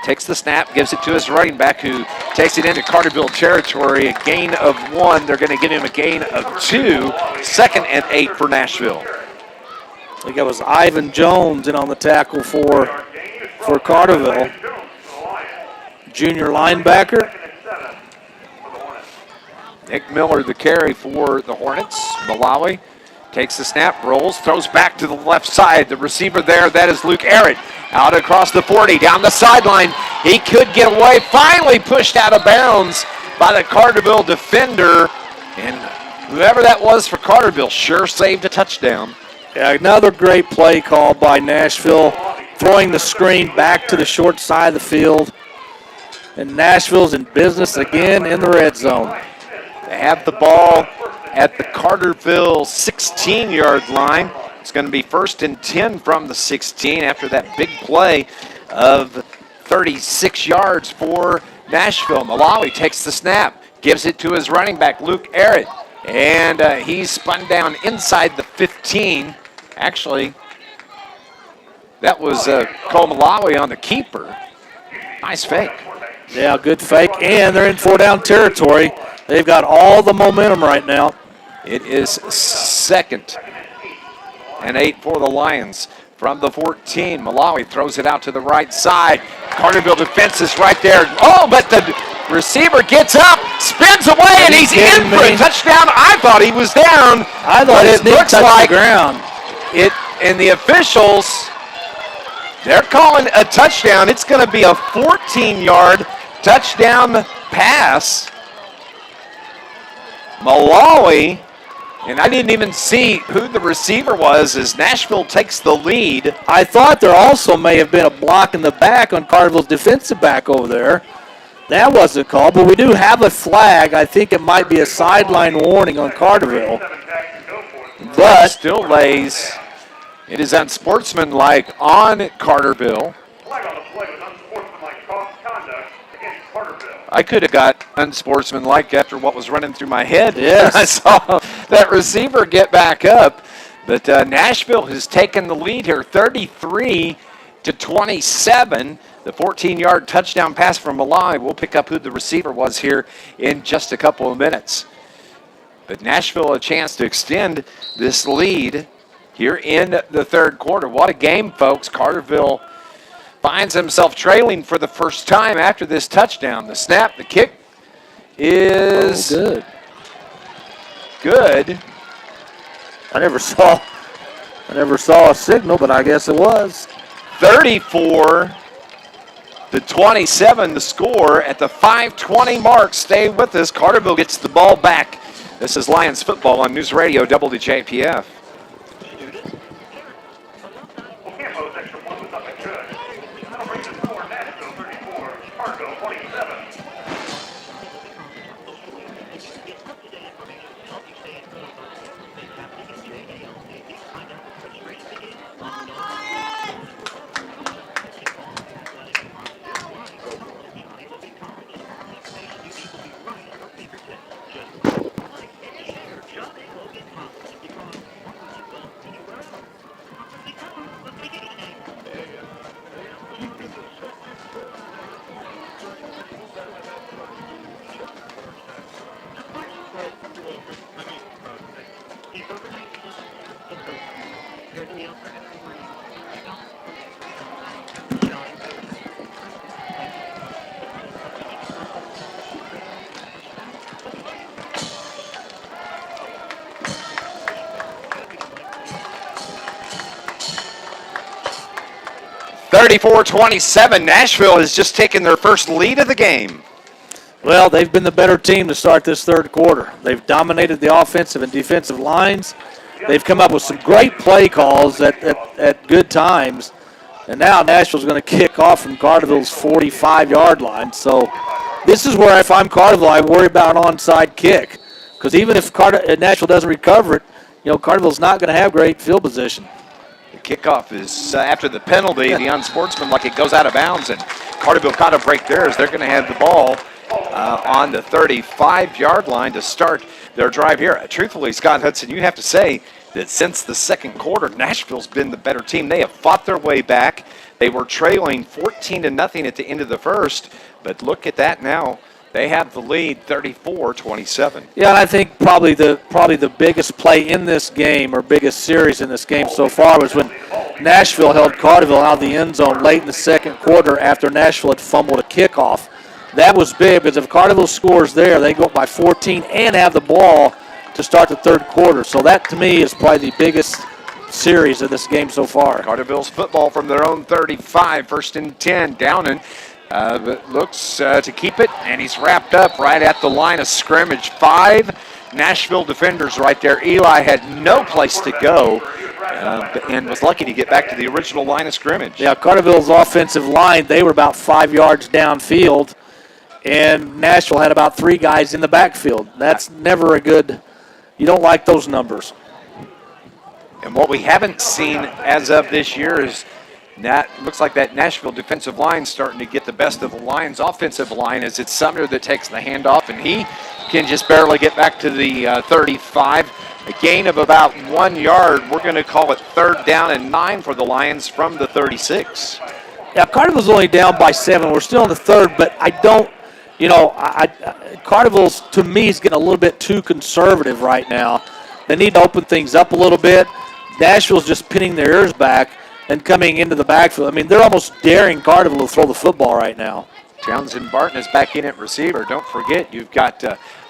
Speaker 4: Takes the snap, gives it to his running back who takes it into Carterville territory. A gain of 1. They're going to give him a gain of 2. 2nd and 8 for Nashville.
Speaker 5: I think it was Ivan Jones in on the tackle for Carterville. Junior linebacker.
Speaker 4: Nick Miller, the carry for the Hornets. Malawi takes the snap, rolls, throws back to the left side. The receiver there, that is Luke Arrett. Out across the 40, down the sideline. He could get away. Finally pushed out of bounds by the Carterville defender. And whoever that was for Carterville sure saved a touchdown.
Speaker 5: Yeah, another great play call by Nashville. throwing the screen back to the short side of the field. And Nashville's in business again in the red zone.
Speaker 4: They have the ball at the Carterville 16-yard line. It's going to be 1st and 10 from the 16 after that big play of 36 yards for Nashville. Malawi takes the snap, gives it to his running back, Luke Arrett, and he's spun down inside the 15. Actually, that was Cole Malawi on the keeper. Nice fake.
Speaker 5: Yeah, good fake, and they're in 4-down territory. They've got all the momentum right now.
Speaker 4: It is 2nd and 8 for the Lions. From the 14, Malawi throws it out to the right side. Carterville defense is right there. Oh, but the receiver gets up, spins away, and he's in for a touchdown. I thought he was down.
Speaker 5: I thought
Speaker 4: it looks like
Speaker 5: the ground.
Speaker 4: It, and the officials, they're calling a touchdown. It's going to be a 14-yard touchdown pass. Malawi, and I didn't even see who the receiver was as Nashville takes the lead.
Speaker 5: I thought there also may have been a block in the back on Carterville's defensive back over there. That wasn't called, but we do have a flag. I think it might be a sideline warning on Carterville.
Speaker 4: But still lays. It is unsportsmanlike on Carterville.
Speaker 3: Flag on the play with unsportsmanlike conduct against Carterville.
Speaker 4: I could have got unsportsmanlike after what was running through my head.
Speaker 5: Yes.
Speaker 4: I saw that receiver get back up. But Nashville has taken the lead here, 33-27. The 14-yard touchdown pass from Malawi. We'll pick up who the receiver was here in just a couple of minutes. But Nashville a chance to extend this lead here in the third quarter. What a game, folks. Carterville finds himself trailing for the first time after this touchdown. The snap, the kick is good.
Speaker 5: I never saw a signal, but I guess it was.
Speaker 4: 34-27 the score at the 5:20 mark. Stay with us. Carterville gets the ball back. This is Lions football on News Radio WJPF.
Speaker 3: Ocampo's extra point was up and good. That'll bring the score Nashville 34, Carterville 27.
Speaker 4: (34-27). Nashville has just taken their first lead of the game.
Speaker 5: Well, they've been the better team to start this third quarter. They've dominated the offensive and defensive lines. They've come up with some great play calls at good times. And now Nashville's going to kick off from Carterville's 45-yard line. So this is where if I'm Carterville, I worry about an onside kick. Because even if Nashville doesn't recover it, Carterville's not going to have great field position.
Speaker 4: Kickoff is after the penalty, the unsportsmanlike, it goes out of bounds, and Carterville caught a break there as they're going to have the ball on the 35-yard line to start their drive here. Truthfully, Scott Hudson, you have to say that since the second quarter, Nashville's been the better team. They have fought their way back. They were trailing 14-0 at the end of the first, but look at that now. They have the lead, 34-27.
Speaker 5: Yeah, and I think probably the biggest play in this game, or biggest series in this game so far, was when Nashville held Carterville out of the end zone late in the second quarter after Nashville had fumbled a kickoff. That was big because if Carterville scores there, they go up by 14 and have the ball to start the third quarter. So that, to me, is probably the biggest series of this game so far.
Speaker 4: Carterville's football from their own 35, 1st and 10, Downing. Looks to keep it, and he's wrapped up right at the line of scrimmage. 5 Nashville defenders right there. Eli had no place to go. and was lucky to get back to the original line of scrimmage.
Speaker 5: Yeah, Carterville's offensive line, they were about 5 yards downfield, and Nashville had about 3 guys in the backfield. That's never a good, you don't like those numbers.
Speaker 4: And what we haven't seen as of this year is looks like that Nashville defensive line starting to get the best of the Lions' offensive line, as it's Sumner that takes the handoff, and he can just barely get back to the 35. A gain of about 1 yard. We're going to call it 3rd down and 9 for the Lions from the 36.
Speaker 5: Yeah, Carterville's only down by 7. We're still in the 3rd, but I don't, Carterville's, to me, is getting a little bit too conservative right now. They need to open things up a little bit. Nashville's just pinning their ears back and coming into the backfield. I mean, they're almost daring Carterville to throw the football right now.
Speaker 4: Townsend Barton is back in at receiver. Don't forget, you've got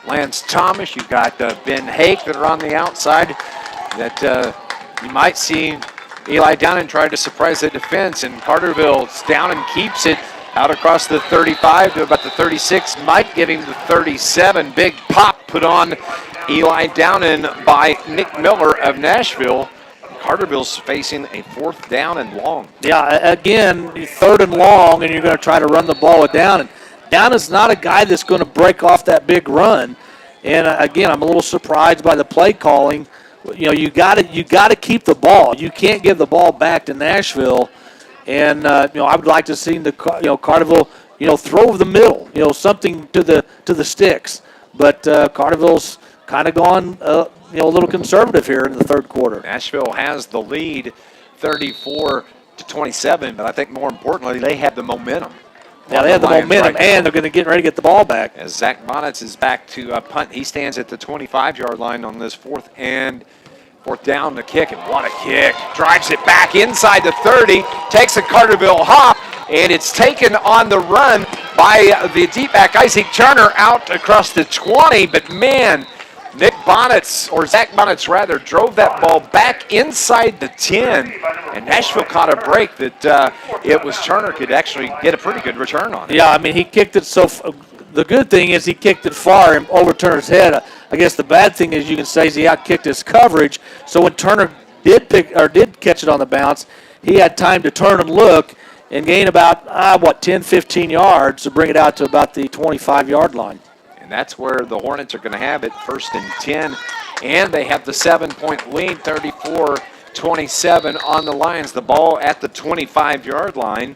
Speaker 4: Lance Thomas, you've got Ben Hake that are on the outside that you might see Eli Downen try to surprise the defense, and Carterville's down and keeps it out across the 35 to about the 36. Might give him the 37. Big pop put on Eli Downen by Nick Miller of Nashville. Carterville's facing a 4th down and long.
Speaker 5: Yeah, again, 3rd and long, and you're going to try to run the ball with Downen. Downen's not a guy that's going to break off that big run. And again, I'm a little surprised by the play calling. You got to keep the ball. You can't give the ball back to Nashville. And I would like to see Carterville throw over the middle. Something to the sticks. But Carterville's kind of gone a little conservative here in the 3rd quarter.
Speaker 4: Nashville has the lead, 34-27. But I think more importantly, they have the momentum.
Speaker 5: Yeah, they have the momentum, and they're going to get ready to get the ball back.
Speaker 4: As Zach Bonnets is back to punt, he stands at the 25-yard line on this 4th down to kick, and what a kick. Drives it back inside the 30, takes a Carterville hop, and it's taken on the run by the deep back, Isaac Turner, out across the 20, but man, Zach Bonnets rather, drove that ball back inside the 10, and Nashville caught a break that it was Turner could actually get a pretty good return on it.
Speaker 5: Yeah, I mean, he kicked it the good thing is he kicked it far and over Turner's head. I guess the bad thing is you can say is he outkicked his coverage, so when Turner did catch it on the bounce, he had time to turn and look and gain about, 10, 15 yards to bring it out to about the 25-yard line.
Speaker 4: That's where the Hornets are going to have it, 1st and 10. And they have the 7-point lead, 34-27 on the Lions. The ball at the 25-yard line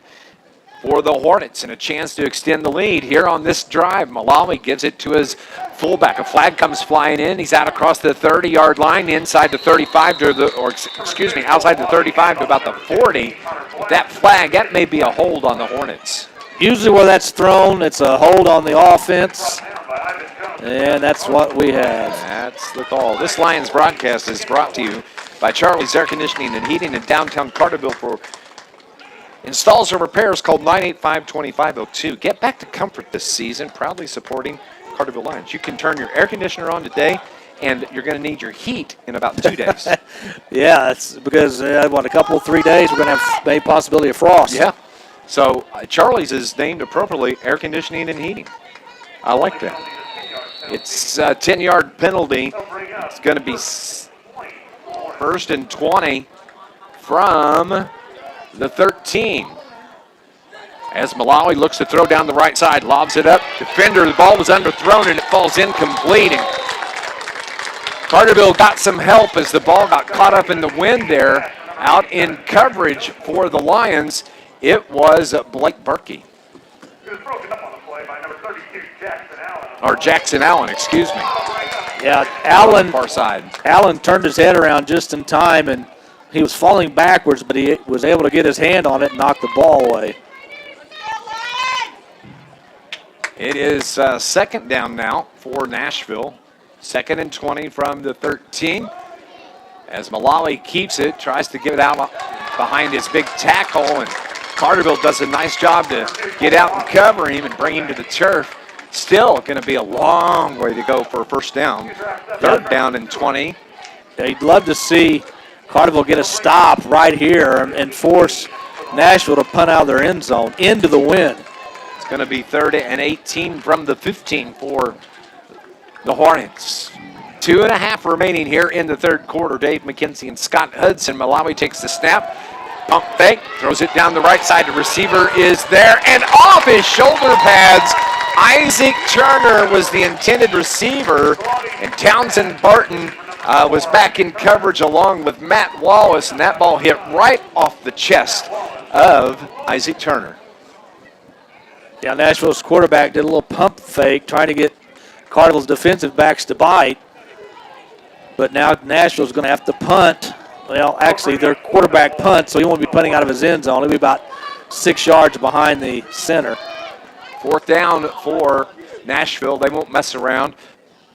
Speaker 4: for the Hornets, and a chance to extend the lead here on this drive. Malawi gives it to his fullback. A flag comes flying in. He's out across the 30-yard line, inside the 35 outside the 35 to about the 40. But that flag, that may be a hold on the Hornets.
Speaker 5: Usually where that's thrown, it's a hold on the offense. And that's what we have.
Speaker 4: That's the call. This Lions broadcast is brought to you by Charlie's Air Conditioning and Heating in downtown Carterville. For installs or repairs, called 985-2502. Get back to comfort this season, proudly supporting Carterville Lions. You can turn your air conditioner on today, and you're going to need your heat in about 2 days.
Speaker 5: Yeah, it's because a couple, 3 days, we're going to have a possibility of frost.
Speaker 4: Yeah. So Charlie's is named appropriately Air Conditioning and Heating. I like that. It's a 10-yard penalty. It's going to be 1st and 20 from the 13. As Malawi looks to throw down the right side, lobs it up. Defender, the ball was underthrown and it falls incomplete. And Carterville got some help as the ball got caught up in the wind there. Out in coverage for the Lions, it was Blake Berkey.
Speaker 3: He was broken up on the play by number 32, Jackson Allen.
Speaker 4: Or Jackson Allen, excuse me.
Speaker 5: Yeah, Allen,
Speaker 4: far side.
Speaker 5: Allen turned his head around just in time, and he was falling backwards, but he was able to get his hand on it and knock the ball away.
Speaker 4: It is 2nd down now for Nashville. 2nd and 20 from the 13. As Malawi keeps it, tries to get it out behind his big tackle, and Carterville does a nice job to get out and cover him and bring him to the turf. Still going to be a long way to go for a 1st down. 3rd down and 20.
Speaker 5: Yeah, you'd love to see Carterville get a stop right here and force Nashville to punt out of their end zone into the wind.
Speaker 4: It's going to be 3rd and 18 from the 15 for the Hornets. 2.5 remaining here in the third quarter. Dave McKenzie and Scott Hudson. Malawi takes the snap. Pump fake, throws it down the right side. The receiver is there, and off his shoulder pads. Isaac Turner was the intended receiver, and Townsend Barton was back in coverage along with Matt Wallace, and that ball hit right off the chest of Isaac Turner.
Speaker 5: Yeah, Nashville's quarterback did a little pump fake, trying to get Carterville's defensive backs to bite. But now Nashville's going to have to punt. Well, actually, their quarterback punts, so he won't be punting out of his end zone. He'll be about 6 yards behind the center.
Speaker 4: 4th down for Nashville. They won't mess around.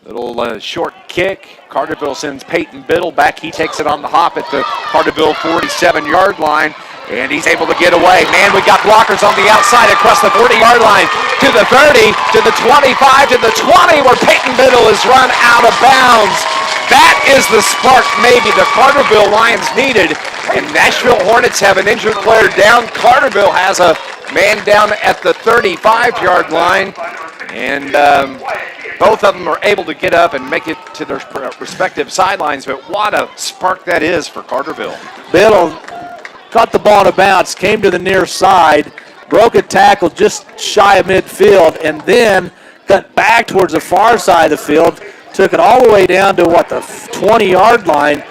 Speaker 4: Little short kick. Carterville sends Peyton Biddle back. He takes it on the hop at the Carterville 47-yard line, and he's able to get away. Man, we got blockers on the outside across the 40-yard line to the 30, to the 25, to the 20, where Peyton Biddle is run out of bounds. That is the spark maybe the Carterville Lions needed, and Nashville Hornets have an injured player down. Carterville has a man down at the 35-yard line, and both of them are able to get up and make it to their respective sidelines, but what a spark that is for Carterville.
Speaker 5: Biddle caught the ball in a bounce, came to the near side, broke a tackle just shy of midfield, and then cut back towards the far side of the field, took it all the way down to, the 20-yard line.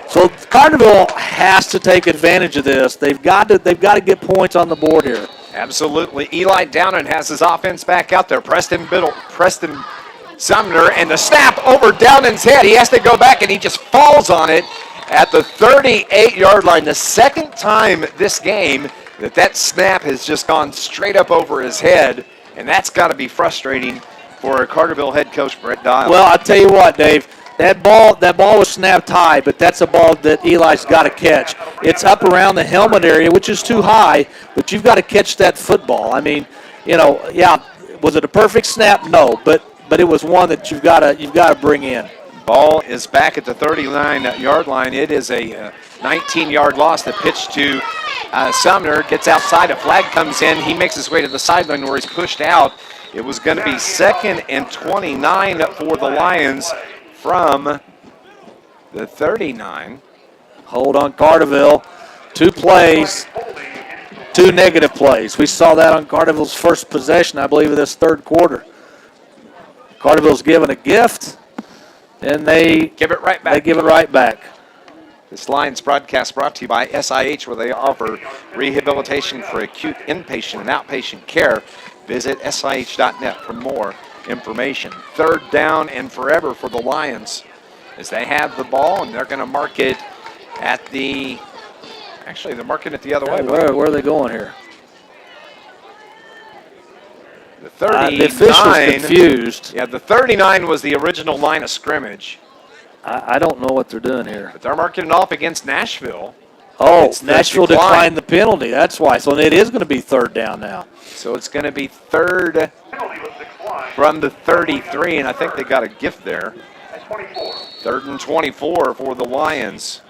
Speaker 5: So Carterville has to take advantage of this. They've got to get points on the board here.
Speaker 4: Absolutely. Eli Downen has his offense back out there. Preston Sumner, and the snap over Downen's head. He has to go back, and he just falls on it at the 38-yard line. The second time this game that snap has just gone straight up over his head, and that's got to be frustrating for Carterville head coach Brett Dial.
Speaker 5: Well, I'll tell you what, Dave. That ball was snapped high, but that's a ball that Eli's got to catch. It's up around the helmet area, which is too high, but you've got to catch that football. I mean, was it a perfect snap? No, but it was one that you've got to bring in.
Speaker 4: Ball is back at the 39-yard line. It is a 19-yard loss. The pitch to Sumner gets outside. A flag comes in. He makes his way to the sideline where he's pushed out. It was going to be 2nd and 29 for the Lions from the 39.
Speaker 5: Hold on, Carterville. 2 plays, 2 negative plays. We saw that on Carterville's first possession, I believe, of this third quarter. Carterville's given a gift, and they
Speaker 4: give it right back.
Speaker 5: They give it right back.
Speaker 4: This Lions broadcast brought to you by SIH, where they offer rehabilitation for acute inpatient and outpatient care. Visit SIH.net for more information. 3rd down and forever for the Lions as they have the ball, and they're going to mark it at the – actually, they're marking it the other way.
Speaker 5: Where are they going here?
Speaker 4: The 39.
Speaker 5: The official's confused.
Speaker 4: Yeah, the 39 was the original line of scrimmage.
Speaker 5: I don't know what they're doing here.
Speaker 4: But they're marking it off against Nashville.
Speaker 5: Oh, Nashville declined the penalty. That's why. So it is going to be 3rd down now.
Speaker 4: So it's going to be 3rd from the 33, and I think they got a gift there. 3rd and 24 for the Lions.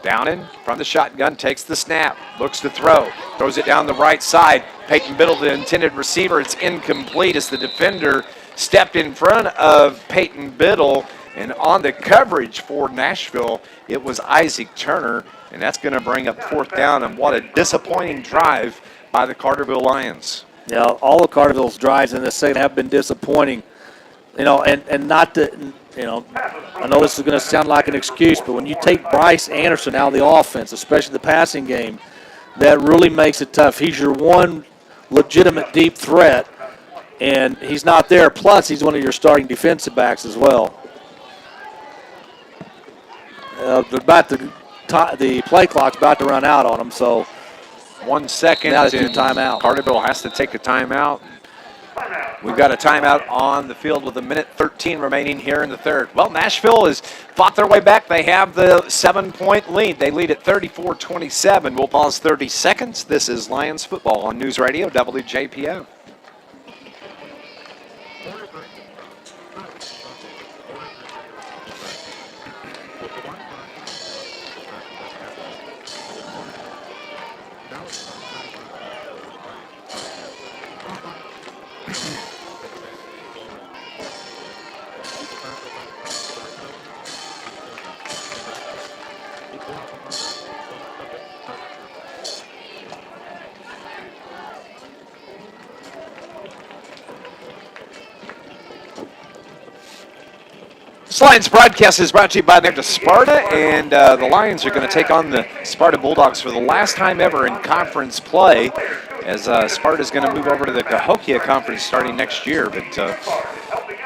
Speaker 4: Downen from the shotgun takes the snap, looks to throw, throws it down the right side. Peyton Biddle, the intended receiver. It's incomplete as the defender stepped in front of Peyton Biddle, and on the coverage for Nashville, it was Isaac Turner, and that's going to bring up 4th down, and what a disappointing drive by the Carterville Lions.
Speaker 5: Yeah, all of Carterville's drives in this second have been disappointing. And not to, I know this is going to sound like an excuse, but when you take Bryce Anderson out of the offense, especially the passing game, that really makes it tough. He's your one legitimate deep threat, and he's not there. Plus, he's one of your starting defensive backs as well. The play clock's about to run out on him, so
Speaker 4: 1 second.
Speaker 5: Now they do timeout.
Speaker 4: Carterville has to take a timeout. We've got a timeout on the field with 1:13 remaining here in the third. Well, Nashville has fought their way back. They have the 7-point lead. They lead at 34-27. We'll pause 30 seconds. This is Lions football on News Radio WJPF. This Lions broadcast is brought to you by the Sparta, and the Lions are going to take on the Sparta Bulldogs for the last time ever in conference play, as Sparta is going to move over to the Cahokia Conference starting next year. But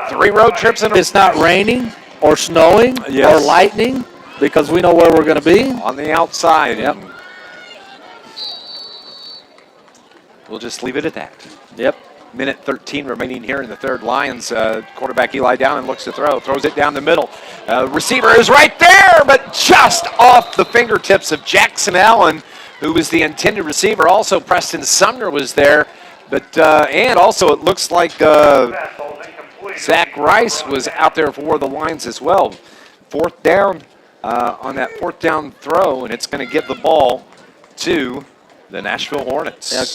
Speaker 4: 3 road trips in a row.
Speaker 5: It's not raining or snowing or lightning, because we know where we're going to be.
Speaker 4: On the outside.
Speaker 5: Yep.
Speaker 4: We'll just leave it at that.
Speaker 5: Yep.
Speaker 4: Minute 13 remaining here in the third. Lions quarterback Eli down and looks to throw. Throws it down the middle. Receiver is right there, but just off the fingertips of Jackson Allen, who was the intended receiver. Also, Preston Sumner was there. But and also it looks like Zach Rice was out there for the Lions as well. 4th down on that 4th down throw, and it's going to give the ball to the Nashville Hornets.
Speaker 5: Now,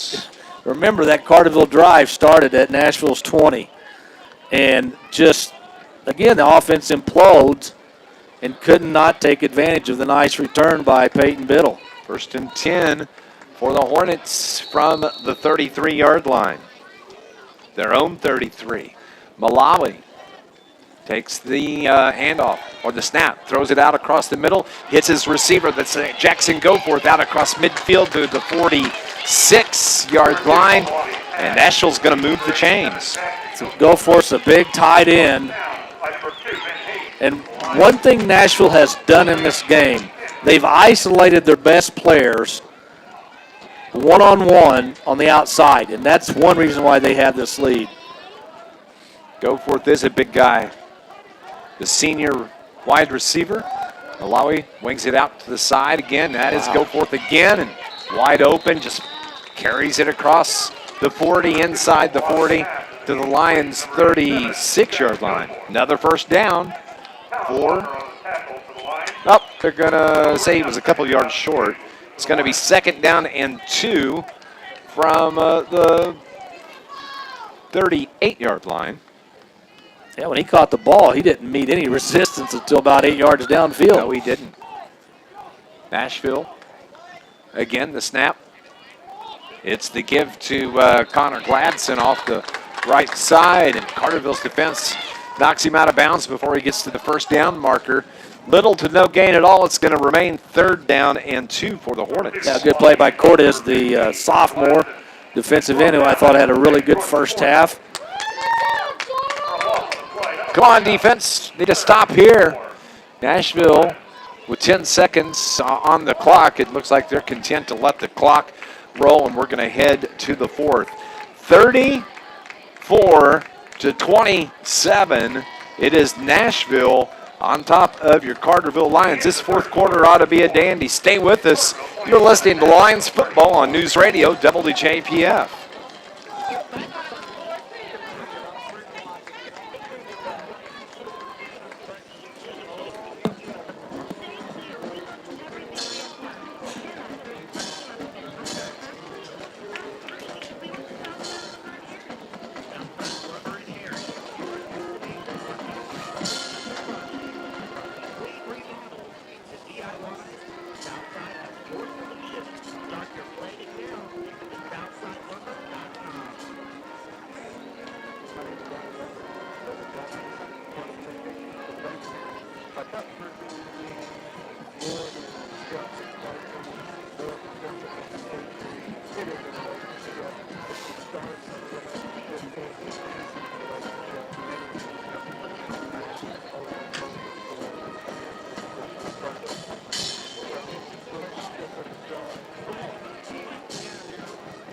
Speaker 5: remember, that Carterville drive started at Nashville's 20. And just, again, the offense implodes and could not take advantage of the nice return by Peyton Biddle.
Speaker 4: 1st and 10 for the Hornets from the 33-yard line. Their own 33. Malawi takes the handoff, or the snap, throws it out across the middle, hits his receiver, that's Jackson Goforth, out across midfield to the 46-yard line, and Nashville's going to move the chains.
Speaker 5: So Goforth's a big tight end. And one thing Nashville has done in this game, they've isolated their best players one-on-one on the outside, and that's one reason why they have this lead.
Speaker 4: Goforth is a big guy. The senior wide receiver. Malawi wings it out to the side again. That is Goforth again, and wide open, just carries it across the 40, inside the 40 to the Lions' 36-yard line. Another 1st down for, they're going to say he was a couple yards short. It's going to be 2nd down and 2 from the 38-yard line.
Speaker 5: Yeah, when he caught the ball, he didn't meet any resistance until about 8 yards downfield.
Speaker 4: No, he didn't. Nashville, again, the snap. It's the give to Connor Gladson off the right side, and Carterville's defense knocks him out of bounds before he gets to the 1st down marker. Little to no gain at all. It's going to remain 3rd down and 2 for the Hornets.
Speaker 5: Yeah, good play by Cordes, the sophomore defensive end, who I thought had a really good first half.
Speaker 4: Come on, defense. Need to stop here. Nashville with 10 seconds on the clock. It looks like they're content to let the clock roll, and we're going to head to the 4th. 34-27. It is Nashville on top of your Carterville Lions. This 4th quarter ought to be a dandy. Stay with us. You're listening to Lions football on News Radio WJPF.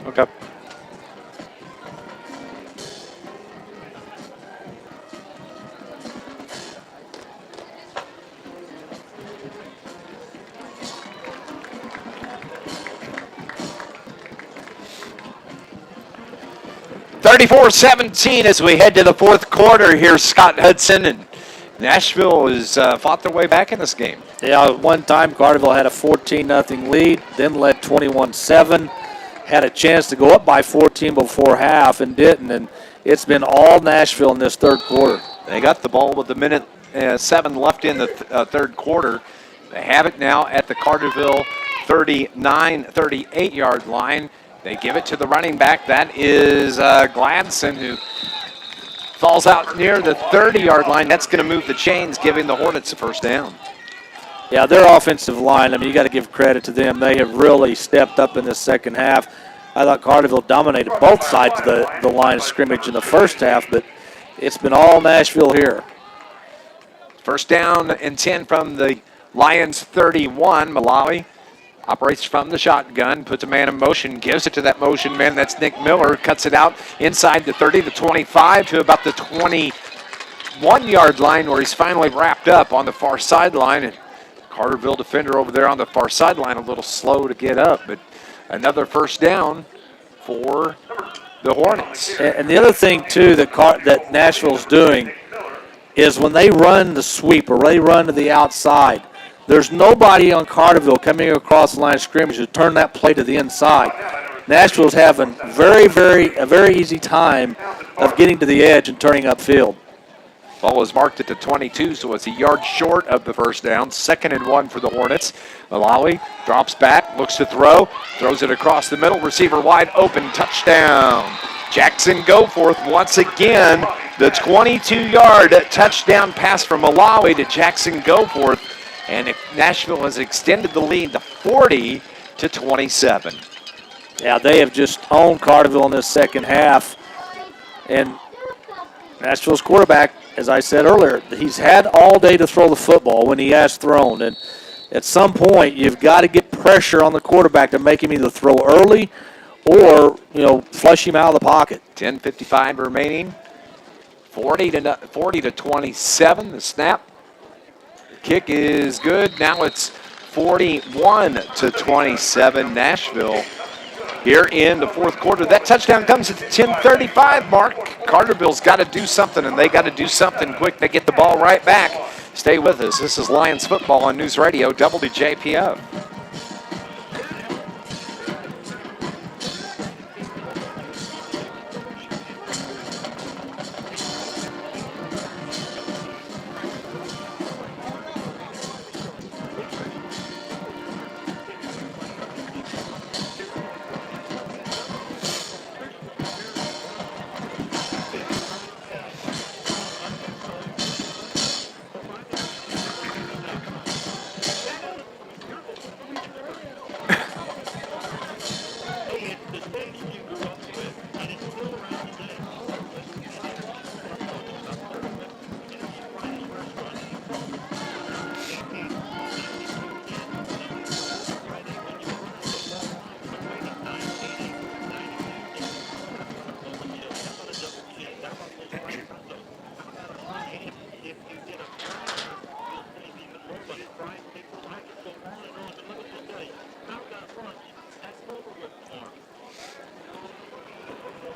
Speaker 4: Okay. (34-17) as we head to the 4th quarter here. Scott Hudson, and Nashville has fought their way back in this game.
Speaker 5: Yeah, one time Carterville had a 14-0 lead, then led 21-7. Had a chance to go up by 14 before half and didn't, and it's been all Nashville in this 3rd quarter.
Speaker 4: They got the ball with a minute 7 left in the 3rd quarter. They have it now at the Carterville 38-yard line. They give it to the running back. That is Gladson, who falls out near the 30-yard line. That's going to move the chains, giving the Hornets a first down.
Speaker 5: Yeah, their offensive line, I mean, you got to give credit to them. They have really stepped up in the second half. I thought Carterville dominated both sides of the line of scrimmage in the first half, but it's been all Nashville here.
Speaker 4: First down and 10 from the Lions 31. Malawi operates from the shotgun, puts a man in motion, gives it to that motion man. That's Nick Miller, cuts it out inside the 30, the 25 to about the 21-yard line where he's finally wrapped up on the far sideline. And Carterville defender over there on the far sideline a little slow to get up, but another first down for the Hornets.
Speaker 5: And the other thing, too, that Nashville's doing is when they run the sweep or they run to the outside, there's nobody on Carterville coming across the line of scrimmage to turn that play to the inside. Nashville's having a very easy time of getting to the edge and turning upfield.
Speaker 4: Ball was marked at the 22, so it's a yard short of the first down. 2nd and 1 for the Hornets. Malawi drops back, looks to throw, throws it across the middle. Receiver wide open, touchdown. Jackson Goforth once again. The 22-yard touchdown pass from Malawi to Jackson Goforth. And Nashville has extended the lead to 40 to 27.
Speaker 5: Yeah, they have just owned Carterville in this second half. And Nashville's quarterback, as I said earlier, he's had all day to throw the football when he has thrown. And at some point, you've got to get pressure on the quarterback to make him either throw early or, flush him out of the pocket.
Speaker 4: 10:55 remaining. 40 to 27. The snap. The kick is good. Now it's 41 to 27. Nashville here in the fourth quarter. That touchdown comes at the 10:35 mark. Carterville's got to do something, and they got to do something quick. They get the ball right back. Stay with us. This is Lions football on News Radio WJPF.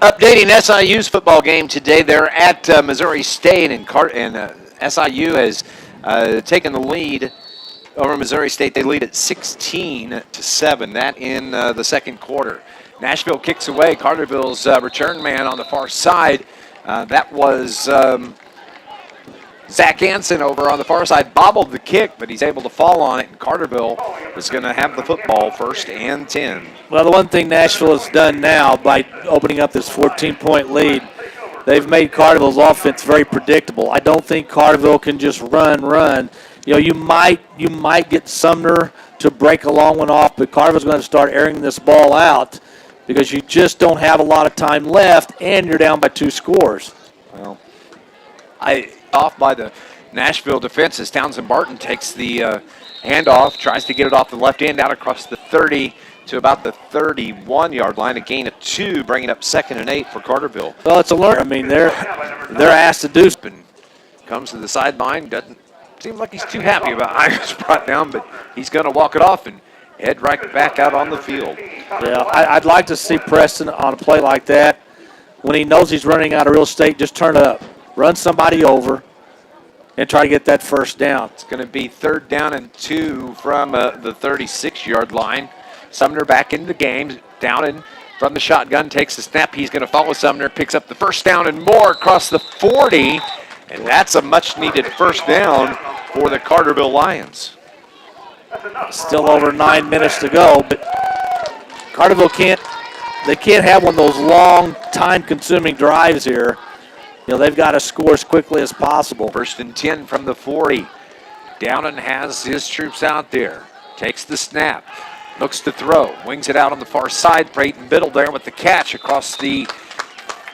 Speaker 4: Updating SIU's football game today. They're at Missouri State, and SIU has taken the lead over Missouri State. They lead at 16-7. That in the second quarter. Nashville kicks away. Carterville's return man on the far side. That was Zach Anson over on the far side. Bobbled the kick, but he's able to fall on it, and Carterville is going to have the football 1st and 10.
Speaker 5: Well, the one thing Nashville has done now by opening up this 14-point lead, they've made Carterville's offense very predictable. I don't think Carterville can just run. You might get Sumner to break a long one off, but Carterville's going to start airing this ball out because you just don't have a lot of time left, and you're down by 2 scores.
Speaker 4: Well, off by the Nashville defense as Townsend Barton takes the handoff, tries to get it off the left end out across the 30 to about the 31-yard line, a gain of 2, bringing up 2nd and 8 for Carterville.
Speaker 5: Well, it's a learn. I mean, they're asked to do something.
Speaker 4: Comes to the sideline, doesn't seem like he's too happy about how he was brought down, but he's going to walk it off and head right back out on the field.
Speaker 5: Yeah, I'd like to see Preston on a play like that. When he knows he's running out of real estate, just turn it up. Run somebody over and try to get that first down.
Speaker 4: It's going to be 3rd down and 2 from the 36-yard line. Sumner back into the game. Downing from the shotgun, takes the snap. He's going to follow Sumner, picks up the first down and more across the 40. And that's a much-needed first down for the Carterville Lions.
Speaker 5: Still over 9 minutes to go, but Carterville can't have one of those long, time-consuming drives here. they've got to score as quickly as possible.
Speaker 4: 1st and 10 from the 40. Downen has his troops out there. Takes the snap. Looks to throw. Wings it out on the far side. Brayton Biddle there with the catch across the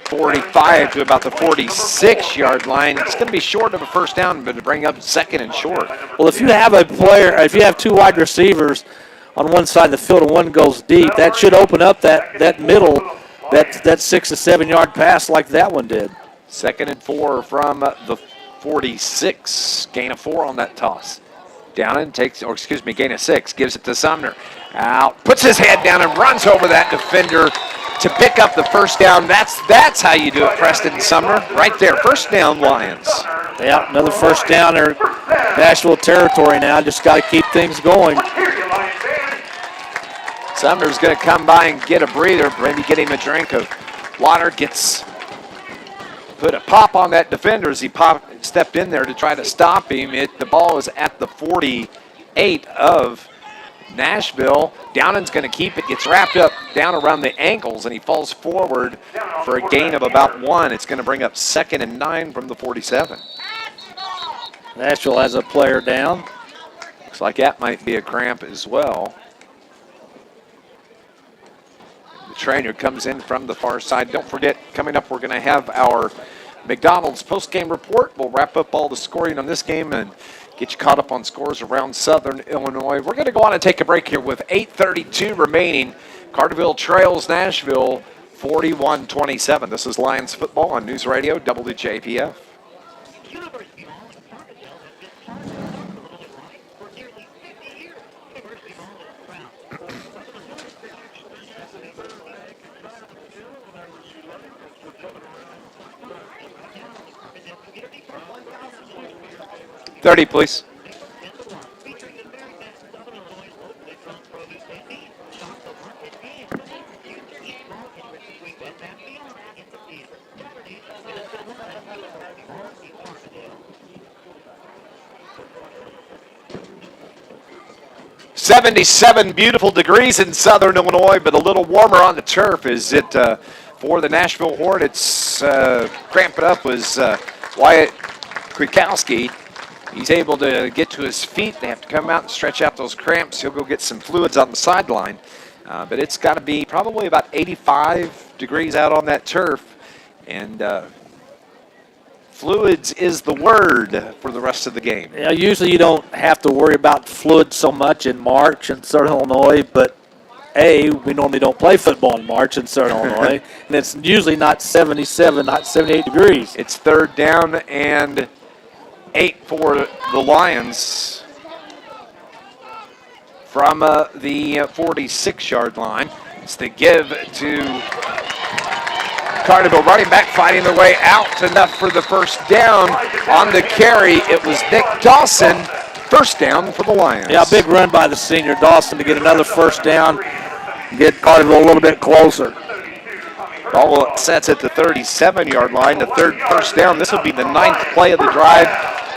Speaker 4: 45 to about the 46-yard line. It's going to be short of a first down, but to bring up 2nd and short.
Speaker 5: Well, if you have if you have 2 wide receivers on one side of the field and one goes deep, that should open up that middle, that 6 to 7 yard pass like that one did.
Speaker 4: 2nd and 4 from the 46. Gain of 4 on that toss. Downen gain of 6. Gives it to Sumner. Out. Puts his head down and runs over that defender to pick up the first down. That's how you do it, Preston Sumner. Right there. First down, Lions.
Speaker 5: Yeah, another first down. They're Nashville territory now. Just got to keep things going.
Speaker 4: Sumner's going to come by and get a breather, maybe get him a drink of water. Put a pop on that defender as he stepped in there to try to stop him. The ball is at the 48 of Nashville. Downen's going to keep it, gets wrapped up down around the ankles, and he falls forward for a gain of about 1. It's going to bring up 2nd and 9 from the 47.
Speaker 5: Nashville has a player down.
Speaker 4: Looks like that might be a cramp as well. The trainer comes in from the far side. Don't forget, coming up, we're going to have our McDonald's post-game report. We'll wrap up all the scoring on this game and get you caught up on scores around Southern Illinois. We're going to go on and take a break here with 8:32 remaining. Carterville trails Nashville 41-27. This is Lions football on News Radio WJPF.
Speaker 6: University Hall in Carterville has been part of the Carterville Lions for nearly 50 years. University Hall is proud.
Speaker 4: $30, please.
Speaker 6: Featuring the very best Southern Illinois locally grown produce and meat. Shop the market and future game market with between West and beyond in the season. Saturdays at 7 at University Hall in Carterville.
Speaker 4: 77 beautiful degrees in Southern Illinois, but a little warmer on the turf. Is it for the Nashville Hornets? Cramping up was Wyatt Kwiatkowski. He's able to get to his feet. They have to come out and stretch out those cramps. He'll go get some fluids on the sideline. But it's got to be probably about 85 degrees out on that turf. And fluids is the word for the rest of the game.
Speaker 5: Yeah, usually you don't have to worry about fluids so much in March in Southern Illinois, but we normally don't play football in March in Southern Illinois, and it's usually not 77, not 78 degrees.
Speaker 4: It's 3rd down and 8 for the Lions from the 46-yard line. It's the give to Carterville, running back fighting their way out, enough for the first down. On the carry, it was Nick Dawson. First down for the Lions.
Speaker 5: Yeah, big run by the senior Dawson to get another first down, get Carterville a little bit closer.
Speaker 4: Ball sets at the 37-yard line, the 3rd first down. This will be the 9th play of the drive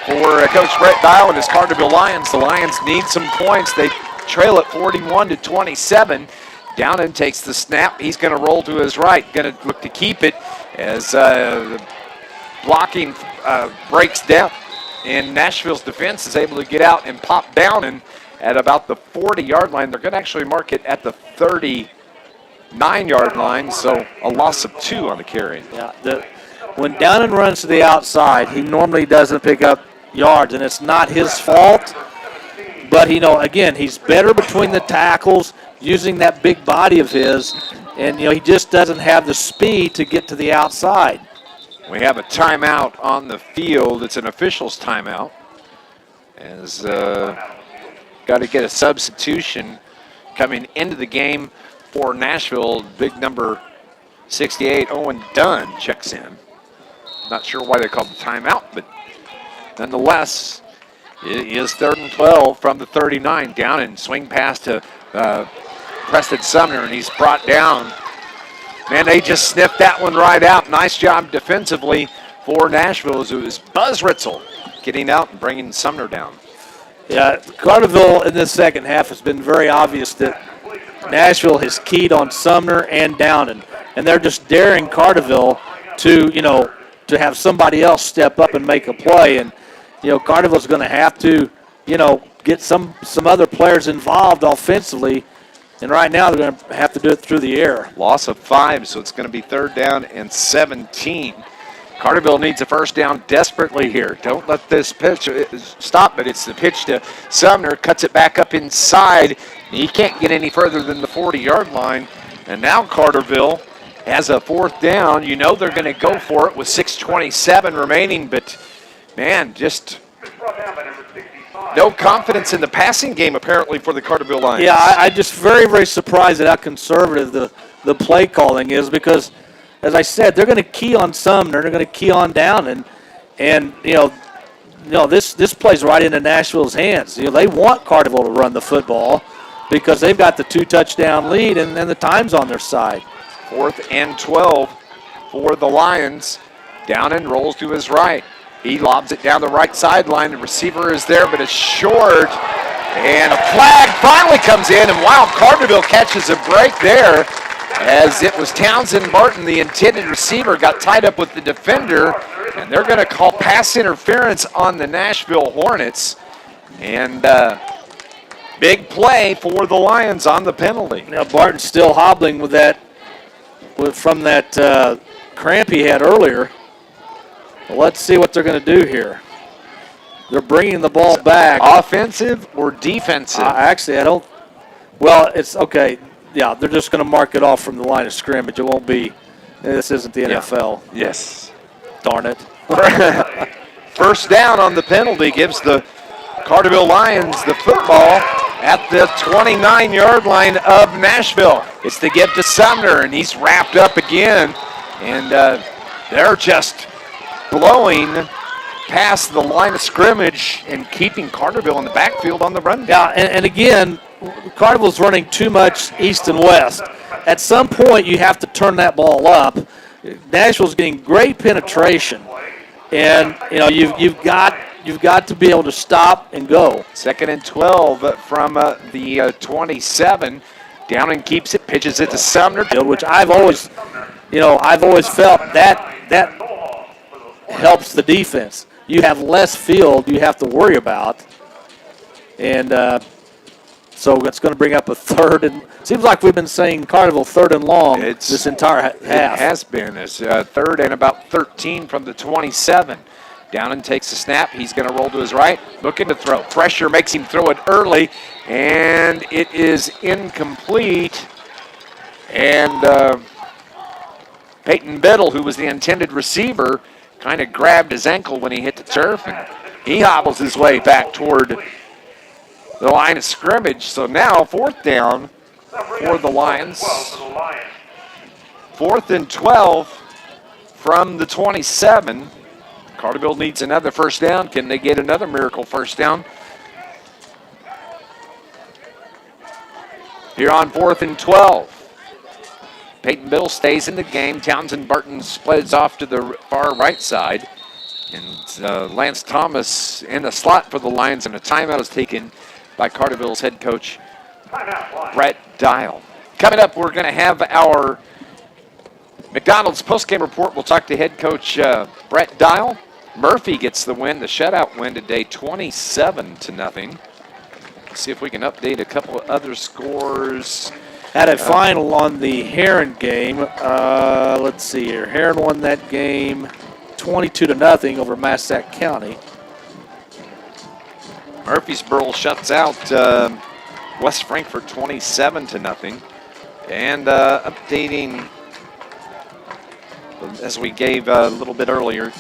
Speaker 4: for Coach Brett Dial and his Carterville Lions. The Lions need some points. They trail at 41-27. Downen takes the snap. He's going to roll to his right. Going to look to keep it as the blocking breaks down. And Nashville's defense is able to get out and pop Downen at about the 40-yard line. They're going to actually mark it at the 39-yard line, so a loss of 2 on the carry.
Speaker 5: Yeah, when Downen runs to the outside, he normally doesn't pick up yards, and it's not his fault. But, again, he's better between the tackles, using that big body of his, and, he just doesn't have the speed to get to the outside.
Speaker 4: We have a timeout on the field. It's an official's timeout. As got to get a substitution coming into the game for Nashville. Big number 68, Owen Dunn, checks in. Not sure why they called the timeout, but nonetheless, it is 3rd and 12 from the 39. Down and swing pass to Preston Sumner, and he's brought down. Man, they just sniffed that one right out. Nice job defensively for Nashville. It was Buzz Ritzel getting out and bringing Sumner down.
Speaker 5: Yeah, Carterville in this second half has been very obvious that Nashville has keyed on Sumner and Downen, and they're just daring Carterville to to have somebody else step up and make a play. And, Carterville's going to have to, get some other players involved offensively. And right now they're going to have to do it through the air.
Speaker 4: Loss of 5, so it's going to be 3rd down and 17. Carterville needs a first down desperately here. Don't let this pitch stop, but it's the pitch to Sumner, cuts it back up inside. He can't get any further than the 40-yard line. And now Carterville has a 4th down. They're going to go for it with 6:27 remaining, but, man, just no confidence in the passing game apparently for the Carterville Lions.
Speaker 5: Yeah, I just very, very surprised at how conservative the play calling is because, as I said, they're going to key on Sumner. They're going to key on down, and this plays right into Nashville's hands. They want Carterville to run the football because they've got the 2-touchdown lead and the time's on their side.
Speaker 4: 4th and 12 for the Lions. Down and rolls to his right. He lobs it down the right sideline. The receiver is there, but it's short. And a flag finally comes in, and wow, Carterville catches a break there as it was Townsend Martin, the intended receiver, got tied up with the defender, and they're going to call pass interference on the Nashville Hornets. And big play for the Lions on the penalty.
Speaker 5: Now Barton's still hobbling from that cramp he had earlier. Well, let's see what they're going to do here. They're bringing the ball back.
Speaker 4: Offensive or defensive?
Speaker 5: Actually, I don't. Well, it's okay. Yeah, they're just going to mark it off from the line of scrimmage. It won't be. This isn't the NFL.
Speaker 4: Yes.
Speaker 5: Darn it.
Speaker 4: First down on the penalty gives the Carterville Lions the football at the 29-yard line of Nashville. It's the give to Sumner, and he's wrapped up again. And they're just blowing past the line of scrimmage and keeping Carterville in the backfield on the run.
Speaker 5: Yeah, and again, Carterville's running too much east and west. At some point, you have to turn that ball up. Nashville's getting great penetration, and you've got to be able to stop and go.
Speaker 4: 2nd and 12 from the 27. Down and keeps it, pitches it to Sumner,
Speaker 5: which I've always felt that helps the defense. You have less field you have to worry about, and so it's going to bring up a 3rd and. Seems like we've been saying Carterville 3rd and long this entire half.
Speaker 4: It has been. It's 3rd and about 13 from the 27. Down and takes the snap. He's going to roll to his right, looking to throw. Pressure makes him throw it early, and it is incomplete. And Peyton Biddle, who was the intended receiver, kind of grabbed his ankle when he hit the turf, and he hobbles his way back toward the line of scrimmage. So now 4th down for the Lions. 4th and 12 from the 27. Carterville needs another first down. Can they get another miracle first down? Here on 4th and 12. Peyton Biddle stays in the game. Townsend Barton splits off to the far right side. And Lance Thomas in the slot for the Lions, and a timeout is taken by Carterville's head coach, Brett Dial. Coming up, we're going to have our McDonald's postgame report. We'll talk to head coach Brett Dial. Murphy gets the win, the shutout win today, 27-0. Let's see if we can update a couple of other scores.
Speaker 5: Had a final on the Heron game. Let's see here. Heron won that game 22-0 over Massac County.
Speaker 4: Murfreesboro shuts out West Frankfort 27-0. And updating, as we gave a little bit earlier,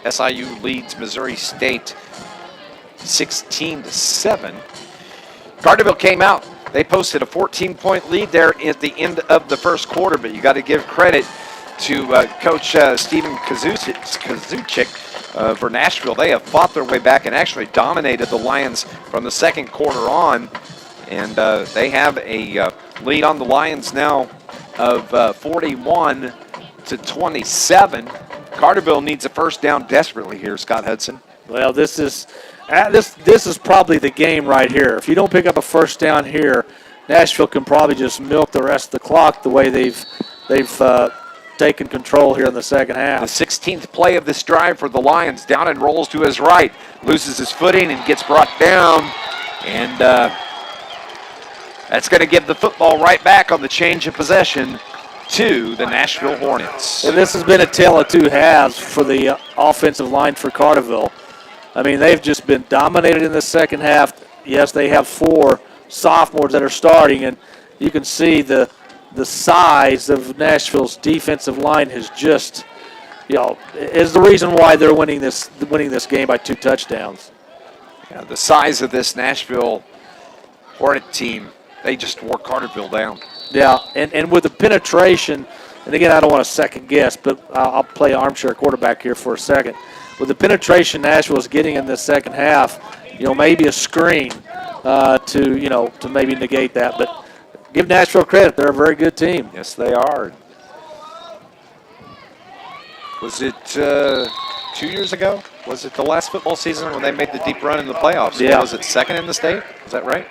Speaker 4: SIU leads Missouri State 16-7. Carterville came out. They posted a 14-point lead there at the end of the first quarter, but you got to give credit to Coach Stephen Kazuchik for Nashville. They have fought their way back and actually dominated the Lions from the second quarter on, and they have a lead on the Lions now of 41-27. Carterville needs a first down desperately here, Scott Hudson.
Speaker 5: Well, this is probably the game right here. If you don't pick up a first down here, Nashville can probably just milk the rest of the clock the way they've taking control here in the second half.
Speaker 4: The 16th play of this drive for the Lions. Down and rolls to his right. Loses his footing and gets brought down. And that's going to give the football right back on the change of possession to the Nashville Hornets.
Speaker 5: And this has been a tale of two halves for the offensive line for Carterville. I mean, they've just been dominated in the second half. Yes, they have 4 sophomores that are starting, and you can see the size of Nashville's defensive line has just, is the reason why they're winning this game by 2 touchdowns.
Speaker 4: Yeah, the size of this Nashville Hornet team, they just wore Carterville down.
Speaker 5: Yeah, and with the penetration, and again, I don't want to second guess, but I'll play armchair quarterback here for a second. With the penetration Nashville's getting in the second half, maybe a screen to maybe negate that. But give Nashville credit; they're a very good team.
Speaker 4: Yes, they are. Was it 2 years ago? Was it the last football season when they made the deep run in the playoffs?
Speaker 5: Yeah.
Speaker 4: Was it second in the state? Is that right?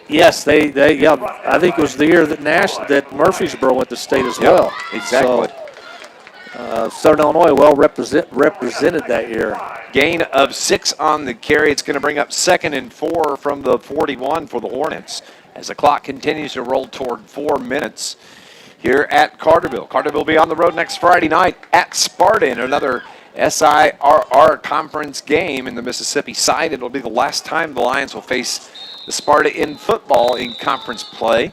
Speaker 5: Yes, they I think it was the year that Murfreesboro went to state as well.
Speaker 4: Exactly.
Speaker 5: So, Southern Illinois well represented that year.
Speaker 4: Gain of 6 on the carry. It's going to bring up 2nd and 4 from the 41 for the Hornets as the clock continues to roll toward 4 minutes here at Carterville. Carterville will be on the road next Friday night at Sparta in another SIRR Conference game in the Mississippi side. It'll be the last time the Lions will face the Sparta in football in conference play.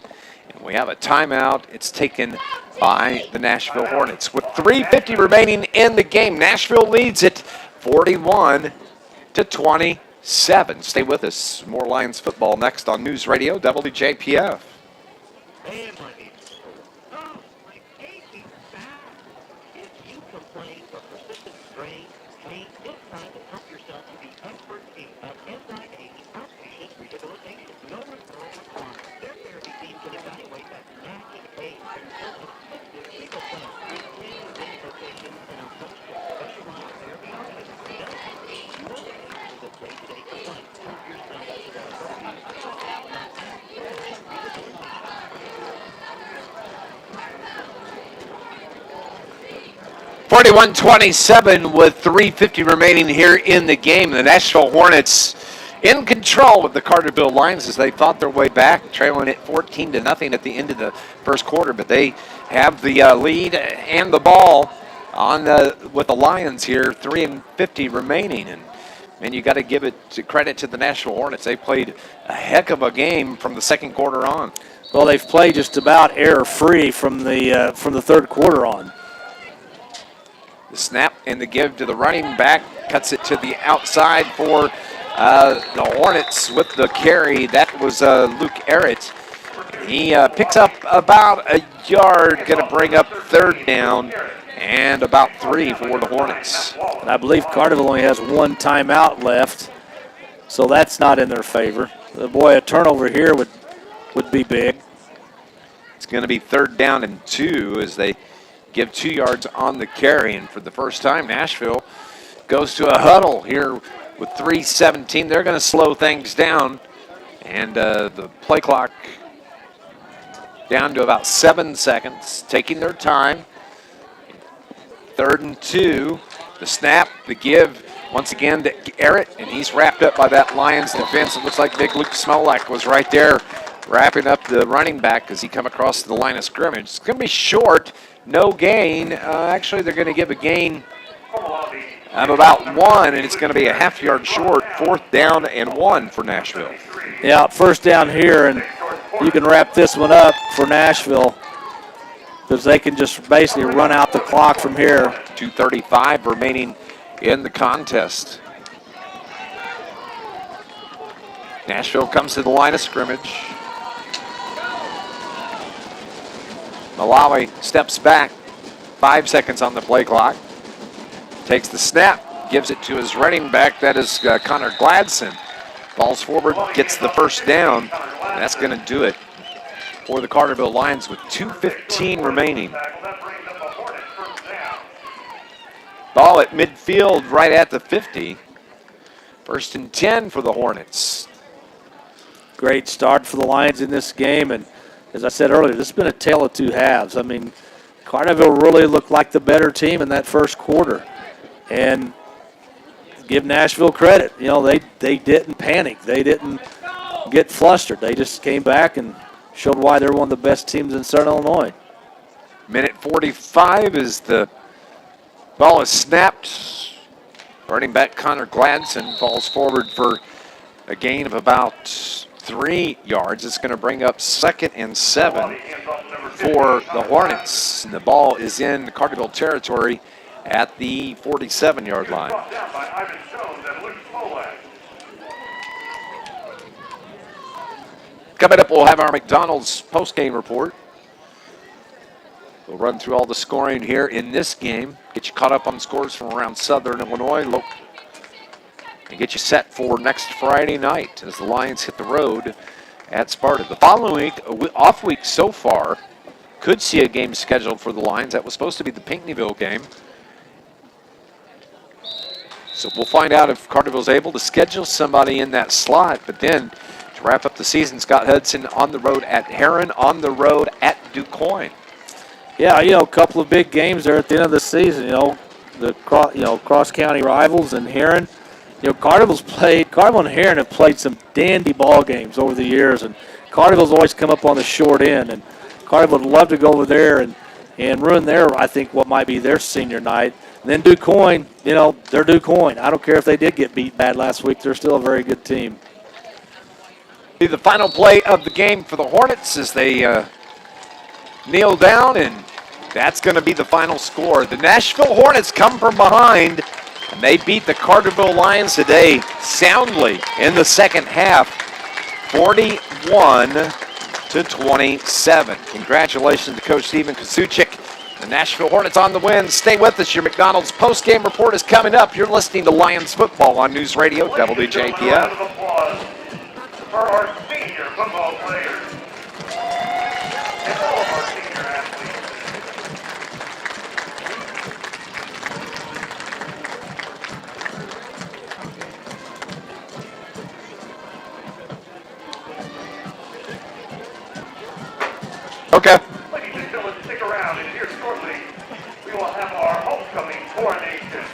Speaker 4: And we have a timeout. It's taken by the Nashville Hornets. With 3:50 remaining in the game, Nashville leads it 41-27. Stay with us. More Lions football next on News Radio WJPF.
Speaker 1: Man, my knees are sore. Oh, my aching back. If you complain from persistent strain, pain, it's time to help yourself to the expert team of SIH Outpatient Rehabilitation. No referral required. Their therapy team can evaluate that nagging pain and build a effective treatment plan with 10 daily rotations and a host of specialized therapy options. Dedicated to your pain with a day-to-day complaint. Help yourself to the
Speaker 4: (41-27) with 3:50 remaining here in the game. The Nashville Hornets in control of the Carterville Lions as they fought their way back, trailing it 14-0 at the end of the first quarter. But they have the lead and the ball on with the Lions here. 3:50 remaining, and you got to give it credit to the Nashville Hornets. They played a heck of a game from the second quarter on.
Speaker 5: Well, they've played just about error-free from the third quarter on.
Speaker 4: The snap and the give to the running back, cuts it to the outside for the Hornets with the carry. That was Luke Errett. He picks up about a yard, going to bring up 3rd down and about 3 for the Hornets.
Speaker 5: And I believe Carterville only has 1 timeout left, so that's not in their favor. Boy, a turnover here would be big.
Speaker 4: It's going to be 3rd down and 2 as they give 2 yards on the carry. And for the first time, Nashville goes to a huddle here with 3:17. They're going to slow things down. And the play clock down to about 7 seconds, taking their time. 3rd and 2. The snap, the give, once again to Errett, and he's wrapped up by that Lions defense. It looks like big Luke Smolak was right there wrapping up the running back as he come across the line of scrimmage. It's going to be short. No gain. Actually, they're going to give a gain of about 1, and it's going to be a half-yard short. 4th down and 1 for Nashville.
Speaker 5: Yeah, 1st down here, and you can wrap this one up for Nashville because they can just basically run out the clock from here.
Speaker 4: 2:35 remaining in the contest. Nashville comes to the line of scrimmage. Malawi steps back, 5 seconds on the play clock. Takes the snap, gives it to his running back. That is Connor Gladson. Falls forward, gets the 1st down. And that's going to do it for the Carterville Lions with 2:15 remaining. Ball at midfield right at the 50. 1st and 10 for the Hornets.
Speaker 5: Great start for the Lions in this game, and as I said earlier, this has been a tale of 2 halves. I mean, Carterville really looked like the better team in that first quarter. And give Nashville credit. You know, they didn't panic. They didn't get flustered. They just came back and showed why they're one of the best teams in Southern Illinois.
Speaker 4: Minute 45 as the ball is snapped. Running back Connor Gladson falls forward for a gain of about 3 yards. It's going to bring up 2nd and 7 for the Hornets. And the ball is in Carterville territory at the 47-yard line. Coming up, we'll have our McDonald's postgame report. We'll run through all the scoring here in this game, get you caught up on scores from around Southern Illinois, and get you set for next Friday night as the Lions hit the road at Sparta. The following week, off week so far, could see a game scheduled for the Lions. That was supposed to be the Pinckneyville game. So we'll find out if Carterville's able to schedule somebody in that slot. But then to wrap up the season, Scott Hudson on the road at Heron, on the road at DuQuoin.
Speaker 5: Yeah, you know, a couple of big games there at the end of the season. You know, the cross-county rivals and Heron. You know, Carterville and Heron have played some dandy ball games over the years, and Carterville's always come up on the short end. And Carterville would love to go over there and ruin I think, what might be their senior night. And then DuQuoin, you know, they're DuQuoin. I don't care if they did get beat bad last week. They're still a very good team.
Speaker 4: Be the final play of the game for the Hornets as they kneel down, and that's going to be the final score. The Nashville Hornets come from behind, and they beat the Carterville Lions today soundly in the second half, 41-27. Congratulations to Coach Steven Kasuchik. The Nashville Hornets on the win. Stay with us. Your McDonald's postgame report is coming up. You're listening to Lions football on News Radio WJPF.
Speaker 3: For our senior football players and all of our senior athletes.
Speaker 4: Okay.
Speaker 3: Ladies and gentlemen, stick around, and here shortly we will have our homecoming coronation.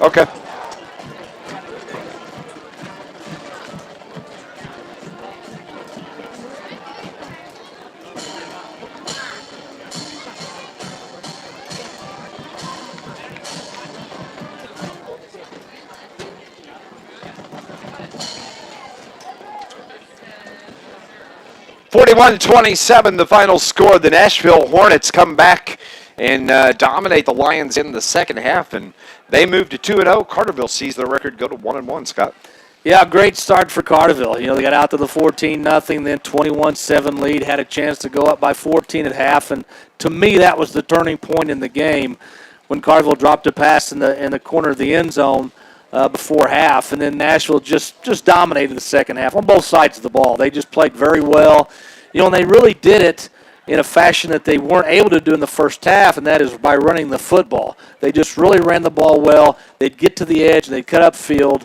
Speaker 4: Okay. (41-27) the final score. The Nashville Hornets come back and dominate the Lions in the second half, and they move to 2-0. Carterville sees their record go to 1-1. Scott.
Speaker 5: Yeah, great start for Carterville. You know, they got out to the 14-0, then 21-7 lead, had a chance to go up by 14 at half, and to me that was the turning point in the game when Carterville dropped a pass in the corner of the end zone before half, and then Nashville just dominated the second half on both sides of the ball. They just played very well. You know, and they really did it in a fashion that they weren't able to do in the first half, and that is by running the football. They just really ran the ball well. They'd get to the edge, and they'd cut upfield.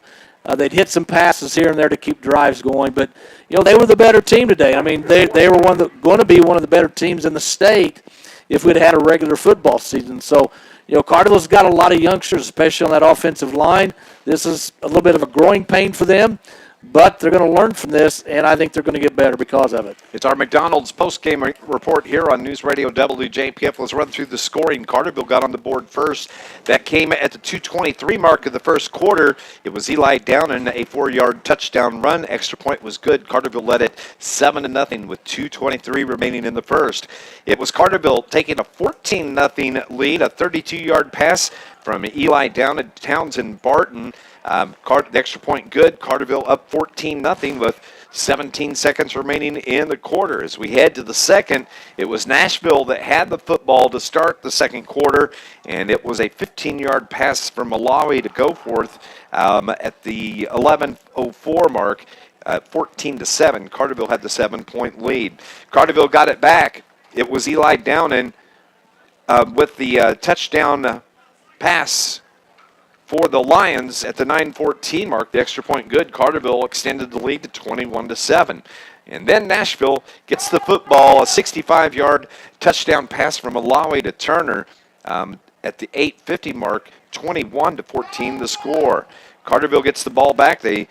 Speaker 5: They'd hit some passes here and there to keep drives going. But, you know, they were the better team today. I mean, they were going to be one of the better teams in the state if we'd had a regular football season. So, you know, Carterville's got a lot of youngsters, especially on that offensive line. This is a little bit of a growing pain for them. But they're going to learn from this, and I think they're going to get better because of it.
Speaker 4: It's our McDonald's postgame report here on News Radio WJPF. Let's run through the scoring. Carterville got on the board first. That came at the 2:23 mark of the first quarter. It was Eli Downen, a 4-yard touchdown run. Extra point was good. Carterville led it 7-0 with 2:23 remaining in the first. It was Carterville taking a 14-0 lead, a 32-yard pass from Eli Downen, Townsend Barton. The extra point good. Carterville up 14-0 with 17 seconds remaining in the quarter. As we head to the second, it was Nashville that had the football to start the second quarter, and it was a 15-yard pass from Malawi to Goforth at the 11:04 mark. 14-7. Carterville had the 7-point lead. Carterville got it back. It was Eli Downen with the touchdown pass for the Lions at the 9:14 mark. The extra point good. Carterville extended the lead to 21-7. And then Nashville gets the football, a 65-yard touchdown pass from Malawi to Turner at the 8:50 mark, 21-14 the score. Carterville gets the ball back. They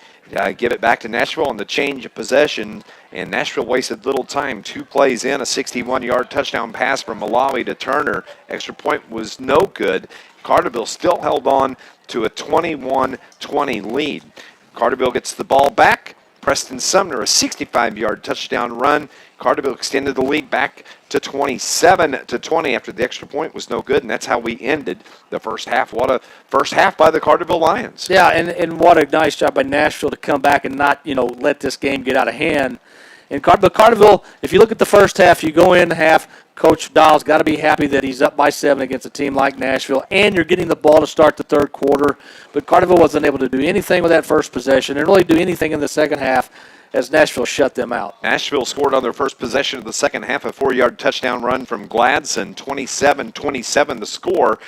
Speaker 4: give it back to Nashville on the change of possession, and Nashville wasted little time. 2 plays in, a 61-yard touchdown pass from Malawi to Turner. Extra point was no good. Carterville still held on to a 21-20 lead. Carterville gets the ball back. Preston Sumner, a 65-yard touchdown run. Carterville extended the lead back to 27-20 after the extra point was no good, and that's how we ended the first half. What a first half by the Carterville Lions.
Speaker 5: Yeah, and what a nice job by Nashville to come back and not, let this game get out of hand. And Carterville, if you look at the first half, you go in the half, Coach Dahl's got to be happy that he's up by 7 against a team like Nashville, and you're getting the ball to start the third quarter. But Carterville wasn't able to do anything with that first possession and really do anything in the second half as Nashville shut them out.
Speaker 4: Nashville scored on their first possession of the second half, a 4-yard touchdown run from Gladson, 27-27 the score.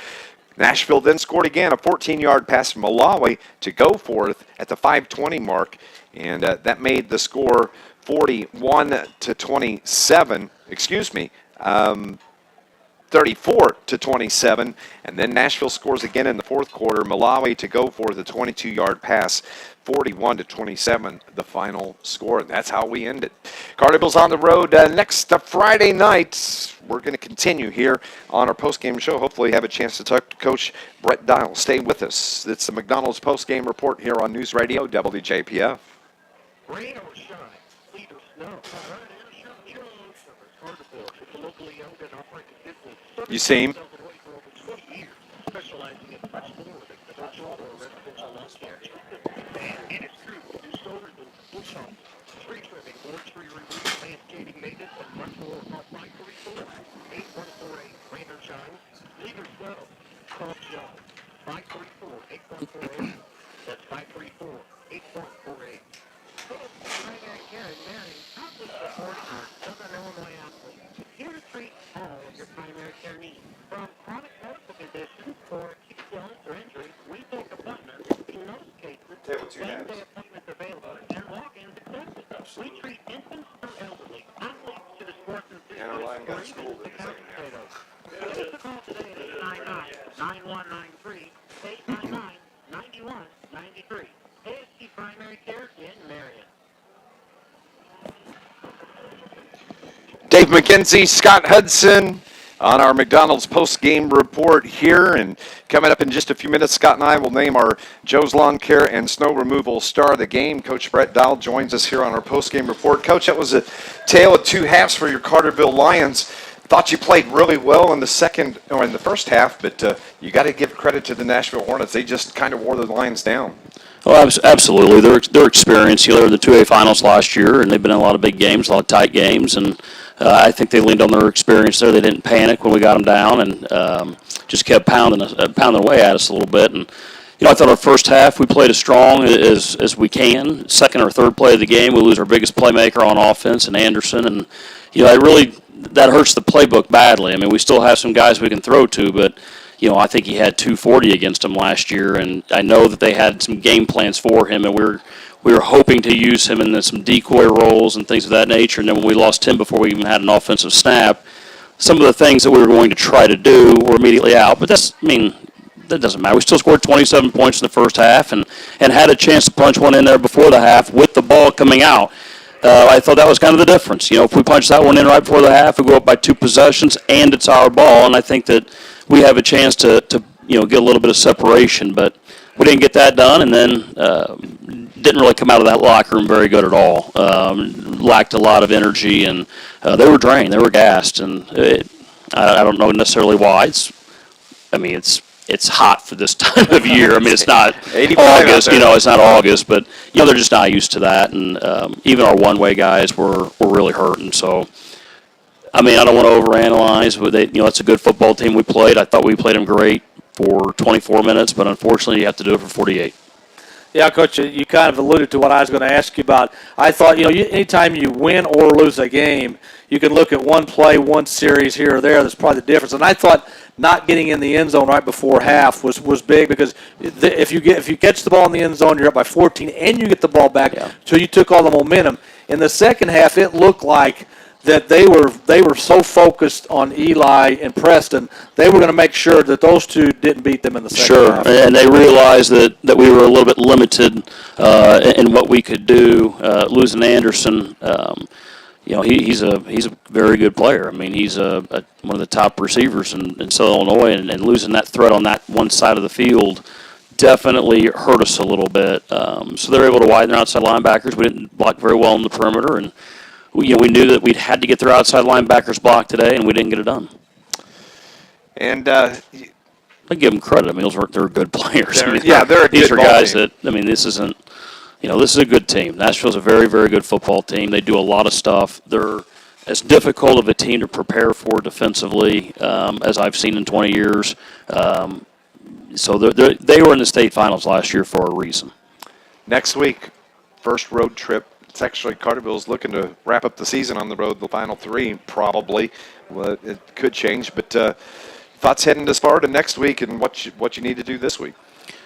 Speaker 4: Nashville then scored again, a 14-yard pass from Malawi to go forth at the 5:20 mark, and that made the score 41-27, 34-27, and then Nashville scores again in the fourth quarter. Malawi to go for the 22-yard pass, 41-27, the final score, and that's how we end it. Carterville's on the road next Friday night. We're going to continue here on our postgame show. Hopefully have a chance to talk to Coach Brett Dial. Stay with us. It's the McDonald's postgame report here on News Radio WJPF.
Speaker 1: Rain or shine, sleet or snow.
Speaker 4: You see him?
Speaker 1: Specializing in much more than commercial or residential landscaping. And it is true, new stores and bush homes, tree trimming, orange tree removal, landscaping maintenance, and much more. Call 534-8148, rain or shine, sleet or snow. Call Joe, 534-8148. That's 534-8148. Primary care in Marion, proudly supporting our Southern Illinois athletes. Here to treat all of your primary care needs. From chronic medical conditions or acute illness or injury, we take appointments. In most cases, same-day appointments available and walk-ins accepted. We treat infants or elderly, athletes to the sports enthusiasts, or even the couch potatoes. Give us a call today at 899-9193, 899-9193. ASC Primary Care in Marion.
Speaker 4: Dave McKenzie, Scott Hudson on our McDonald's post-game report here. And coming up in just a few minutes, Scott and I will name our Joe's Lawn Care and Snow Removal Star of the Game. Coach Brett Dial joins us here on our post-game report. Coach, that was a tale of two halves for your Carterville Lions. Thought you played really well in the first half, but you got to give credit to the Nashville Hornets. They just kind of wore the Lions down.
Speaker 7: Oh, absolutely. Their experience. They were in the 2A finals last year, and they've been in a lot of big games, a lot of tight games, and I think they leaned on their experience there. They didn't panic when we got them down, and just kept pounding away at us a little bit. And I thought our first half we played as strong as we can. Second or third play of the game, we lose our biggest playmaker on offense, and Anderson, and that hurts the playbook badly. I mean, we still have some guys we can throw to, but I think he had 240 against him last year, and I know that they had some game plans for him, and we were hoping to use him in some decoy roles and things of that nature. And then when we lost him before we even had an offensive snap, some of the things that we were going to try to do were immediately out. But that doesn't matter. We still scored 27 points in the first half and had a chance to punch one in there before the half with the ball coming out. I thought that was kind of the difference. If we punch that one in right before the half, we go up by 2 possessions, and it's our ball. And I think that we have a chance to get a little bit of separation, but we didn't get that done, and then didn't really come out of that locker room very good at all. Lacked a lot of energy, and they were drained. They were gassed, and I don't know necessarily why. It's hot for this time of year. I mean, it's not August, it's not August, but, they're just not used to that. And even our one-way guys were really hurting. So, I don't want to overanalyze. But it's a good football team we played. I thought we played them great for 24 minutes, but unfortunately you have to do it for 48.
Speaker 5: Yeah, Coach, you kind of alluded to what I was going to ask you about. I thought, anytime you win or lose a game, you can look at one play, one series here or there. That's probably the difference. And I thought not getting in the end zone right before half was big because if you catch the ball in the end zone, you're up by 14, and you get the ball back. Yeah. So you took all the momentum. In the second half, it looked like that they were so focused on Eli and Preston, they were going to make sure that those two didn't beat them in the second half.
Speaker 7: Sure, and they realized that we were a little bit limited in what we could do. Losing Anderson, he's a very good player. I mean, he's one of the top receivers in Southern Illinois, and losing that threat on that one side of the field definitely hurt us a little bit. So they're able to widen their outside linebackers. We didn't block very well in the perimeter, and we knew that we'd had to get their outside linebackers blocked today, and we didn't get it done.
Speaker 4: And
Speaker 7: I give them credit. I mean, they're good players.
Speaker 4: They're a good
Speaker 7: These are guys
Speaker 4: team.
Speaker 7: that, this isn't, this is a good team. Nashville's a very, very good football team. They do a lot of stuff. They're as difficult of a team to prepare for defensively as I've seen in 20 years. So they were in the state finals last year for a reason.
Speaker 4: Next week, first road trip. It's actually Carterville's looking to wrap up the season on the road, the final three probably. Well, it could change, but thoughts heading as far to next week and what you need to do this week?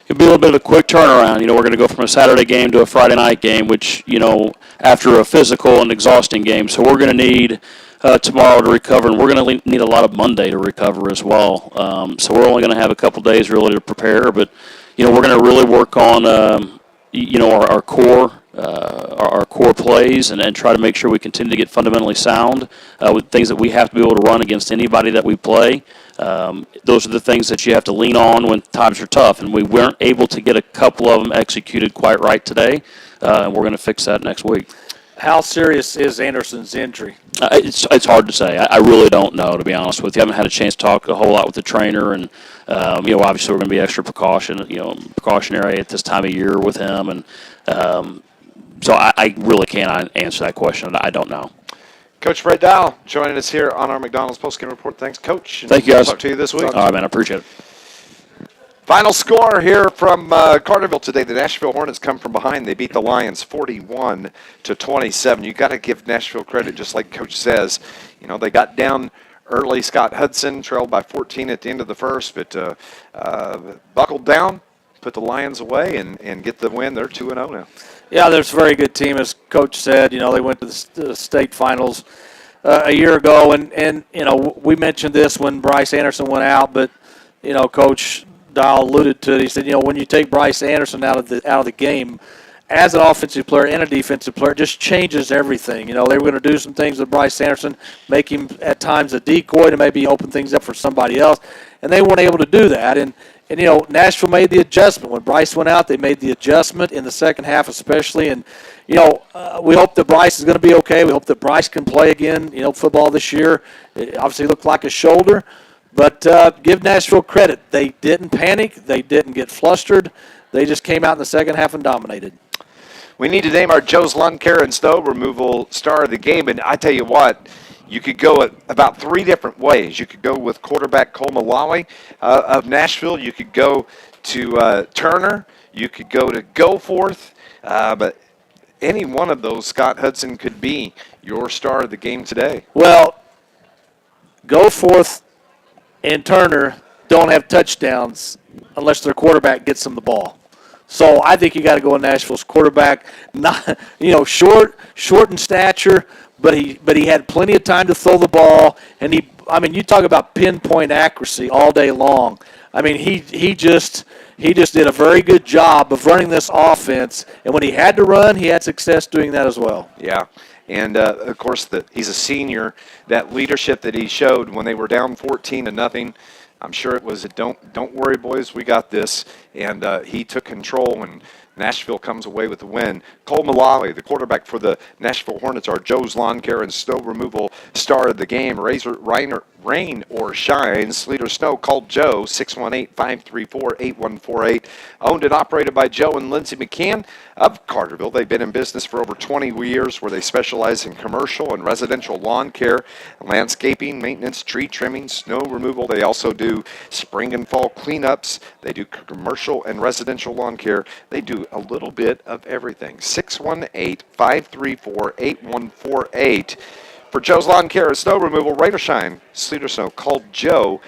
Speaker 7: It'll be a little bit of a quick turnaround. We're going to go from a Saturday game to a Friday night game, which, after a physical and exhausting game. So we're going to need tomorrow to recover, and we're going to need a lot of Monday to recover as well. So we're only going to have a couple days really to prepare, but, we're going to really work on, our core. Our core plays and try to make sure we continue to get fundamentally sound with things that we have to be able to run against anybody that we play. Those are the things that you have to lean on when times are tough, and we weren't able to get a couple of them executed quite right today, and we're going to fix that next week.
Speaker 5: How serious is Anderson's injury?
Speaker 7: It's hard to say. I really don't know, to be honest with you. I haven't had a chance to talk a whole lot with the trainer, and obviously we're going to be extra precautionary at this time of year with him, and so I really can't answer that question. I don't know.
Speaker 4: Coach Fred Dial joining us here on our McDonald's postgame report. Thanks, Coach.
Speaker 7: Thank you, guys.
Speaker 4: Talk to you this week.
Speaker 7: All right, man. I appreciate it.
Speaker 4: Final score here from Carterville today. The Nashville Hornets come from behind. They beat the Lions 41-27. You got to give Nashville credit, just like Coach says. They got down early. Scott Hudson trailed by 14 at the end of the first, but buckled down, put the Lions away, and get the win. They're 2-0 now.
Speaker 5: Yeah, there's a very good team, as Coach said. They went to the state finals a year ago, and we mentioned this when Bryce Anderson went out, but Coach Dial alluded to it. He said, when you take Bryce Anderson out of the game, as an offensive player and a defensive player, it just changes everything. They were going to do some things with Bryce Anderson, make him at times a decoy to maybe open things up for somebody else, and they weren't able to do that. And Nashville made the adjustment. When Bryce went out, they made the adjustment in the second half especially. And, we hope that Bryce is going to be okay. We hope that Bryce can play again, football this year. It obviously looked like a shoulder. But give Nashville credit. They didn't panic. They didn't get flustered. They just came out in the second half and dominated.
Speaker 4: We need to name our Joe's Lawn Care and Snow Removal star of the game. And I tell you what, you could go about three different ways. You could go with quarterback Cole Malawi of Nashville. You could go to Turner. You could go to Goforth. But any one of those, Scott Hudson, could be your star of the game today.
Speaker 5: Well, Goforth and Turner don't have touchdowns unless their quarterback gets them the ball. So I think you got to go with Nashville's quarterback. Not short in stature, but he had plenty of time to throw the ball, and you talk about pinpoint accuracy all day long. He just did a very good job of running this offense, and when he had to run, he had success doing that as well.
Speaker 4: Yeah. And, of course, he's a senior. That leadership that he showed when they were down 14-0, I'm sure it was a don't worry, boys, we got this. And he took control, and Nashville comes away with the win. Cole Malawi, the quarterback for the Nashville Hornets, our Joe's Lawn Care and Snow Removal star of the game. Rain or shine, sleet or snow, call Joe, 618-534-8148. Owned and operated by Joe and Lindsay McCann of Carterville. They've been in business for over 20 years, where they specialize in commercial and residential lawn care, landscaping, maintenance, tree trimming, snow removal. They also do spring and fall cleanups. They do commercial and residential lawn care. They do do a little bit of everything. 618-534-8148. For Joe's Lawn Care and Snow Removal, rain or shine, sleet or snow, call Joe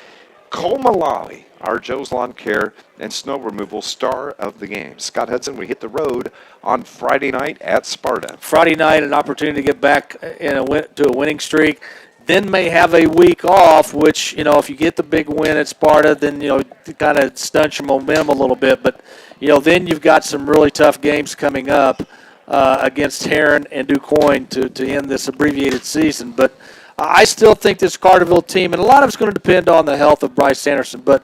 Speaker 4: Komalawi, our Joe's Lawn Care and Snow Removal star of the game. Scott Hudson, we hit the road on Friday night at Sparta.
Speaker 5: Friday night, an opportunity to get back to a winning streak. Then may have a week off, which, if you get the big win at Sparta, then, it kind of stunts your momentum a little bit. But, then you've got some really tough games coming up against Heron and DuQuoin to end this abbreviated season. But I still think this Carterville team, and a lot of it's going to depend on the health of Bryce Sanderson. But,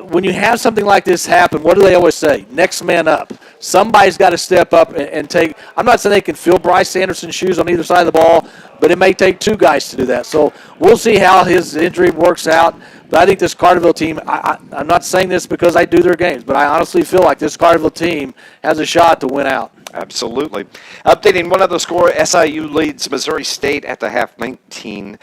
Speaker 5: when you have something like this happen, what do they always say? Next man up. Somebody's got to step up and take – I'm not saying they can fill Bryce Sanderson's shoes on either side of the ball, but it may take two guys to do that. So we'll see how his injury works out. But I think this Carterville team, I'm not saying this because I do their games, but I honestly feel like this Carterville team has a shot to win out.
Speaker 4: Absolutely. Updating one other score, SIU leads Missouri State at the half 19-7.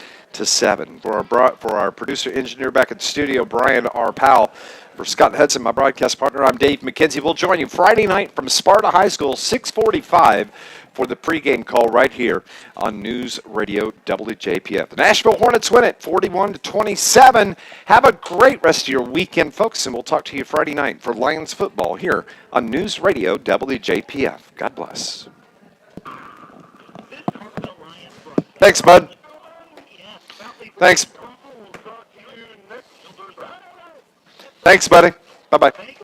Speaker 4: For our producer engineer back at the studio, Brian R. Powell. For Scott Hudson, my broadcast partner, I'm Dave McKenzie. We'll join you Friday night from Sparta High School, 6:45, for the pregame call right here on News Radio WJPF. The Nashville Hornets win it 41-27. Have a great rest of your weekend, folks, and we'll talk to you Friday night for Lions football here on News Radio WJPF. God bless. Thanks, bud. Thanks. Thanks, buddy. Bye-bye.